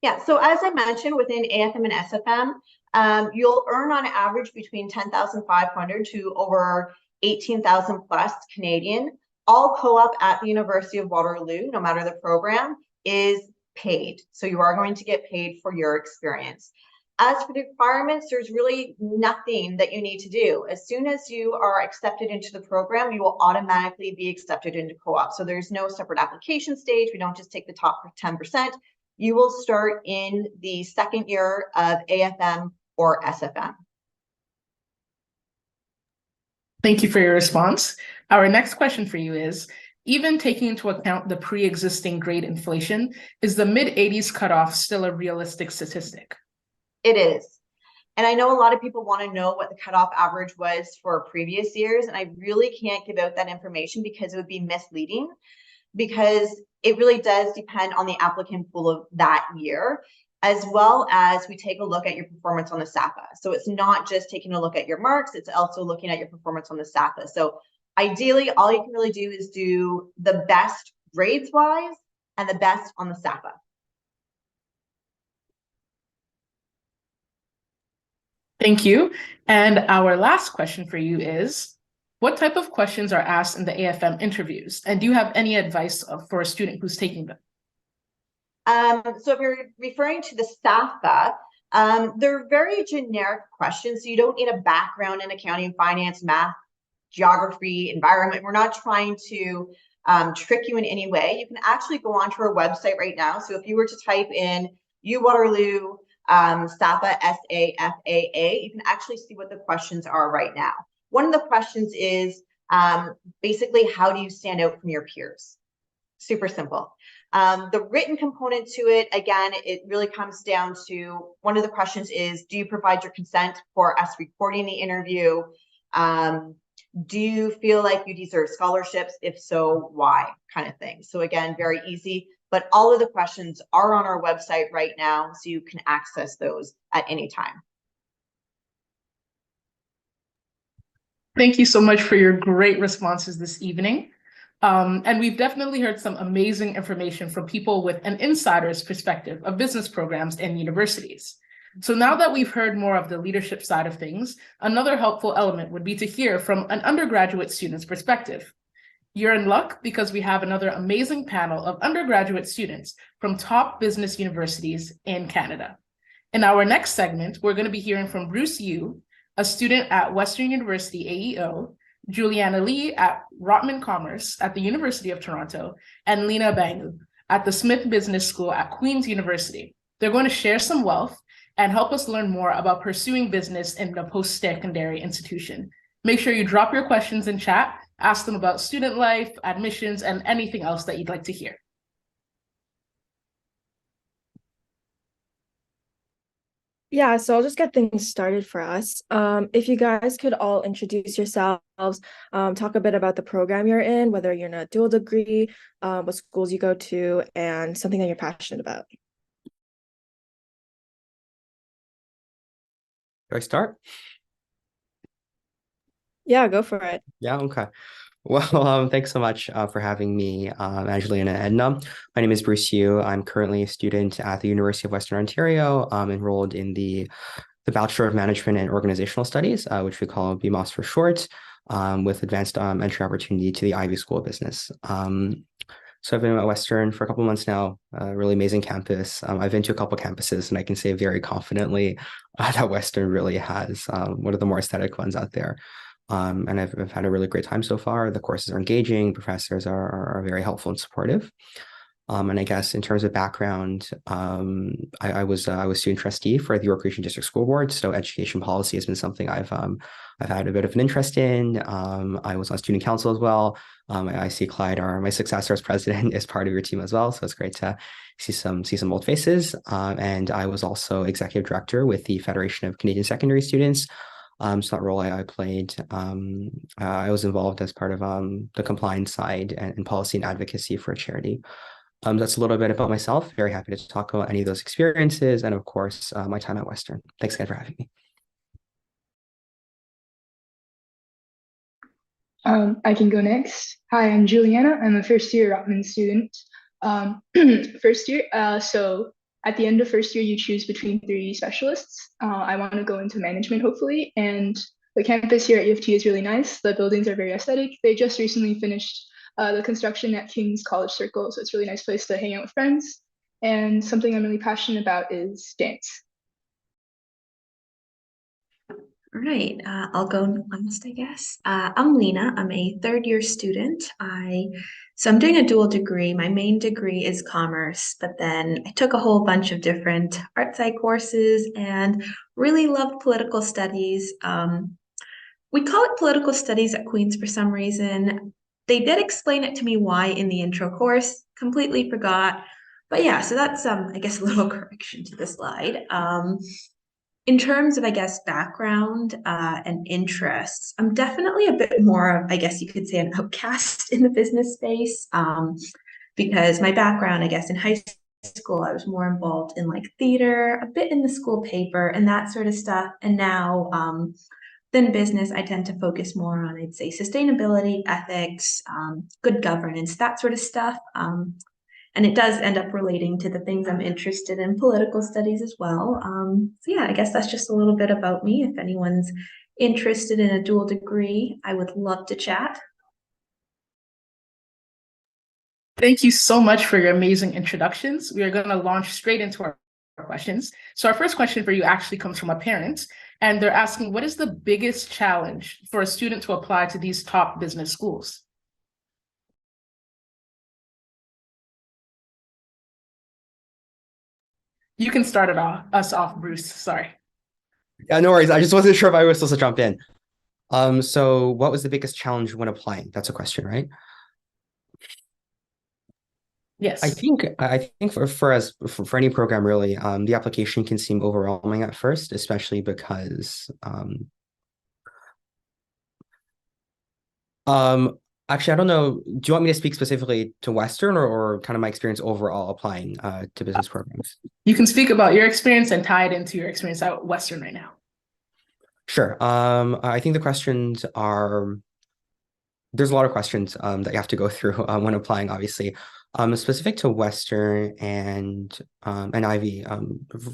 Yeah, so as I mentioned, within AFM and SFM, you'll earn on average between $10,500 to over $18,000 plus Canadian. All co-op at the University of Waterloo, no matter the program, is paid. So you are going to get paid for your experience. As for the requirements, there's really nothing that you need to do. As soon as you are accepted into the program, you will automatically be accepted into co-op. So there's no separate application stage. We don't just take the top 10%. You will start in the second year of AFM or SFM. Thank you for your response. Our next question for you is, even taking into account the pre-existing grade inflation, is the mid-80s cutoff still a realistic statistic? It is. And I know a lot of people want to know what the cutoff average was for previous years, and I really can't give out that information because it would be misleading, because it really does depend on the applicant pool of that year, as well as we take a look at your performance on the SAPA. So it's not just taking a look at your marks, it's also looking at your performance on the SAPA. So ideally, all you can really do is do the best grades-wise and the best on the SAPA. Thank you. And our last question for you is, what type of questions are asked in the AFM interviews? And do you have any advice for a student who's taking them? So if you're referring to the SAFA, they're very generic questions. So you don't need a background in accounting, finance, math, geography, environment. We're not trying to trick you in any way. You can actually go onto our website right now. So if you were to type in UWaterloo SAFA, S-A-F-A-A, you can actually see what the questions are right now. One of the questions is basically, how do you stand out from your peers? Super simple. The written component to it, again, it really comes down to, one of the questions is, do you provide your consent for us recording the interview? Do you feel like you deserve scholarships? If so, why? Kind of thing. So again, very easy, but all of the questions are on our website right now, so you can access those at any time. Thank you so much for your great responses this evening. And we've definitely heard some amazing information from people with an insider's perspective of business programs and universities. So now that we've heard more of the leadership side of things, another helpful element would be to hear from an undergraduate student's perspective. You're in luck because we have another amazing panel of undergraduate students from top business universities in Canada. In our next segment, we're going to be hearing from Bruce Yu, a student at Western University AEO, Juliana Lee at Rotman Commerce at the University of Toronto, and Leena Bhangu at the Smith Business School at Queen's University. They're going to share some wealth and help us learn more about pursuing business in a post-secondary institution. Make sure you drop your questions in chat, ask them about student life, admissions, and anything else that you'd like to hear. Yeah, so I'll just get things started for us. If you guys could all introduce yourselves, talk a bit about the program you're in, whether you're in a dual degree, what schools you go to, and something that you're passionate about. Do I start? Yeah, go for it. Yeah, okay. Well, thanks so much for having me, Angelina and Edna. My name is Bruce Yu. I'm currently a student at the University of Western Ontario, enrolled in the Bachelor of Management and Organizational Studies, which we call BMOS for short, with advanced entry opportunity to the Ivy School of Business. So I've been at Western for a couple months now, really amazing campus. I've been to a couple campuses, and I can say very confidently that Western really has one of the more aesthetic ones out there. And I've had a really great time so far. The courses are engaging, professors are very helpful and supportive. And I guess in terms of background, I was student trustee for the York Region District School Board. So education policy has been something I've had a bit of an interest in. I was on student council as well. I see Clyde, my successor as president, is part of your team as well. So it's great to see some old faces. And I was also executive director with the Federation of Canadian Secondary Students. So that role I played, I was involved as part of the compliance side and policy and advocacy for a charity. That's a little bit about myself. Very happy to talk about any of those experiences and, of course, my time at Western. Thanks again for having me. I can go next. Hi, I'm Juliana. I'm a first-year Rotman student. First year, so at the end of first year, you choose between 3 specialists. I want to go into management, hopefully, and the campus here at U of T is really nice. The buildings are very aesthetic. They just recently finished the construction at King's College Circle, so it's a really nice place to hang out with friends. And something I'm really passionate about is dance. All right, I'll go last, I guess. I'm Leena. I'm a third-year student. So I'm doing a dual degree. My main degree is commerce, but then I took a whole bunch of different art side courses and really loved political studies. We call it political studies at Queen's for some reason. They did explain it to me why in the intro course, completely forgot. But yeah, so that's, I guess, a little correction to the slide. In terms of, I guess, background and interests, I'm definitely a bit more of, I guess you could say, an outcast in the business space because my background, I guess, in high school, I was more involved in like theater, a bit in the school paper and that sort of stuff. And now then business, I tend to focus more on, I'd say, sustainability, ethics, good governance, that sort of stuff. And it does end up relating to the things I'm interested in, political studies as well. So yeah, I guess that's just a little bit about me. If anyone's interested in a dual degree, I would love to chat. Thank you so much for your amazing introductions. We are going to launch straight into our questions. So our first question for you actually comes from a parent, and they're asking, what is the biggest challenge for a student to apply to these top business schools? You can start us off, Bruce. Sorry. Yeah, no worries. I just wasn't sure if I was supposed to jump in. So what was the biggest challenge when applying? That's a question, right? Yes. I think for any program really, the application can seem overwhelming at first, especially because actually, I don't know. Do you want me to speak specifically to Western or kind of my experience overall applying to business programs? You can speak about your experience and tie it into your experience at Western right now. Sure. I think the questions are, there's a lot of questions that you have to go through when applying, obviously. Specific to Western and Ivy,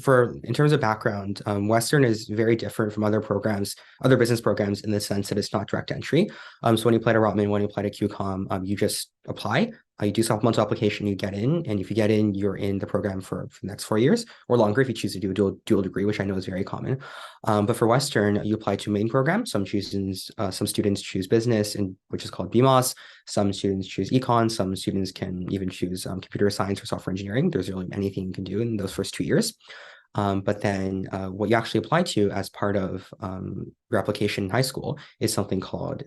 for in terms of background, Western is very different from other programs, other business programs, in the sense that it's not direct entry. So when you apply to Rotman, when you apply to QCOM, you just apply. You do supplemental application, you get in, and if you get in, you're in the program for the next 4 years or longer if you choose to do a dual degree, which I know is very common. But for Western, you apply to main program. Some students choose business, and which is called BMOS. Some students choose econ. Some students can even choose computer science or software engineering. There's really anything you can do in those first 2 years. But then what you actually apply to as part of your application in high school is something called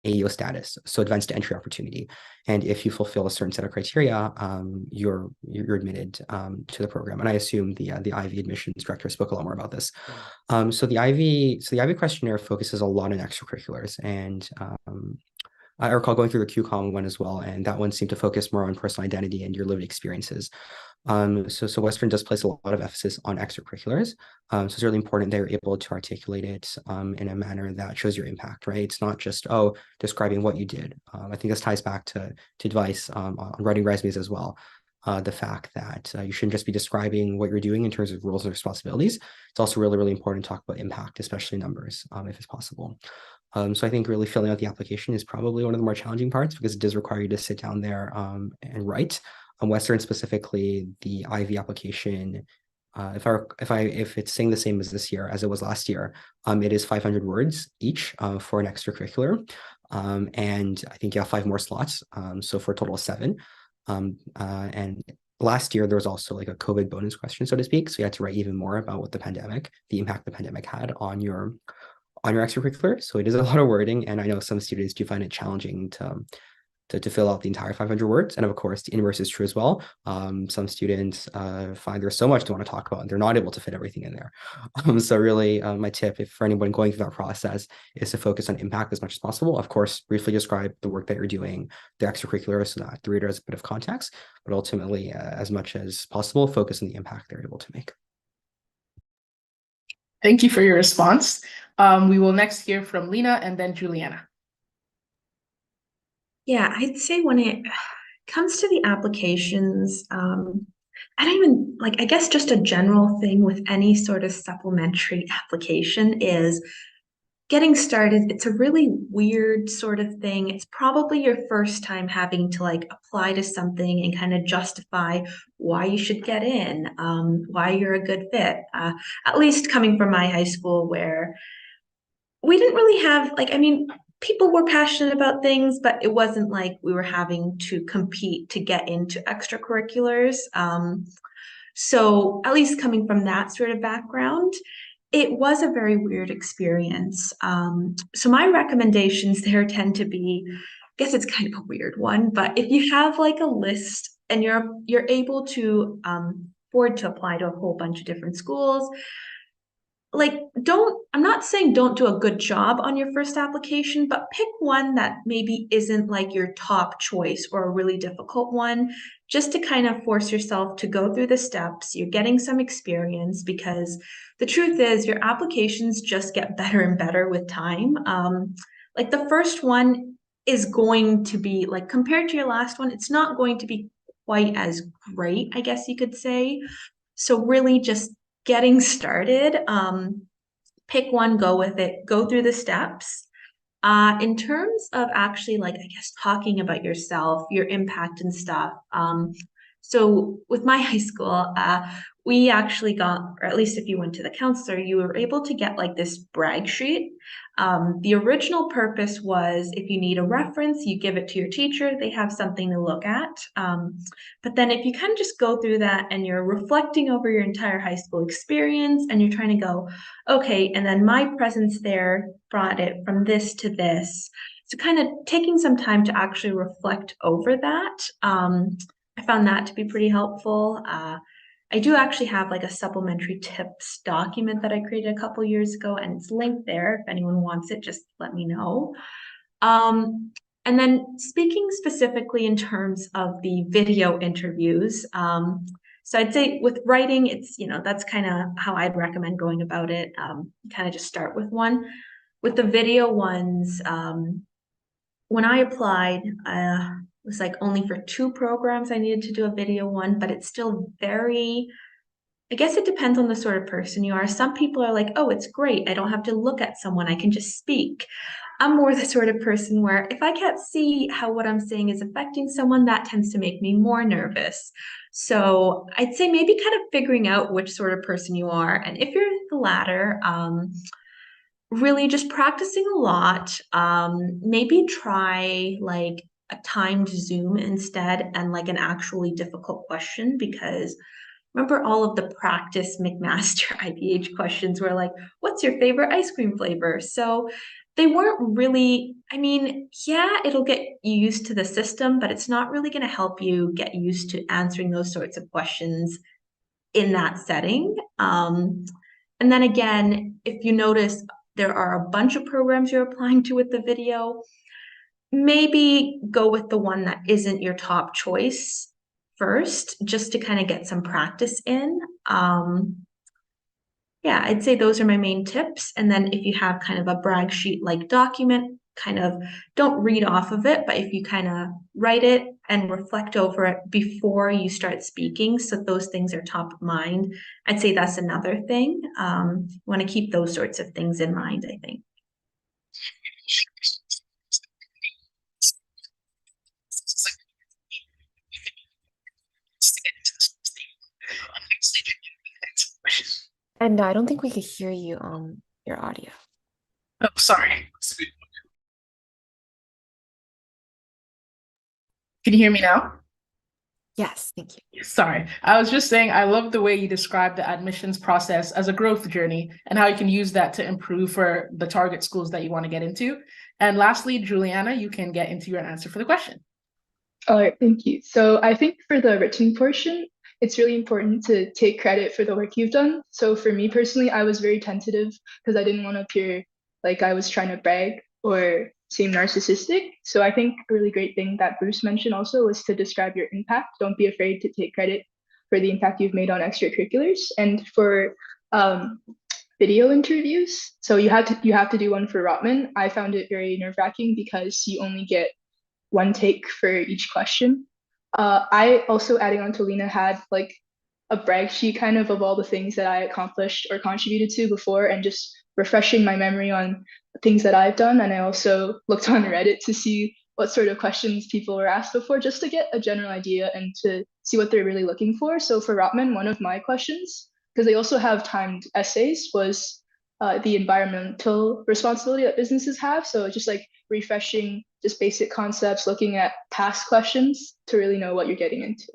AEO status, so advanced entry opportunity. And if you fulfill a certain set of criteria, you're admitted to the program. And I assume the Ivy admissions director spoke a lot more about this. So the Ivy questionnaire focuses a lot on extracurriculars, and I recall going through the QCOM one as well, and that one seemed to focus more on personal identity and your lived experiences. So Western does place a lot of emphasis on extracurriculars. So it's really important that you're able to articulate it in a manner that shows your impact, right? It's not just, describing what you did. I think this ties back to advice on writing resumes as well. The fact that you shouldn't just be describing what you're doing in terms of roles and responsibilities. It's also really, really important to talk about impact, especially numbers, if it's possible. So I think really filling out the application is probably one of the more challenging parts because it does require you to sit down there and write. Western specifically, the Ivy application, if it's saying the same as this year as it was last year, it is 500 words each for an extracurricular, and I think you have 5 more slots, so for a total of 7. And last year there was also like a COVID bonus question, so to speak. So you had to write even more about what the impact the pandemic had on your extracurricular. So it is a lot of wording, and I know some students do find it challenging to fill out the entire 500 words. And of course, the inverse is true as well. Some students find there's so much to want to talk about, and they're not able to fit everything in there. So really, my tip for anyone going through that process is to focus on impact as much as possible. Of course, briefly describe the work that you're doing, the extracurriculars, so that the reader has a bit of context, but ultimately, as much as possible, focus on the impact they're able to make. Thank you for your response. We will next hear from Leena and then Juliana. Yeah, I'd say when it comes to the applications, I don't even I guess just a general thing with any sort of supplementary application is getting started. It's a really weird sort of thing. It's probably your first time having to apply to something and kind of justify why you should get in, why you're a good fit. At least coming from my high school where we didn't really have people were passionate about things, but it wasn't like we were having to compete to get into extracurriculars. So at least coming from that sort of background, it was a very weird experience. So my recommendations there tend to be, I guess it's kind of a weird one, but if you have a list and you're able to afford to apply to a whole bunch of different schools, I'm not saying don't do a good job on your first application, but pick one that maybe isn't your top choice or a really difficult one, just to kind of force yourself to go through the steps. You're getting some experience, because the truth is your applications just get better and better with time. The first one is going to be compared to your last one, it's not going to be quite as great, I guess you could say. So really just getting started, pick one, go with it, go through the steps. In terms of actually I guess talking about yourself, your impact and stuff. So with my high school, we actually got, or at least if you went to the counselor, you were able to get this brag sheet. The original purpose was if you need a reference, you give it to your teacher, they have something to look at. But then if you kind of just go through that and you're reflecting over your entire high school experience and you're trying to go, okay, and then my presence there brought it from this to this. So kind of taking some time to actually reflect over that. I found that to be pretty helpful. I do actually have a supplementary tips document that I created a couple years ago, and it's linked there. If anyone wants it, just let me know. And then speaking specifically in terms of the video interviews, so I'd say with writing, it's, that's kind of how I'd recommend going about it. Kind of just start with one. With the video ones, when I applied, was like only for 2 programs I needed to do a video one, but it's still very, I guess it depends on the sort of person you are. Some people are like, oh, it's great. I don't have to look at someone. I can just speak. I'm more the sort of person where if I can't see how what I'm saying is affecting someone, that tends to make me more nervous. So I'd say maybe kind of figuring out which sort of person you are. And if you're the latter, really just practicing a lot. Maybe try like a timed Zoom instead and like an actually difficult question, because remember all of the practice McMaster IBH questions were like, what's your favorite ice cream flavor? So they weren't really, I mean, yeah, it'll get you used to the system, but it's not really going to help you get used to answering those sorts of questions in that setting. And then again, if you notice there are a bunch of programs you're applying to with the video, maybe go with the one that isn't your top choice first, just to kind of get some practice in. Yeah, I'd say those are my main tips. And then if you have kind of a brag sheet like document, kind of don't read off of it, but if you kind of write it and reflect over it before you start speaking, so those things are top of mind, I'd say that's another thing. You want to keep those sorts of things in mind, I think. And I don't think we could hear you on your audio. Oh, sorry. Can you hear me now? Yes, thank you. Sorry. I was just saying, I love the way you described the admissions process as a growth journey and how you can use that to improve for the target schools that you want to get into. And lastly, Juliana, you can get into your answer for the question. All right, thank you. So I think for the written portion, it's really important to take credit for the work you've done. So for me personally, I was very tentative because I didn't want to appear like I was trying to brag or seem narcissistic. So I think a really great thing that Bruce mentioned also was to describe your impact. Don't be afraid to take credit for the impact you've made on extracurriculars. And for video interviews, so you have to do one for Rotman. I found it very nerve-wracking because you only get one take for each question. I also, adding on to Leena, had like a brag sheet kind of all the things that I accomplished or contributed to before, and just refreshing my memory on things that I've done. And I also looked on Reddit to see what sort of questions people were asked before, just to get a general idea and to see what they're really looking for. So for Rotman, one of my questions, because they also have timed essays, was the environmental responsibility that businesses have. So just like refreshing just basic concepts, looking at past questions to really know what you're getting into.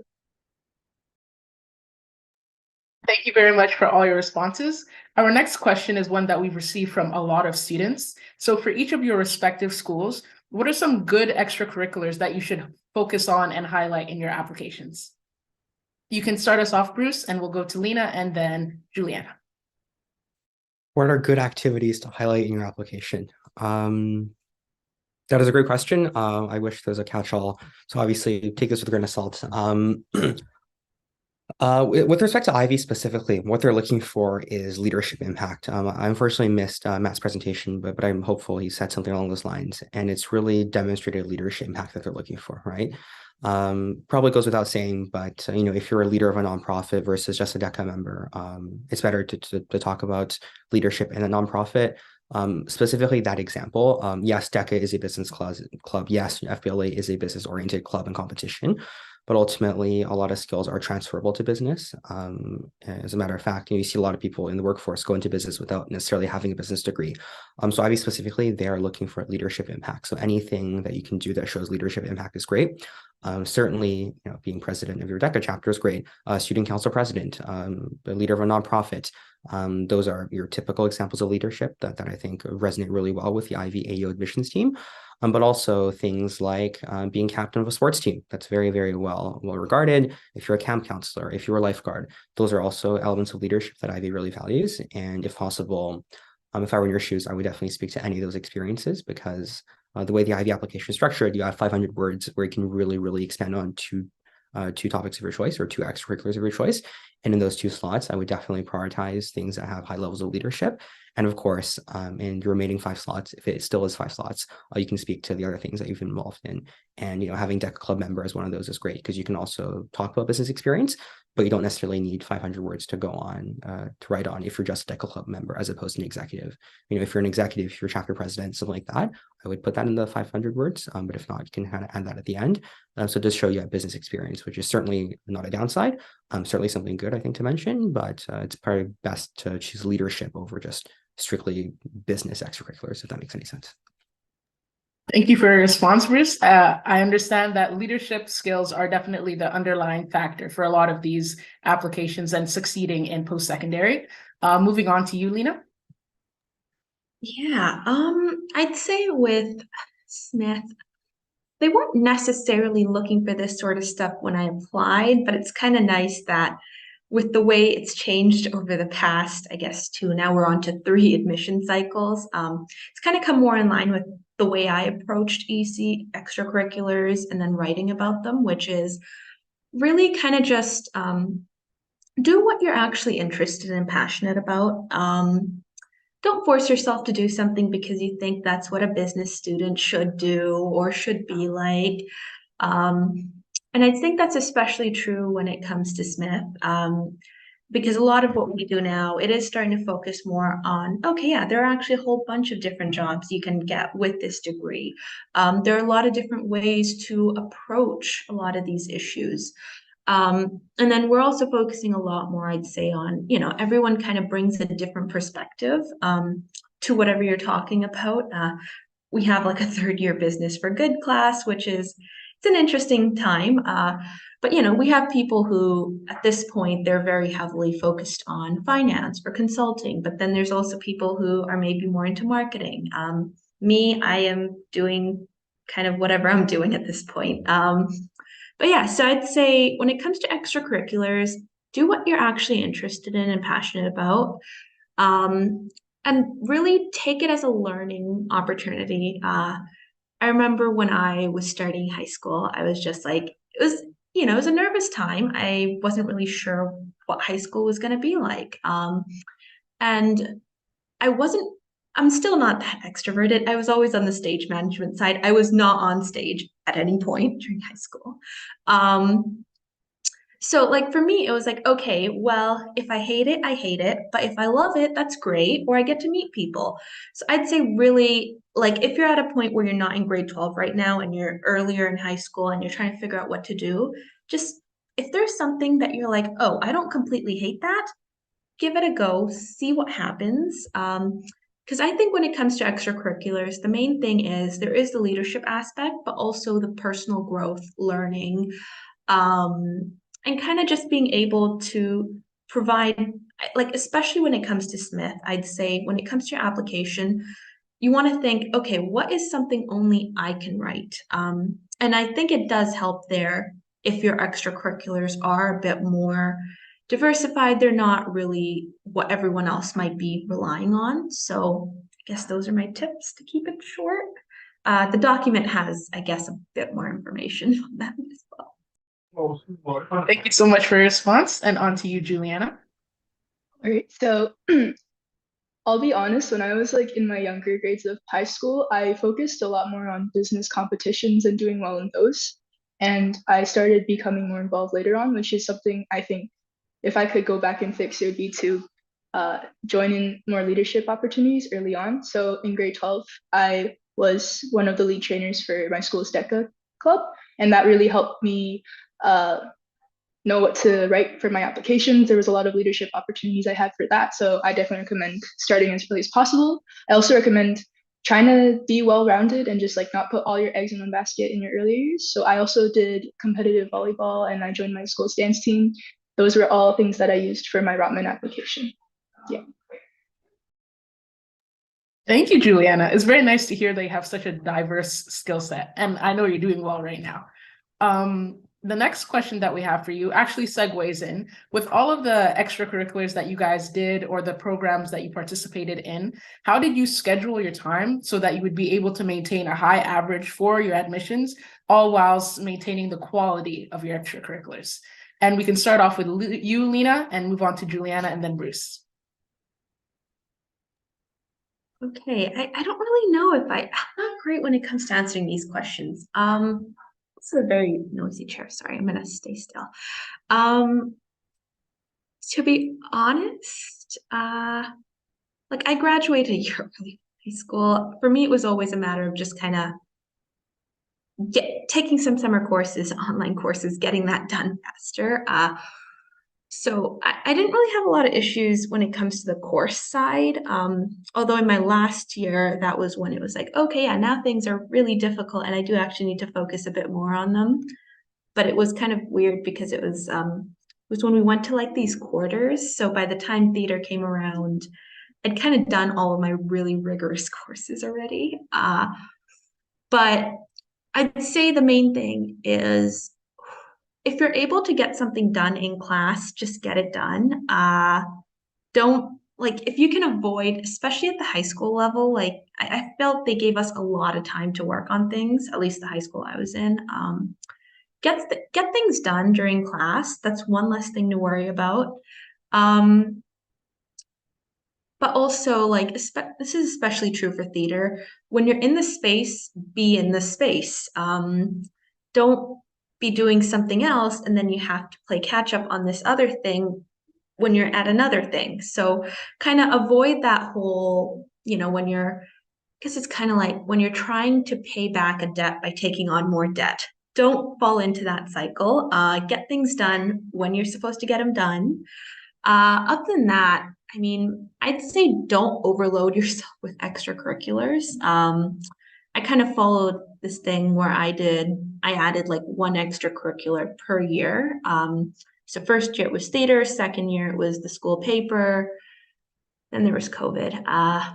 Thank you very much for all your responses. Our next question is one that we've received from a lot of students. So for each of your respective schools, what are some good extracurriculars that you should focus on and highlight in your applications? You can start us off, Bruce, and we'll go to Leena and then Juliana. What are good activities to highlight in your application? That is a great question. I wish there's a catch-all. So obviously take this with a grain of salt. With respect to Ivy specifically, what they're looking for is leadership impact. I unfortunately missed Matt's presentation, but I'm hopeful he said something along those lines. And it's really demonstrated leadership impact that they're looking for, right? Probably goes without saying, but if you're a leader of a nonprofit versus just a DECA member, it's better to talk about leadership in a nonprofit. Specifically that example, yes, DECA is a business club. Yes, FBLA is a business-oriented club and competition, but ultimately a lot of skills are transferable to business. As a matter of fact, you see a lot of people in the workforce go into business without necessarily having a business degree. So Ivy specifically, they are looking for leadership impact. So anything that you can do that shows leadership impact is great. Certainly, being president of your DECA chapter is great. Student council president, the leader of a nonprofit. Those are your typical examples of leadership that I think resonate really well with the Ivy AU admissions team. But also things like being captain of a sports team. That's very, very well regarded. If you're a camp counselor, if you're a lifeguard, those are also elements of leadership that Ivy really values. And if possible, if I were in your shoes, I would definitely speak to any of those experiences, because the way the Ivy application is structured, you have 500 words where you can really, really expand on two topics of your choice or two extracurriculars of your choice. And in those two slots, I would definitely prioritize things that have high levels of leadership. And of course, in the remaining 5 slots, if it still is 5 slots, you can speak to the other things that you've been involved in. And, having DECA Club member as one of those is great because you can also talk about business experience, but you don't necessarily need 500 words to go on, to write on if you're just a DECA Club member as opposed to an executive. If you're an executive, if you're a chapter president, something like that, I would put that in the 500 words. But if not, you can kind of add that at the end. So it does show you have business experience, which is certainly not a downside. Certainly something good, I think, to mention, but it's probably best to choose leadership over just strictly business extracurriculars, if that makes any sense. Thank you for your response, Bruce. I understand that leadership skills are definitely the underlying factor for a lot of these applications and succeeding in post-secondary. Moving on to you, Leena. Yeah, I'd say with Smith, they weren't necessarily looking for this sort of stuff when I applied, but it's kind of nice that with the way it's changed over the past, I guess, 2, now we're on to 3 admission cycles, it's kind of come more in line with the way I approached EC extracurriculars and then writing about them, which is really kind of just do what you're actually interested and passionate about. Don't force yourself to do something because you think that's what a business student should do or should be like. And I think that's especially true when it comes to Smith, because a lot of what we do now, it is starting to focus more on, okay, yeah, there are actually a whole bunch of different jobs you can get with this degree. There are a lot of different ways to approach a lot of these issues. And then we're also focusing a lot more, I'd say, on, everyone kind of brings a different perspective to whatever you're talking about. We have like a 3rd-year business for good class, which is, it's an interesting time. But, we have people who at this point, they're very heavily focused on finance or consulting. But then there's also people who are maybe more into marketing. Me, I am doing kind of whatever I'm doing at this point. But yeah, so I'd say when it comes to extracurriculars, do what you're actually interested in and passionate about. And really take it as a learning opportunity. I remember when I was starting high school, I was just like, it was a nervous time. I wasn't really sure what high school was going to be like. And I'm still not that extroverted. I was always on the stage management side. I was not on stage at any point during high school. So like for me, it was like, okay, well, if I hate it, I hate it. But if I love it, that's great. Or I get to meet people. So I'd say really, like if you're at a point where you're not in grade 12 right now and you're earlier in high school and you're trying to figure out what to do, just if there's something that you're like, oh, I don't completely hate that, give it a go, see what happens. Because I think when it comes to extracurriculars, the main thing is there is the leadership aspect, but also the personal growth, learning, and kind of just being able to provide, like, especially when it comes to Smith, I'd say when it comes to your application, you want to think, okay, what is something only I can write? And I think it does help there if your extracurriculars are a bit more diversified. They're not really what everyone else might be relying on. So I guess those are my tips to keep it short. The document has, I guess, a bit more information on that as well. Thank you so much for your response. And on to you, Juliana. All right, so I'll be honest, when I was like in my younger grades of high school, I focused a lot more on business competitions and doing well in those. And I started becoming more involved later on, which is something I think if I could go back and fix, it would be to join in more leadership opportunities early on. So in grade 12, I was one of the lead trainers for my school's DECA club, and that really helped me know what to write for my applications. There was a lot of leadership opportunities I had for that, so I definitely recommend starting as early as possible. I also recommend trying to be well-rounded and just like not put all your eggs in one basket in your early years. So I also did competitive volleyball and I joined my school's dance team. Those were all things that I used for my Rotman application. Yeah. Thank you, Juliana. It's very nice to hear that you have such a diverse skill set, and I know you're doing well right now. The next question that we have for you actually segues in with all of the extracurriculars that you guys did or the programs that you participated in. How did you schedule your time so that you would be able to maintain a high average for your admissions, all whilst maintaining the quality of your extracurriculars? And we can start off with you, Leena, and move on to Juliana and then Bruce. Okay, I don't really know if I'm not great when it comes to answering these questions. This is a very noisy chair. Sorry, I'm gonna stay still. Um, to be honest, like I graduated a year early from high school. For me, it was always a matter of just kind of taking some summer courses, online courses, getting that done faster. So I didn't really have a lot of issues when it comes to the course side. Although in my last year, that was when it was like, okay, yeah, now things are really difficult and I do actually need to focus a bit more on them. But it was kind of weird because it was when we went to like these quarters. So by the time theater came around, I'd kind of done all of my really rigorous courses already. But I'd say the main thing is if you're able to get something done in class, just get it done. Don't like if you can avoid, especially at the high school level, like I felt they gave us a lot of time to work on things, at least the high school I was in. Get things done during class. That's one less thing to worry about. But also, like, this is especially true for theater. When you're in the space, be in the space. Don't be doing something else and then you have to play catch up on this other thing when you're at another thing. So kind of avoid that whole, because it's kind of like when you're trying to pay back a debt by taking on more debt. Don't fall into that cycle. Get things done when you're supposed to get them done. Other than that, I mean, I'd say don't overload yourself with extracurriculars. I kind of followed this thing where I added like one extracurricular per year. So first year it was theater, second year it was the school paper, then there was COVID.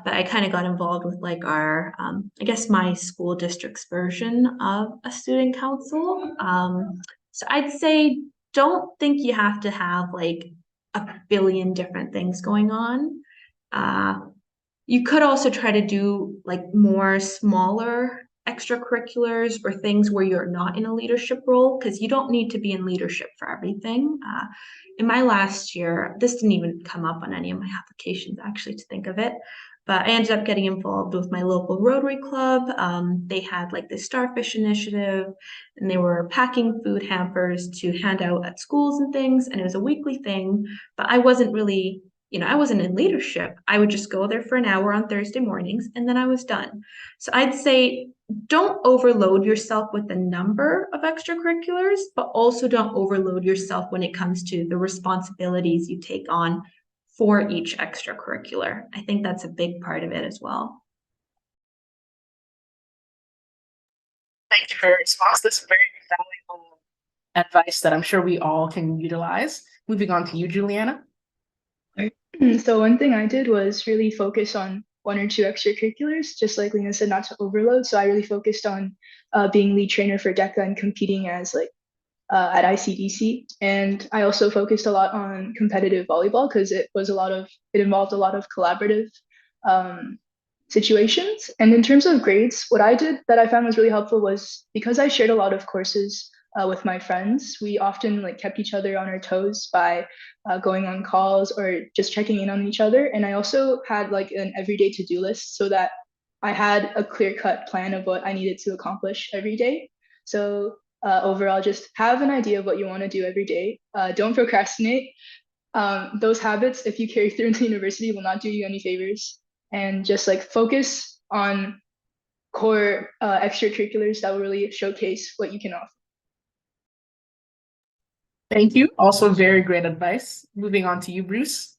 But I kind of got involved with like our, I guess my school district's version of a student council. So I'd say don't think you have to have like a billion different things going on. You could also try to do like more smaller extracurriculars or things where you're not in a leadership role because you don't need to be in leadership for everything. In my last year, this didn't even come up on any of my applications actually to think of it, but I ended up getting involved with my local Rotary Club. They had like this Starfish initiative and they were packing food hampers to hand out at schools and things. And it was a weekly thing, but I wasn't really, I wasn't in leadership. I would just go there for an hour on Thursday mornings and then I was done. So I'd say don't overload yourself with the number of extracurriculars, but also don't overload yourself when it comes to the responsibilities you take on for each extracurricular. I think that's a big part of it as well. Thank you for your response. This is very valuable advice that I'm sure we all can utilize. Moving on to you, Juliana. So one thing I did was really focus on one or two extracurriculars, just like Leena said, not to overload. So I really focused on being lead trainer for DECA and competing as like at ICDC. And I also focused a lot on competitive volleyball because it involved a lot of collaborative situations. And in terms of grades, what I did that I found was really helpful was because I shared a lot of courses with my friends, we often like kept each other on our toes by going on calls or just checking in on each other. And I also had like an everyday to-do list so that I had a clear-cut plan of what I needed to accomplish every day. So overall, just have an idea of what you want to do every day. Don't procrastinate. Those habits, if you carry through into university, will not do you any favors. And just like focus on core extracurriculars that will really showcase what you can offer. Thank you. Also very great advice. Moving on to you, Bruce.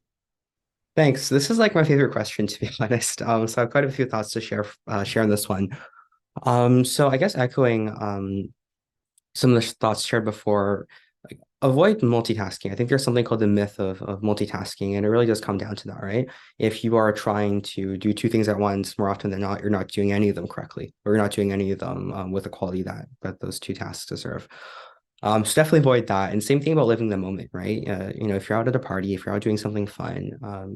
Thanks. This is like my favorite question, to be honest. So I have quite a few thoughts to share on this one. So I guess echoing some of the thoughts shared before, like avoid multitasking. I think there's something called the myth of multitasking, and it really does come down to that, right? If you are trying to do two things at once, more often than not, you're not doing any of them correctly, or you're not doing any of them with the quality that those two tasks deserve. So definitely avoid that. And same thing about living the moment, right? If you're out at a party, if you're out doing something fun,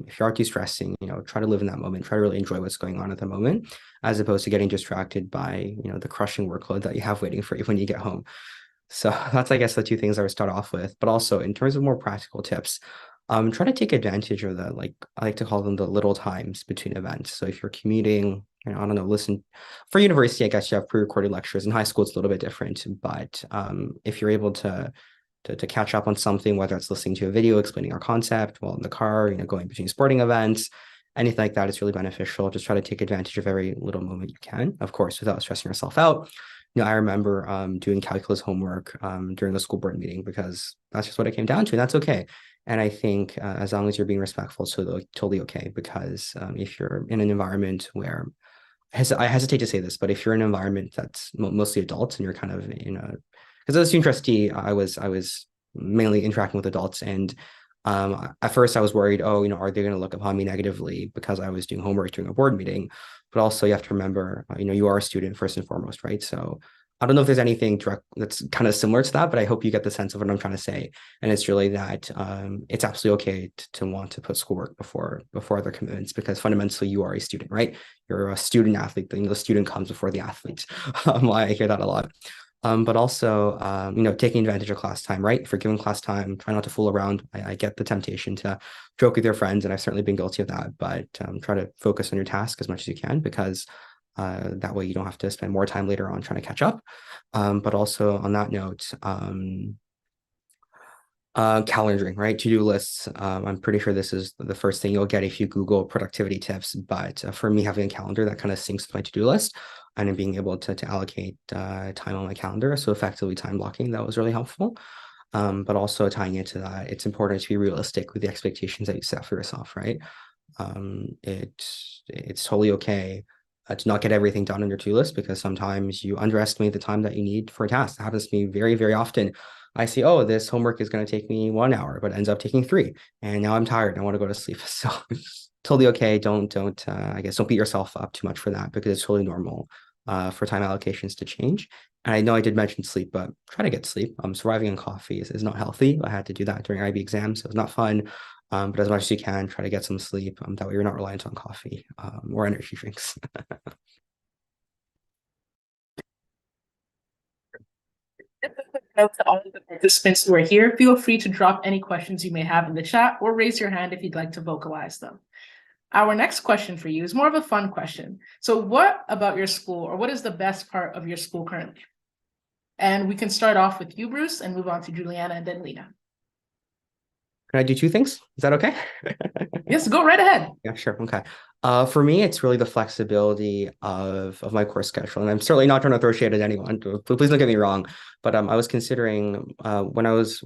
if you're out de-stressing, try to live in that moment, try to really enjoy what's going on at the moment, as opposed to getting distracted by, the crushing workload that you have waiting for you when you get home. So that's, I guess, the two things I would start off with. But also in terms of more practical tips, try to take advantage of the, like, I like to call them the little times between events. So if you're commuting, I don't know, listen, for university, I guess you have pre-recorded lectures. In high school, it's a little bit different, but if you're able to catch up on something, whether it's listening to a video explaining our concept while in the car, going between sporting events, anything like that is really beneficial. Just try to take advantage of every little moment you can, of course, without stressing yourself out. I remember doing calculus homework during the school board meeting because that's just what it came down to, and that's okay. And I think as long as you're being respectful, so totally okay. Because if you're in an environment where, I hesitate to say this, but if you're in an environment that's mostly adults and you're kind of in a, because as a student trustee, I was mainly interacting with adults, and at first I was worried, are they going to look upon me negatively because I was doing homework during a board meeting? But also you have to remember, you are a student first and foremost, right? So I don't know if there's anything direct that's kind of similar to that, but I hope you get the sense of what I'm trying to say. And it's really that it's absolutely okay to want to put schoolwork before other commitments, because fundamentally you are a student, right? You're a student athlete. The student comes before the athlete. I hear that a lot. But also, taking advantage of class time, right? If you're given class time, try not to fool around. I get the temptation to joke with your friends, and I've certainly been guilty of that, but try to focus on your task as much as you can, because that way you don't have to spend more time later on trying to catch up. But also on that note, calendaring, right? To-do lists. I'm pretty sure this is the first thing you'll get if you Google productivity tips, but for me, having a calendar that kind of syncs with my to-do list and then being able to allocate time on my calendar, so effectively time blocking, that was really helpful. But also tying into that, it's important to be realistic with the expectations that you set for yourself, right? It's totally okay to not get everything done on your to-do list, because sometimes you underestimate the time that you need for a task. That happens to me very, very often. I see, this homework is going to take me 1 hour, but it ends up taking 3. And now I'm tired. I want to go to sleep. So totally okay. Don't beat yourself up too much for that, because it's totally normal for time allocations to change. And I know I did mention sleep, but try to get sleep. Surviving on coffee is not healthy. I had to do that during IB exams, so it's not fun. But as much as you can, try to get some sleep. That way you're not reliant on coffee or energy drinks. Note to all of the participants who are here, feel free to drop any questions you may have in the chat or raise your hand if you'd like to vocalize them. Our next question for you is more of a fun question. So what about your school, or what is the best part of your school currently? And we can start off with you, Bruce, and move on to Juliana and then Leena. Can I do 2 things? Is that okay? Yes, go right ahead. Yeah, sure. Okay. For me, it's really the flexibility of my course schedule. And I'm certainly not trying to throw shade at anyone. Please don't get me wrong. But I was considering when I was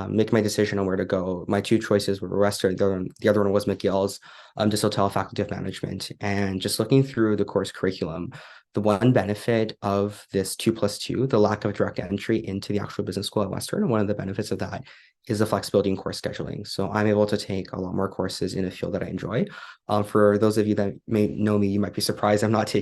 making my decision on where to go, my 2 choices were Western. The other one was McGill's, just Hotel Faculty of Management. And just looking through the course curriculum, the one benefit of this 2+2, the lack of direct entry into the actual business school at Western, one of the benefits of that is the flexibility in course scheduling. So I'm able to take a lot more courses in a field that I enjoy. For those of you that may know me, you might be surprised I'm not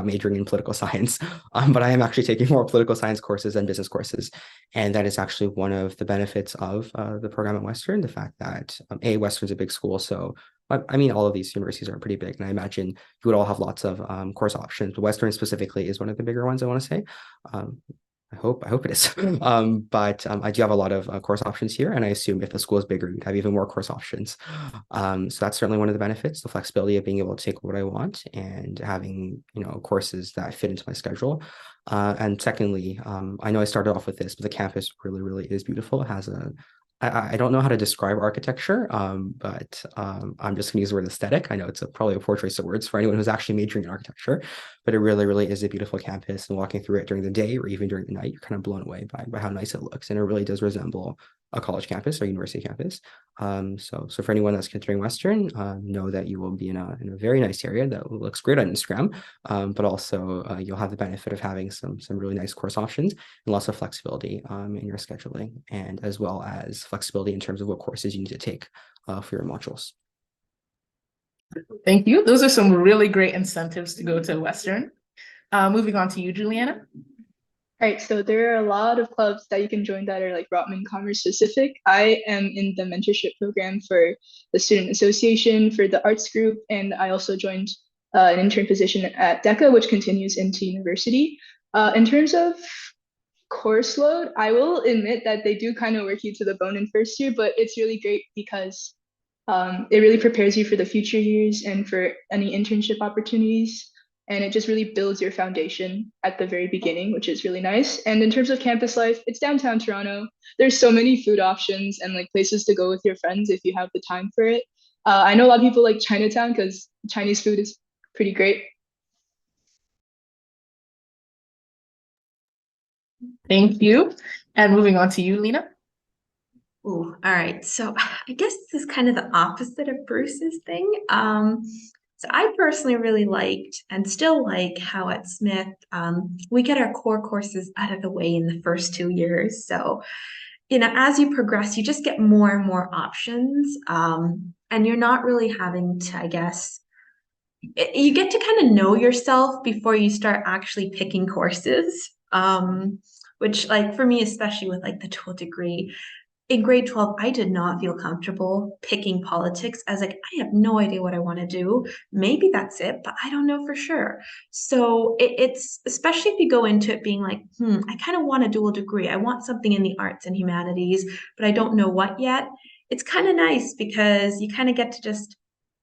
majoring in political science, but I am actually taking more political science courses than business courses. And that is actually one of the benefits of the program at Western, the fact that Western's a big school. So I mean, all of these universities are pretty big, and I imagine you would all have lots of course options, but Western specifically is one of the bigger ones, I want to say. I hope it is. But I do have a lot of course options here, and I assume if the school is bigger, you'd have even more course options. So that's certainly one of the benefits, the flexibility of being able to take what I want and having courses that fit into my schedule. And secondly, I know I started off with this, but the campus really, really is beautiful. It has I don't know how to describe architecture, but I'm just going to use the word aesthetic. I know it's probably a poor choice of words for anyone who's actually majoring in architecture, but it really, really is a beautiful campus. And walking through it during the day or even during the night, you're kind of blown away by how nice it looks. And it really does resemble a college campus or university campus. So for anyone that's considering Western, know that you will be in a very nice area that looks great on Instagram, but also you'll have the benefit of having some really nice course options and lots of flexibility in your scheduling, and as well as flexibility in terms of what courses you need to take for your modules. Thank you. Those are some really great incentives to go to Western. Moving on to you, Juliana. All right, so there are a lot of clubs that you can join that are like Rotman Commerce specific. I am in the mentorship program for the Student Association for the arts group, and I also joined an intern position at DECA, which continues into university. In terms of course load, I will admit that they do kind of work you to the bone in first year, but it's really great because it really prepares you for the future years and for any internship opportunities. And it just really builds your foundation at the very beginning, which is really nice. And in terms of campus life, it's downtown Toronto. There's so many food options and like places to go with your friends if you have the time for it. I know a lot of people like Chinatown because Chinese food is pretty great. Thank you. And moving on to you, Leena. Ooh, all right. So I guess this is kind of the opposite of Bruce's thing. So I personally really liked and still like how at Smith, we get our core courses out of the way in the first 2 years. So, you know, as you progress, you just get more and more options. And you're not really having to, I guess, you get to kind of know yourself before you start actually picking courses. Which like for me, especially with like the dual degree, in grade 12, I did not feel comfortable picking politics. I was like, I have no idea what I want to do. Maybe that's it, but I don't know for sure. So it's, especially if you go into it being like, I kind of want a dual degree. I want something in the arts and humanities, but I don't know what yet. It's kind of nice because you kind of get to just,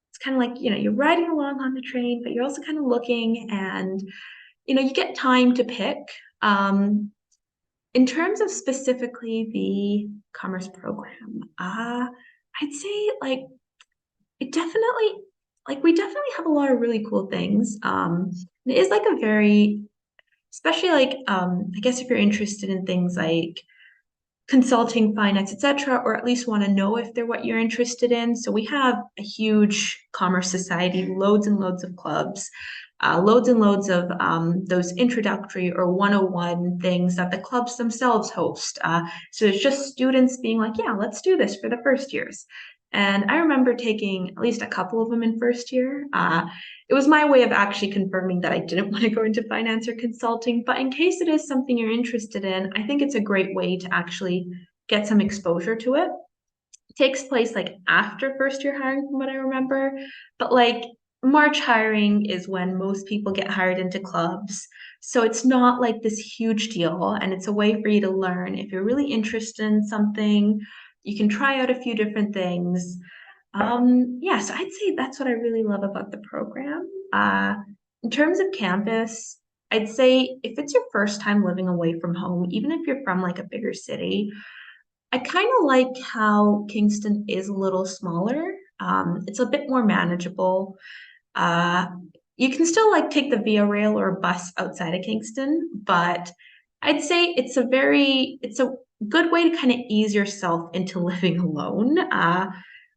it's kind of like, you know, you're riding along on the train, but you're also kind of looking and, you know, you get time to pick. In terms of specifically the commerce program, I'd say like it definitely, like we definitely have a lot of really cool things. It is like a very, especially like I guess if you're interested in things like consulting, finance, etc., or at least want to know if they're what you're interested in. So we have a huge commerce society, loads and loads of clubs. Loads and loads of those introductory or 101 things that the clubs themselves host. So it's just students being like, yeah, let's do this for the first years. And I remember taking at least a couple of them in first year. It was my way of actually confirming that I didn't want to go into finance or consulting, but in case it is something you're interested in, I think it's a great way to actually get some exposure to it. It takes place like after first year hiring from what I remember, but like March hiring is when most people get hired into clubs. So it's not like this huge deal, and it's a way for you to learn. If you're really interested in something, you can try out a few different things. Yeah, so I'd say that's what I really love about the program. In terms of campus, I'd say if it's your first time living away from home, even if you're from like a bigger city, I kind of like how Kingston is a little smaller. It's a bit more manageable. You can still like take the Via Rail or a bus outside of Kingston, but I'd say it's a good way to kind of ease yourself into living alone,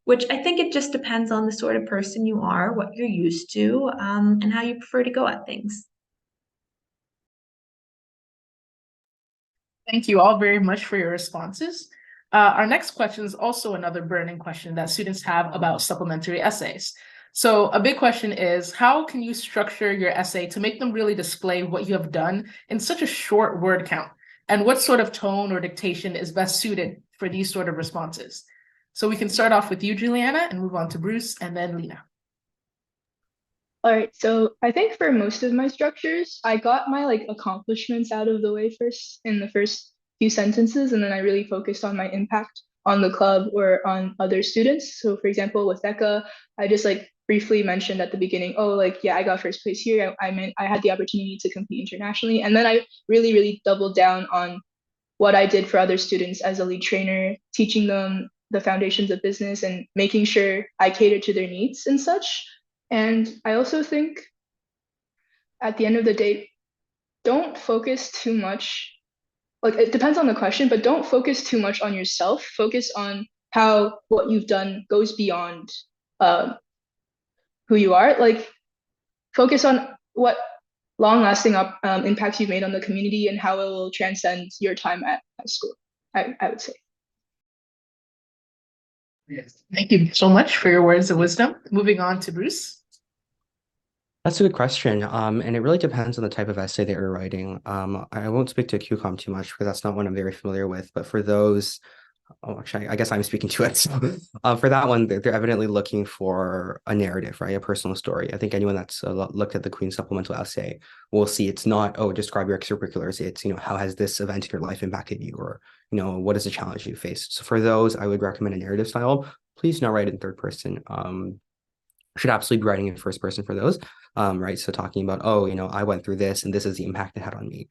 which I think it just depends on the sort of person you are, what you're used to, and how you prefer to go at things. Thank you all very much for your responses. Our next question is also another burning question that students have about supplementary essays. So a big question is, how can you structure your essay to make them really display what you have done in such a short word count? And what sort of tone or dictation is best suited for these sort of responses? So we can start off with you, Juliana, and move on to Bruce and then Leena. All right, so I think for most of my structures, I got my like accomplishments out of the way first in the first few sentences, and then I really focused on my impact on the club or on other students. So for example, with DECA, I just like briefly mentioned at the beginning, oh, like, yeah, I got first place here. I meant I had the opportunity to compete internationally. And then I really doubled down on what I did for other students as a lead trainer, teaching them the foundations of business and making sure I cater to their needs and such. And I also think at the end of the day, don't focus too much. Like it depends on the question, but don't focus too much on yourself. Focus on how what you've done goes beyond who you are. Like focus on what long-lasting impacts you've made on the community and how it will transcend your time at school, I would say. Yes. Thank you so much for your words of wisdom. Moving on to Bruce. That's a good question. And it really depends on the type of essay that you're writing. I won't speak to QCOM too much because that's not one I'm very familiar with. But for those, Oh, actually, I guess I'm speaking to it. So, for that one, they're evidently looking for a narrative, right? A personal story. I think anyone that's looked at the Queen's supplemental essay will see it's not, oh, describe your extracurriculars. It's, how has this event in your life impacted you? Or, what is the challenge you faced? So for those, I would recommend a narrative style. Please not write it in third person. Should absolutely be writing in first person for those, right? So talking about, oh, I went through this and this is the impact it had on me.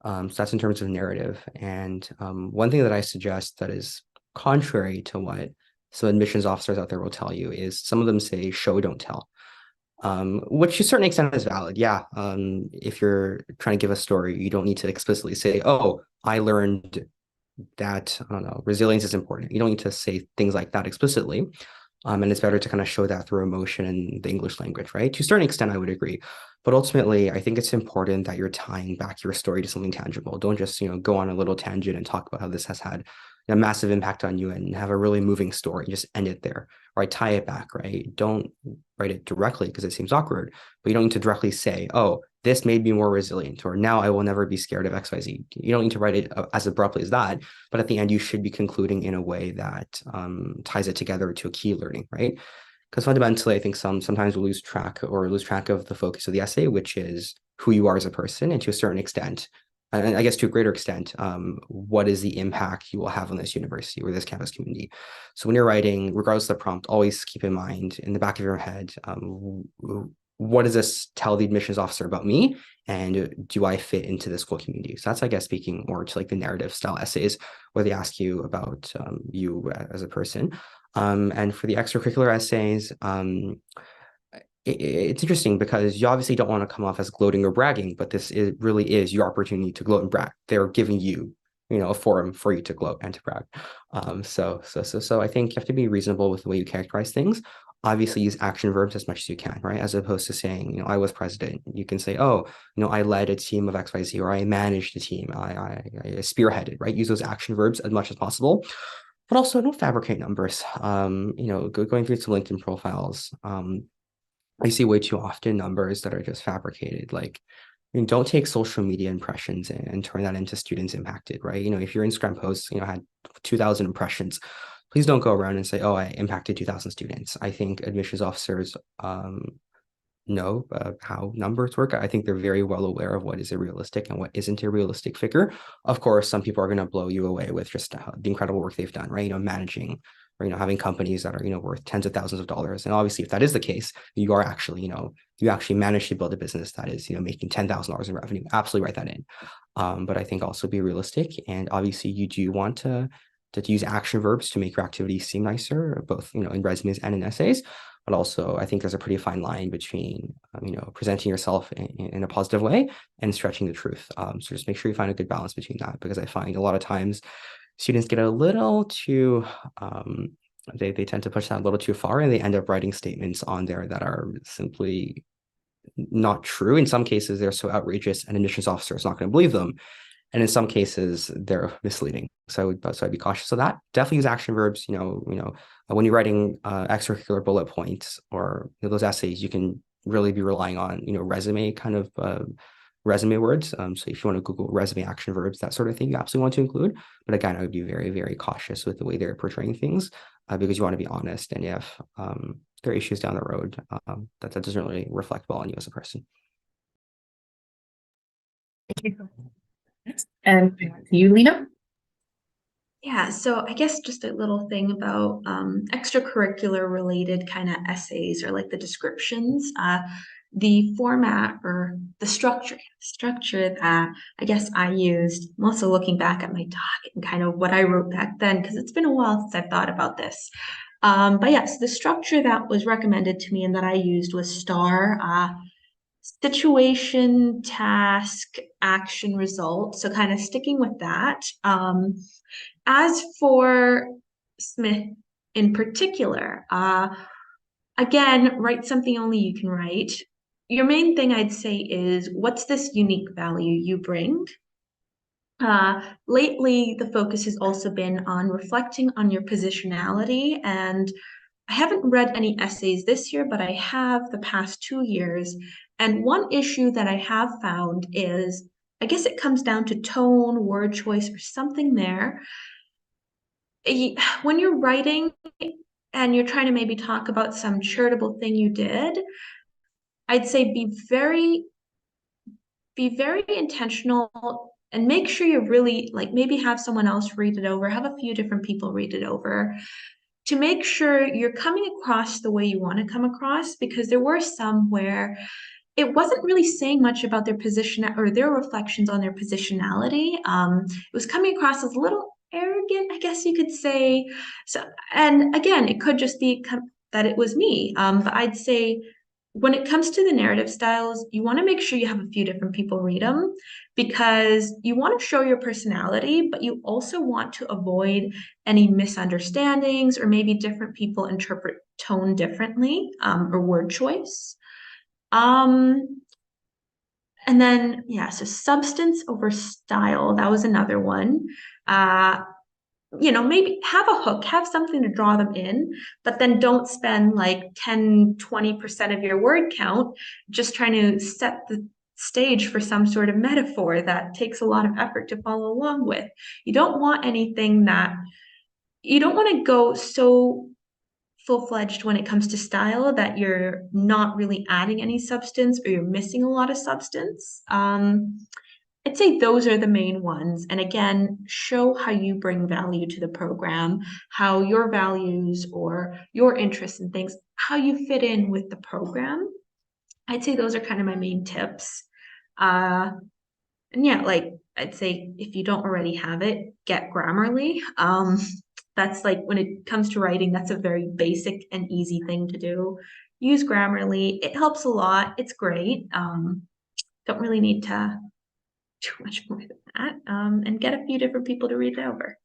So that's in terms of narrative. And one thing that I suggest that is contrary to what some admissions officers out there will tell you is some of them say show, don't tell, which to a certain extent is valid. Yeah. If you're trying to give a story, you don't need to explicitly say, oh, I learned that, I don't know, resilience is important. You don't need to say things like that explicitly. And it's better to kind of show that through emotion and the English language, right? To a certain extent, I would agree. But ultimately, I think it's important that you're tying back your story to something tangible. Don't just, go on a little tangent and talk about how this has had a massive impact on you and have a really moving story. Just end it there, right? Tie it back, right? Don't write it directly because it seems awkward, but you don't need to directly say, oh, this made me more resilient, or now I will never be scared of XYZ. You don't need to write it as abruptly as that, but at the end, you should be concluding in a way that ties it together to a key learning, right? Because fundamentally, I think sometimes we lose track of the focus of the essay, which is who you are as a person, and to a certain extent, and I guess to a greater extent, what is the impact you will have on this university or this campus community. So when you're writing, regardless of the prompt, always keep in mind in the back of your head, what does this tell the admissions officer about me? And do I fit into the school community? So that's, I guess, speaking more to like the narrative style essays where they ask you about you as a person. And for the extracurricular essays, it's interesting because you obviously don't want to come off as gloating or bragging, but really is your opportunity to gloat and brag. They're giving you, a forum for you to gloat and to brag. So I think you have to be reasonable with the way you characterize things. Obviously use action verbs as much as you can, right? As opposed to saying, I was president. You can say, oh, I led a team of XYZ, or I managed a team. I spearheaded, right? Use those action verbs as much as possible. But also don't fabricate numbers. Going through some LinkedIn profiles, I see way too often numbers that are just fabricated. Like, don't take social media impressions and turn that into students impacted, right? If your Instagram post, had 2,000 impressions, please don't go around and say, oh, I impacted 2,000 students. I think admissions officers know how numbers work. I think they're very well aware of what is a realistic and what isn't a realistic figure. Of course, some people are going to blow you away with just the incredible work they've done, right? Managing or, having companies that are, worth tens of thousands of dollars. And obviously, if that is the case, you are actually, you actually managed to build a business that is, making $10,000 in revenue. Absolutely write that in. But I think also be realistic. And obviously, you do want to use action verbs to make your activities seem nicer, both, in resumes and in essays. But also, I think there's a pretty fine line between, presenting yourself in a positive way and stretching the truth. So just make sure you find a good balance between that, because I find a lot of times students get a little too, they tend to push that a little too far, and they end up writing statements on there that are simply not true. In some cases, they're so outrageous, an admissions officer is not going to believe them. And in some cases, they're misleading. So I'd be cautious of that. Definitely use action verbs. When you're writing extracurricular bullet points or those essays, you can really be relying on resume kind of resume words. So if you want to Google resume action verbs, that sort of thing, you absolutely want to include. But again, I would be very, very cautious with the way they're portraying things, because you want to be honest. And if there are issues down the road, that doesn't really reflect well on you as a person. Thank you. And you, Leena? Yeah, so I guess just a little thing about extracurricular related kind of essays, or like the descriptions. The format or the structure that I guess I used. I'm also looking back at my doc and kind of what I wrote back then, because it's been a while since I've thought about this. But yes, the structure that was recommended to me and that I used was STAR. Situation, task, action, result. So kind of sticking with that. As for Smith in particular, again, write something only you can write. Your main thing I'd say is, what's this unique value you bring? Lately, the focus has also been on reflecting on your positionality, and I haven't read any essays this year, but I have the past 2 years. And one issue that I have found is, I guess it comes down to tone, word choice, or something there. when you're writing and you're trying to maybe talk about some charitable thing you did, I'd say be very intentional and make sure you're really like, maybe have someone else read it over, have a few different people read it over to make sure you're coming across the way you want to come across, because there were some where it wasn't really saying much about their position or their reflections on their positionality. It was coming across as a little arrogant, I guess you could say. So, and again, it could just be that it was me. But I'd say when it comes to the narrative styles, you want to make sure you have a few different people read them, because you want to show your personality, but you also want to avoid any misunderstandings or maybe different people interpret tone differently, or word choice. And then, yeah, so substance over style, that was another one. Maybe have a hook, have something to draw them in, but then don't spend like 10-20% of your word count just trying to set the stage for some sort of metaphor that takes a lot of effort to follow along with. You don't want to go so full-fledged when it comes to style that you're not really adding any substance or you're missing a lot of substance. I'd say those are the main ones. And again, show how you bring value to the program, how your values or your interests and things, how you fit in with the program. I'd say those are kind of my main tips. And yeah, like I'd say if you don't already have it, get Grammarly. That's like, when it comes to writing, that's a very basic and easy thing to do. Use Grammarly. It helps a lot. It's great. Don't really need to too much more than that, and get a few different people to read it over.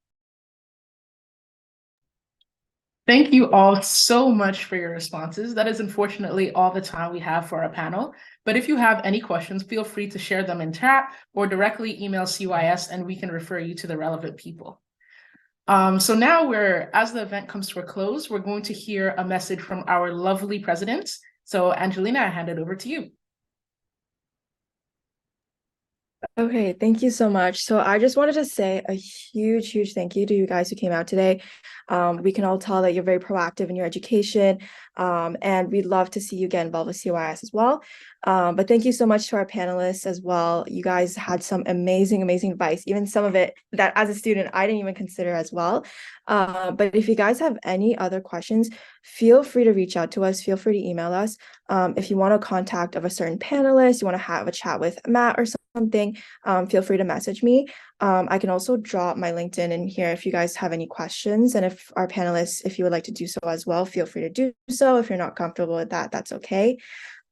Thank you all so much for your responses. That is unfortunately all the time we have for our panel. But if you have any questions, feel free to share them in chat or directly email CYIS and we can refer you to the relevant people. So now as the event comes to a close, we're going to hear a message from our lovely presidents. So Angelina, I hand it over to you. Okay, thank you so much. So I just wanted to say a huge thank you to you guys who came out today. We can all tell that you're very proactive in your education, and we'd love to see you get involved with CYIS as well. But thank you so much to our panelists as well. You guys had some amazing advice, even some of it that as a student, I didn't even consider as well. But if you guys have any other questions, feel free to reach out to us. Feel free to email us. If you want a contact of a certain panelist, you want to have a chat with Matt or something, feel free to message me. I can also drop my LinkedIn in here if you guys have any questions. And if our panelists, if you would like to do so as well, feel free to do so. If you're not comfortable with that, that's okay.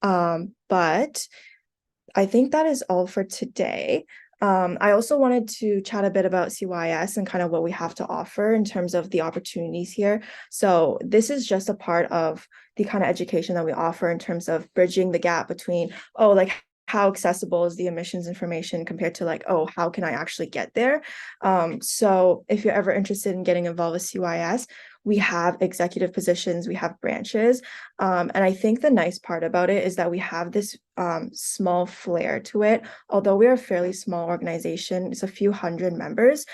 But I think that is all for today. I also wanted to chat a bit about CYIS and kind of what we have to offer in terms of the opportunities here. So this is just a part of the kind of education that we offer in terms of bridging the gap between, how accessible is the admissions information compared to how can I actually get there? So if you're ever interested in getting involved with CYIS, we have executive positions, we have branches. And I think the nice part about it is that we have this small flair to it. Although we're a fairly small organization, it's a few hundred members,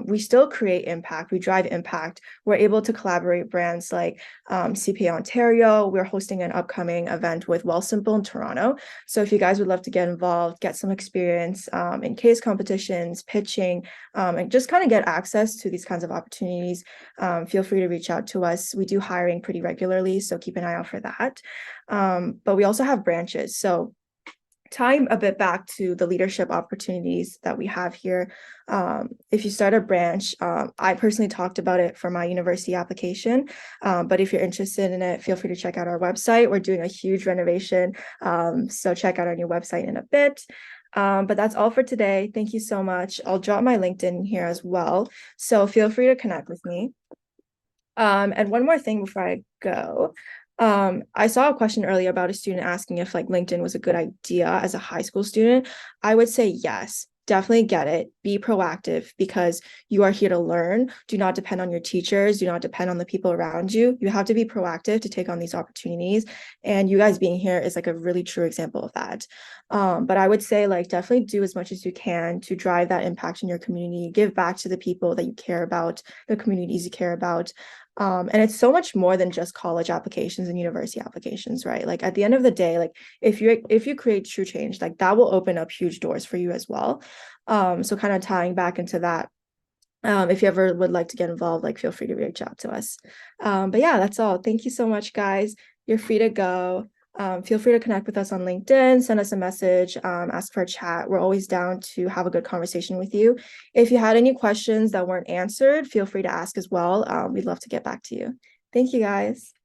we still create impact, we drive impact. We're able to collaborate brands like CPA Ontario. We're hosting an upcoming event with Wealthsimple in Toronto. So if you guys would love to get involved, get some experience in case competitions, pitching, and just kind of get access to these kinds of opportunities, feel free to reach out to us. We do hiring pretty regularly, so keep an eye out for that. But we also have branches. So tying a bit back to the leadership opportunities that we have here, if you start a branch, I personally talked about it for my university application, but if you're interested in it, feel free to check out our website. We're doing a huge renovation, so check out our new website in a bit. But that's all for today. Thank you so much. I'll drop my LinkedIn here as well, so feel free to connect with me. And one more thing before I go. I saw a question earlier about a student asking if LinkedIn was a good idea as a high school student. I would say yes. definitely get it. Be proactive because you are here to learn. Do not depend on your teachers. Do not depend on the people around you. You have to be proactive to take on these opportunities. And you guys being here is like a really true example of that. But I would say like definitely do as much as you can to drive that impact in your community. Give back to the people that you care about, the communities you care about. And it's so much more than just college applications and university applications, right? Like at the end of the day, like if you create true change, like that will open up huge doors for you as well. So kind of tying back into that, if you ever would like to get involved, like feel free to reach out to us. But yeah, that's all. Thank you so much, guys. You're free to go. Feel free to connect with us on LinkedIn, send us a message, ask for a chat. We're always down to have a good conversation with you. If you had any questions that weren't answered, feel free to ask as well. We'd love to get back to you. Thank you, guys.